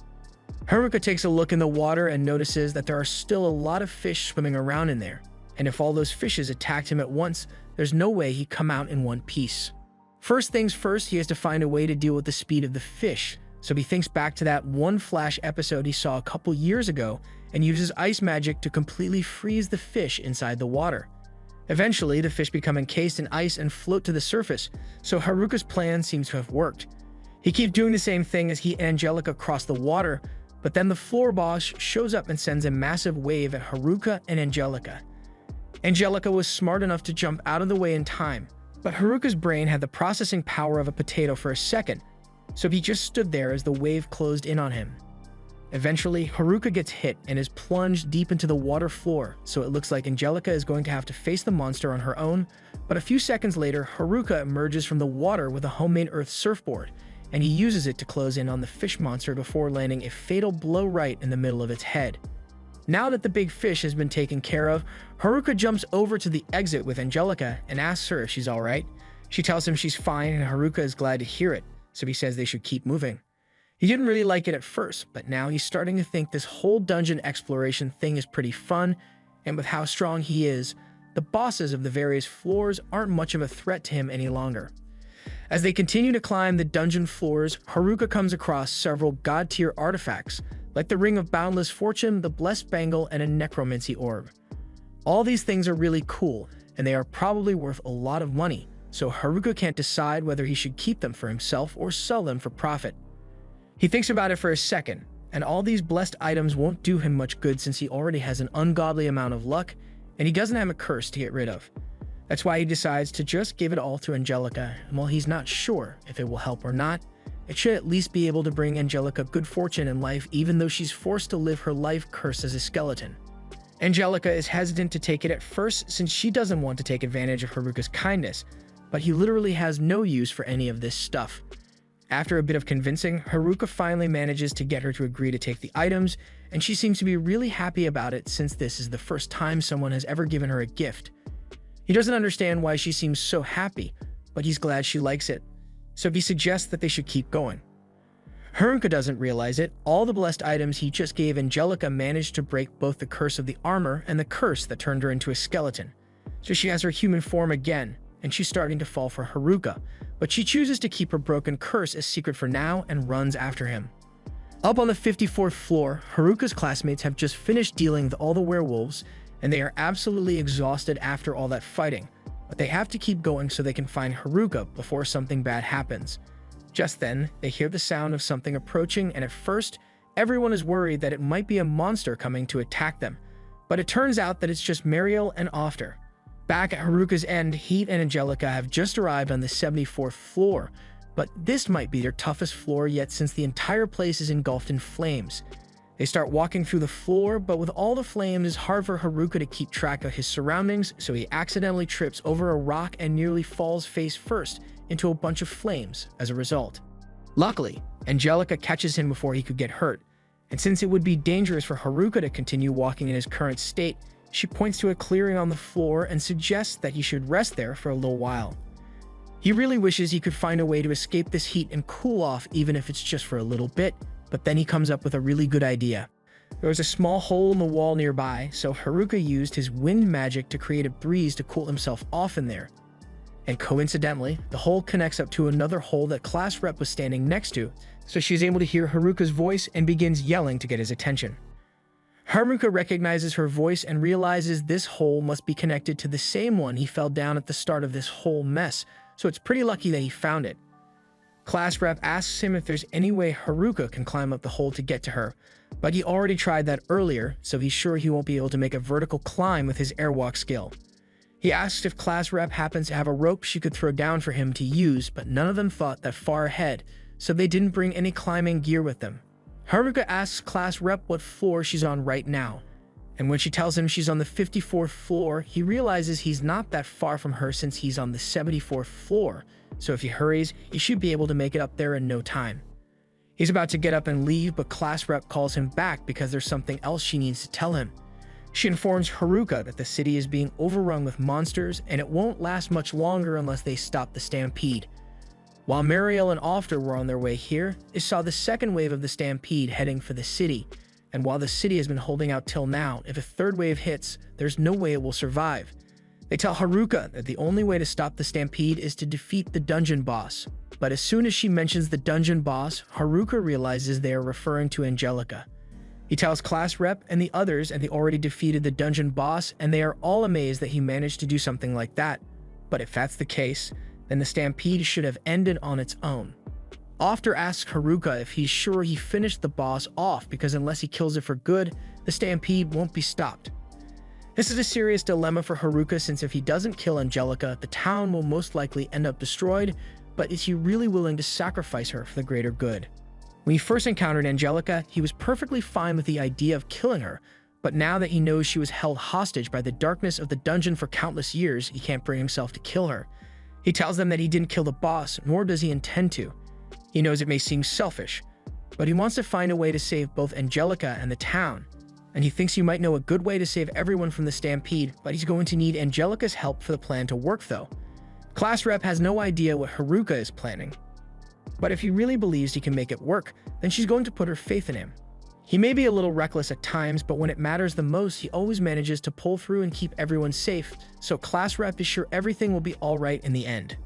Haruka takes a look in the water and notices that there are still a lot of fish swimming around in there, and if all those fishes attacked him at once, there's no way he'd come out in one piece. First things first, he has to find a way to deal with the speed of the fish, so he thinks back to that one Flash episode he saw a couple years ago and uses ice magic to completely freeze the fish inside the water. Eventually, the fish become encased in ice and float to the surface, so Haruka's plan seems to have worked. He keeps doing the same thing as he and Angelica cross the water, but then the floor boss shows up and sends a massive wave at Haruka and Angelica. Angelica was smart enough to jump out of the way in time, but Haruka's brain had the processing power of a potato for a second, so he just stood there as the wave closed in on him. Eventually, Haruka gets hit and is plunged deep into the water floor, so it looks like Angelica is going to have to face the monster on her own, but a few seconds later, Haruka emerges from the water with a homemade earth surfboard, and he uses it to close in on the fish monster before landing a fatal blow right in the middle of its head. Now that the big fish has been taken care of, Haruka jumps over to the exit with Angelica and asks her if she's alright. She tells him she's fine and Haruka is glad to hear it, so he says they should keep moving. He didn't really like it at first, but now he's starting to think this whole dungeon exploration thing is pretty fun, and with how strong he is, the bosses of the various floors aren't much of a threat to him any longer. As they continue to climb the dungeon floors, Haruka comes across several god-tier artifacts, like the Ring of Boundless Fortune, the Blessed Bangle, and a Necromancy Orb. All these things are really cool, and they are probably worth a lot of money, so Haruka can't decide whether he should keep them for himself or sell them for profit. He thinks about it for a second, and all these blessed items won't do him much good since he already has an ungodly amount of luck, and he doesn't have a curse to get rid of. That's why he decides to just give it all to Angelica, and while he's not sure if it will help or not, it should at least be able to bring Angelica good fortune in life even though she's forced to live her life cursed as a skeleton. Angelica is hesitant to take it at first since she doesn't want to take advantage of Haruka's kindness, but he literally has no use for any of this stuff. After a bit of convincing, Haruka finally manages to get her to agree to take the items, and she seems to be really happy about it since this is the first time someone has ever given her a gift. He doesn't understand why she seems so happy, but he's glad she likes it, so he suggests that they should keep going. Haruka doesn't realize it, all the blessed items he just gave Angelica managed to break both the curse of the armor and the curse that turned her into a skeleton, so she has her human form again, and she's starting to fall for Haruka, but she chooses to keep her broken curse a secret for now and runs after him. Up on the 54th floor, Haruka's classmates have just finished dealing with all the werewolves, and they are absolutely exhausted after all that fighting, but they have to keep going so they can find Haruka before something bad happens. Just then, they hear the sound of something approaching, and at first, everyone is worried that it might be a monster coming to attack them, but it turns out that it's just Mariel and After. Back at Haruka's end, Heat and Angelica have just arrived on the 74th floor, but this might be their toughest floor yet since the entire place is engulfed in flames. They start walking through the floor, but with all the flames, it's hard for Haruka to keep track of his surroundings, so he accidentally trips over a rock and nearly falls face first into a bunch of flames as a result. Luckily, Angelica catches him before he could get hurt, and since it would be dangerous for Haruka to continue walking in his current state, she points to a clearing on the floor and suggests that he should rest there for a little while. He really wishes he could find a way to escape this heat and cool off even if it's just for a little bit, but then he comes up with a really good idea. There was a small hole in the wall nearby, so Haruka used his wind magic to create a breeze to cool himself off in there. And coincidentally, the hole connects up to another hole that Class Rep was standing next to, so she's able to hear Haruka's voice and begins yelling to get his attention. Haruka recognizes her voice and realizes this hole must be connected to the same one he fell down at the start of this whole mess, so it's pretty lucky that he found it. Class Rep asks him if there's any way Haruka can climb up the hole to get to her, but he already tried that earlier, so he's sure he won't be able to make a vertical climb with his airwalk skill. He asks if Class Rep happens to have a rope she could throw down for him to use, but none of them thought that far ahead, so they didn't bring any climbing gear with them. Haruka asks Class Rep what floor she's on right now, and when she tells him she's on the 54th floor, he realizes he's not that far from her since he's on the 74th floor, so if he hurries, he should be able to make it up there in no time. He's about to get up and leave, but Class Rep calls him back because there's something else she needs to tell him. She informs Haruka that the city is being overrun with monsters and it won't last much longer unless they stop the stampede. While Mariel and After were on their way here, they saw the second wave of the stampede heading for the city, and while the city has been holding out till now, if a third wave hits, there's no way it will survive. They tell Haruka that the only way to stop the stampede is to defeat the dungeon boss, but as soon as she mentions the dungeon boss, Haruka realizes they are referring to Angelica. He tells Class Rep and the others that they already defeated the dungeon boss, and they are all amazed that he managed to do something like that, but if that's the case, then the stampede should have ended on its own. After asks Haruka if he's sure he finished the boss off because unless he kills it for good, the stampede won't be stopped. This is a serious dilemma for Haruka since if he doesn't kill Angelica, the town will most likely end up destroyed, but is he really willing to sacrifice her for the greater good? When he first encountered Angelica, he was perfectly fine with the idea of killing her, but now that he knows she was held hostage by the darkness of the dungeon for countless years, he can't bring himself to kill her. He tells them that he didn't kill the boss, nor does he intend to. He knows it may seem selfish, but he wants to find a way to save both Angelica and the town. And he thinks he might know a good way to save everyone from the stampede, but he's going to need Angelica's help for the plan to work though. Class Rep has no idea what Haruka is planning. But if he really believes he can make it work, then she's going to put her faith in him. He may be a little reckless at times, but when it matters the most, he always manages to pull through and keep everyone safe, so Class Rep is sure everything will be alright in the end.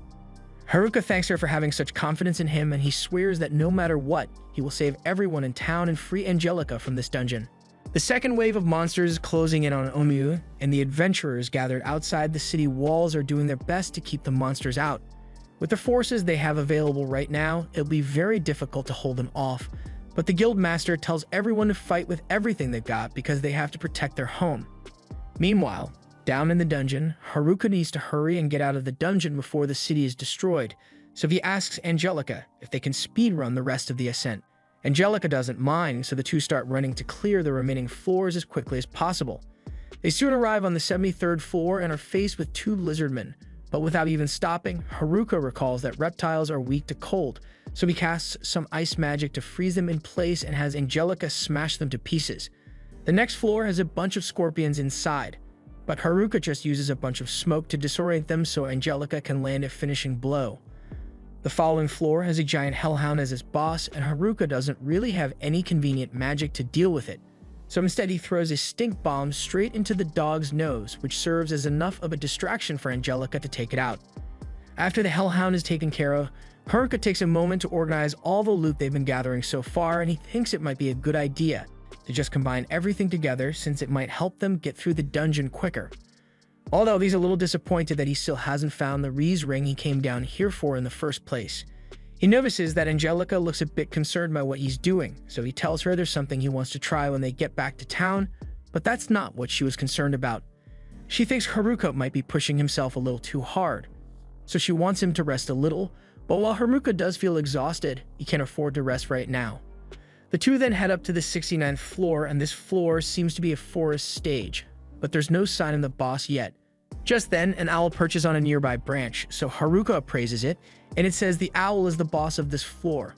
Haruka thanks her for having such confidence in him, and he swears that no matter what, he will save everyone in town and free Angelica from this dungeon. The second wave of monsters is closing in on Omiyu, and the adventurers gathered outside the city walls are doing their best to keep the monsters out. With the forces they have available right now, it'll be very difficult to hold them off, but the guild master tells everyone to fight with everything they've got because they have to protect their home. Meanwhile, down in the dungeon, Haruka needs to hurry and get out of the dungeon before the city is destroyed, so he asks Angelica if they can speedrun the rest of the ascent. Angelica doesn't mind, so the two start running to clear the remaining floors as quickly as possible. They soon arrive on the 73rd floor and are faced with two lizardmen, but without even stopping, Haruka recalls that reptiles are weak to cold, so he casts some ice magic to freeze them in place and has Angelica smash them to pieces. The next floor has a bunch of scorpions inside, but Haruka just uses a bunch of smoke to disorient them so Angelica can land a finishing blow. The following floor has a giant hellhound as its boss, and Haruka doesn't really have any convenient magic to deal with it. So instead he throws a stink bomb straight into the dog's nose, which serves as enough of a distraction for Angelica to take it out. After the hellhound is taken care of, Haruka takes a moment to organize all the loot they've been gathering so far, and he thinks it might be a good idea to just combine everything together since it might help them get through the dungeon quicker. Although he's a little disappointed that he still hasn't found the Rize ring he came down here for in the first place. He notices that Angelica looks a bit concerned by what he's doing, so he tells her there's something he wants to try when they get back to town, but that's not what she was concerned about. She thinks Haruka might be pushing himself a little too hard, so she wants him to rest a little, but while Haruka does feel exhausted, he can't afford to rest right now. The two then head up to the 69th floor, and this floor seems to be a forest stage, but there's no sign of the boss yet. Just then, an owl perches on a nearby branch, so Haruka appraises it, and it says the owl is the boss of this floor.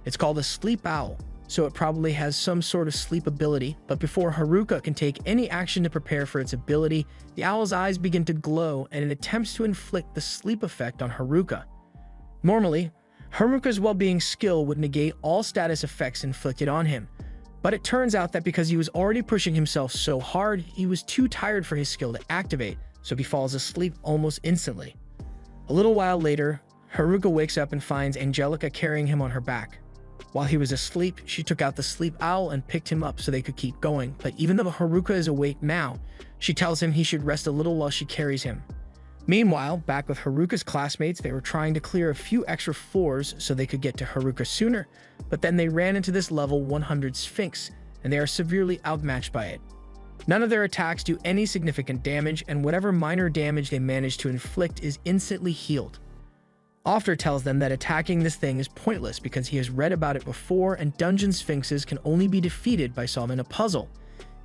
It's called a sleep owl, so it probably has some sort of sleep ability, but before Haruka can take any action to prepare for its ability, the owl's eyes begin to glow and it attempts to inflict the sleep effect on Haruka. Normally, Haruka's well-being skill would negate all status effects inflicted on him, but it turns out that because he was already pushing himself so hard, he was too tired for his skill to activate, so he falls asleep almost instantly. A little while later, Haruka wakes up and finds Angelica carrying him on her back. While he was asleep, she took out the sleep owl and picked him up so they could keep going, but even though Haruka is awake now, she tells him he should rest a little while she carries him. Meanwhile, back with Haruka's classmates, they were trying to clear a few extra floors so they could get to Haruka sooner, but then they ran into this level 100 Sphinx, and they are severely outmatched by it. None of their attacks do any significant damage, and whatever minor damage they manage to inflict is instantly healed. Ofter tells them that attacking this thing is pointless because he has read about it before, and dungeon sphinxes can only be defeated by solving a puzzle.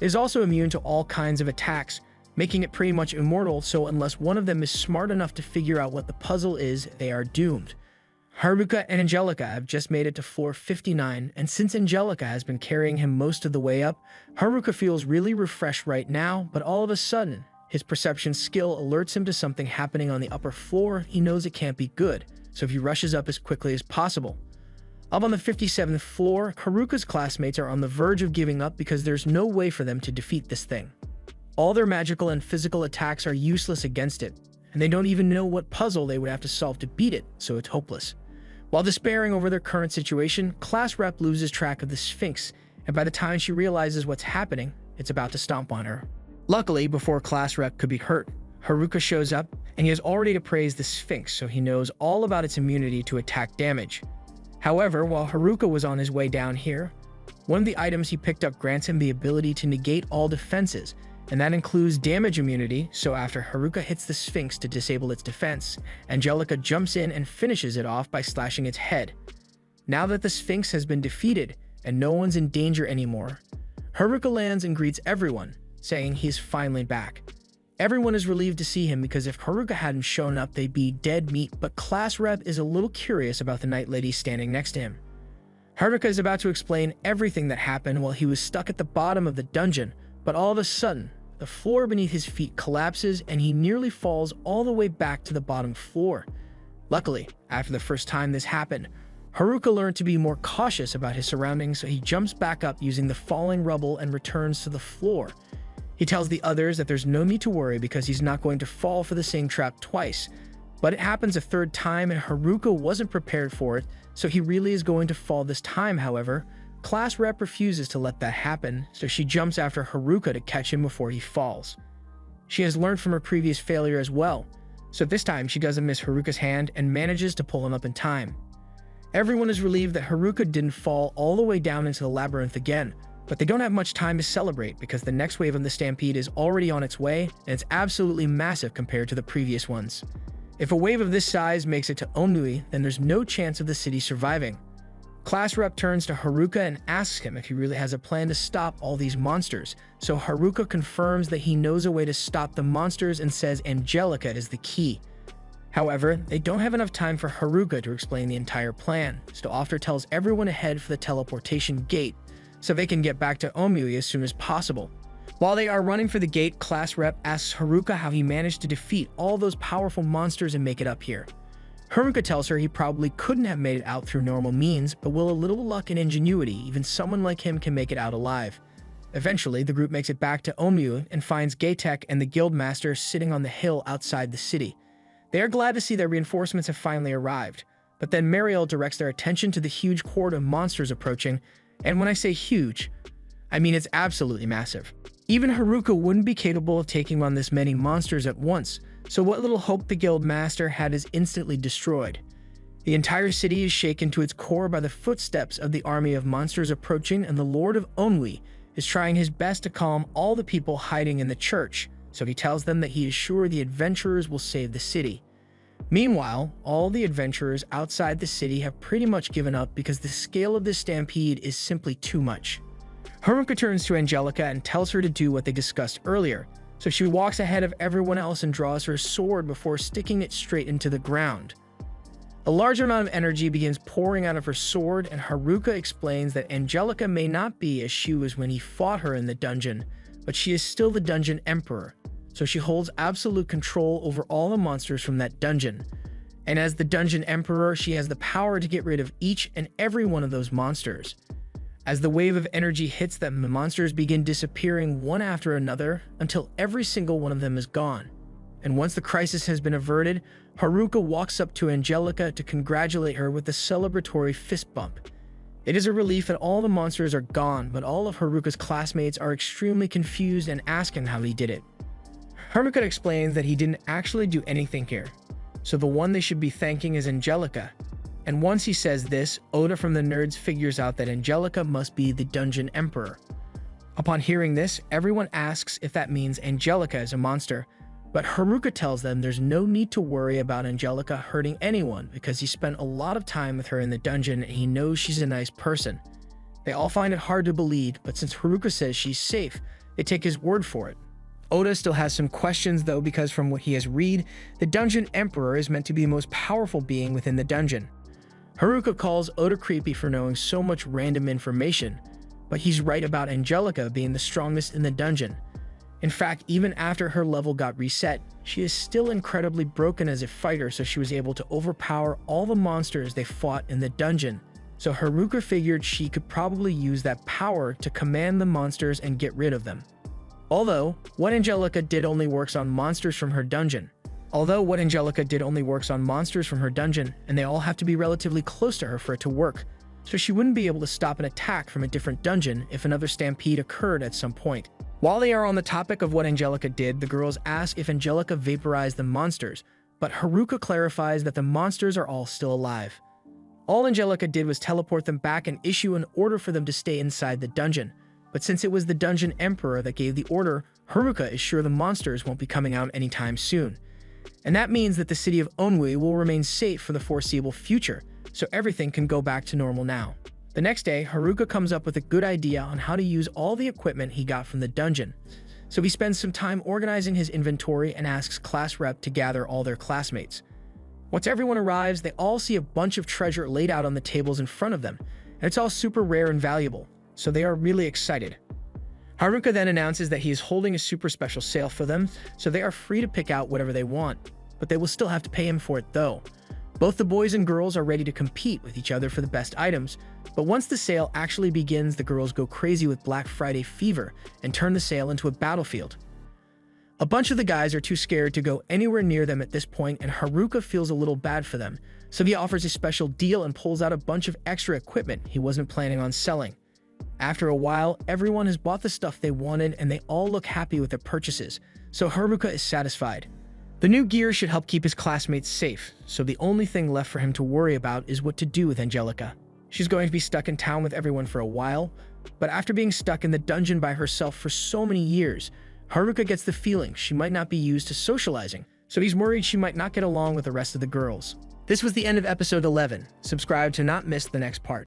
It is also immune to all kinds of attacks, making it pretty much immortal, so unless one of them is smart enough to figure out what the puzzle is, they are doomed. Haruka and Angelica have just made it to floor 59, and since Angelica has been carrying him most of the way up, Haruka feels really refreshed right now, but all of a sudden, his perception skill alerts him to something happening on the upper floor. He knows it can't be good, so he rushes up as quickly as possible. Up on the 57th floor, Haruka's classmates are on the verge of giving up because there's no way for them to defeat this thing. All their magical and physical attacks are useless against it, and they don't even know what puzzle they would have to solve to beat it, so it's hopeless. While despairing over their current situation, Class Rep loses track of the Sphinx, and by the time she realizes what's happening, it's about to stomp on her. Luckily, before Class Rep could be hurt, Haruka shows up, and he has already appraised the Sphinx, so he knows all about its immunity to attack damage. However, while Haruka was on his way down here, one of the items he picked up grants him the ability to negate all defenses, and that includes damage immunity, so after Haruka hits the Sphinx to disable its defense, Angelica jumps in and finishes it off by slashing its head. Now that the Sphinx has been defeated and no one's in danger anymore, Haruka lands and greets everyone, saying he's finally back. Everyone is relieved to see him because if Haruka hadn't shown up, they'd be dead meat, but Class Rep is a little curious about the Night Lady standing next to him. Haruka is about to explain everything that happened while he was stuck at the bottom of the dungeon, but all of a sudden, the floor beneath his feet collapses and he nearly falls all the way back to the bottom floor. Luckily, after the first time this happened, Haruka learned to be more cautious about his surroundings, so he jumps back up using the falling rubble and returns to the floor. He tells the others that there's no need to worry because he's not going to fall for the same trap twice. But it happens a third time and Haruka wasn't prepared for it, so he really is going to fall this time. However, Class Rep refuses to let that happen, so she jumps after Haruka to catch him before he falls. She has learned from her previous failure as well, so this time she doesn't miss Haruka's hand and manages to pull him up in time. Everyone is relieved that Haruka didn't fall all the way down into the labyrinth again, but they don't have much time to celebrate because the next wave of the stampede is already on its way and it's absolutely massive compared to the previous ones. If a wave of this size makes it to Onmui, then there's no chance of the city surviving. Class Rep turns to Haruka and asks him if he really has a plan to stop all these monsters, so Haruka confirms that he knows a way to stop the monsters and says Angelica is the key. However, they don't have enough time for Haruka to explain the entire plan, so After tells everyone to head for the teleportation gate so they can get back to Onmui as soon as possible. While they are running for the gate, Class Rep asks Haruka how he managed to defeat all those powerful monsters and make it up here. Haruka tells her he probably couldn't have made it out through normal means, but with a little luck and ingenuity, even someone like him can make it out alive. Eventually, the group makes it back to Onmui and finds Gaitek and the Guildmaster sitting on the hill outside the city. They are glad to see that reinforcements have finally arrived, but then Mariel directs their attention to the huge horde of monsters approaching, and when I say huge, I mean it's absolutely massive. Even Haruka wouldn't be capable of taking on this many monsters at once, so what little hope the Guildmaster had is instantly destroyed. The entire city is shaken to its core by the footsteps of the army of monsters approaching, and the Lord of Onmui is trying his best to calm all the people hiding in the church, so he tells them that he is sure the adventurers will save the city. Meanwhile, all the adventurers outside the city have pretty much given up because the scale of this stampede is simply too much. Haruka turns to Angelica and tells her to do what they discussed earlier, so she walks ahead of everyone else and draws her sword before sticking it straight into the ground. A large amount of energy begins pouring out of her sword, and Haruka explains that Angelica may not be as she was when he fought her in the dungeon, but she is still the Dungeon Emperor, so she holds absolute control over all the monsters from that dungeon. And as the Dungeon Emperor, she has the power to get rid of each and every one of those monsters. As the wave of energy hits them, the monsters begin disappearing one after another until every single one of them is gone. And once the crisis has been averted, Haruka walks up to Angelica to congratulate her with a celebratory fist bump. It is a relief that all the monsters are gone, but all of Haruka's classmates are extremely confused and asking how he did it. Haruka explains that he didn't actually do anything here, so the one they should be thanking is Angelica. And once he says this, Oda from the Nerds figures out that Angelica must be the Dungeon Emperor. Upon hearing this, everyone asks if that means Angelica is a monster, but Haruka tells them there's no need to worry about Angelica hurting anyone because he spent a lot of time with her in the dungeon and he knows she's a nice person. They all find it hard to believe, but since Haruka says she's safe, they take his word for it. Oda still has some questions though, because from what he has read, the Dungeon Emperor is meant to be the most powerful being within the dungeon. Haruka calls Oda creepy for knowing so much random information, but he's right about Angelica being the strongest in the dungeon. In fact, even after her level got reset, she is still incredibly broken as a fighter, so she was able to overpower all the monsters they fought in the dungeon. So Haruka figured she could probably use that power to command the monsters and get rid of them. Although, what Angelica did only works on monsters from her dungeon, and they all have to be relatively close to her for it to work, so she wouldn't be able to stop an attack from a different dungeon if another stampede occurred at some point. While they are on the topic of what Angelica did, the girls ask if Angelica vaporized the monsters, but Haruka clarifies that the monsters are all still alive. All Angelica did was teleport them back and issue an order for them to stay inside the dungeon. But since it was the Dungeon Emperor that gave the order, Haruka is sure the monsters won't be coming out anytime soon. And that means that the city of Onwui will remain safe for the foreseeable future, so everything can go back to normal now. The next day, Haruka comes up with a good idea on how to use all the equipment he got from the dungeon. So he spends some time organizing his inventory and asks class rep to gather all their classmates. Once everyone arrives, they all see a bunch of treasure laid out on the tables in front of them, and it's all super rare and valuable, so they are really excited. Haruka then announces that he is holding a super special sale for them, so they are free to pick out whatever they want, but they will still have to pay him for it though. Both the boys and girls are ready to compete with each other for the best items, but once the sale actually begins, the girls go crazy with Black Friday fever and turn the sale into a battlefield. A bunch of the guys are too scared to go anywhere near them at this point, and Haruka feels a little bad for them, so he offers a special deal and pulls out a bunch of extra equipment he wasn't planning on selling. After a while, everyone has bought the stuff they wanted and they all look happy with their purchases, so Haruka is satisfied. The new gear should help keep his classmates safe, so the only thing left for him to worry about is what to do with Angelica. She's going to be stuck in town with everyone for a while, but after being stuck in the dungeon by herself for so many years, Haruka gets the feeling she might not be used to socializing, so he's worried she might not get along with the rest of the girls. This was the end of episode 11. Subscribe to not miss the next part.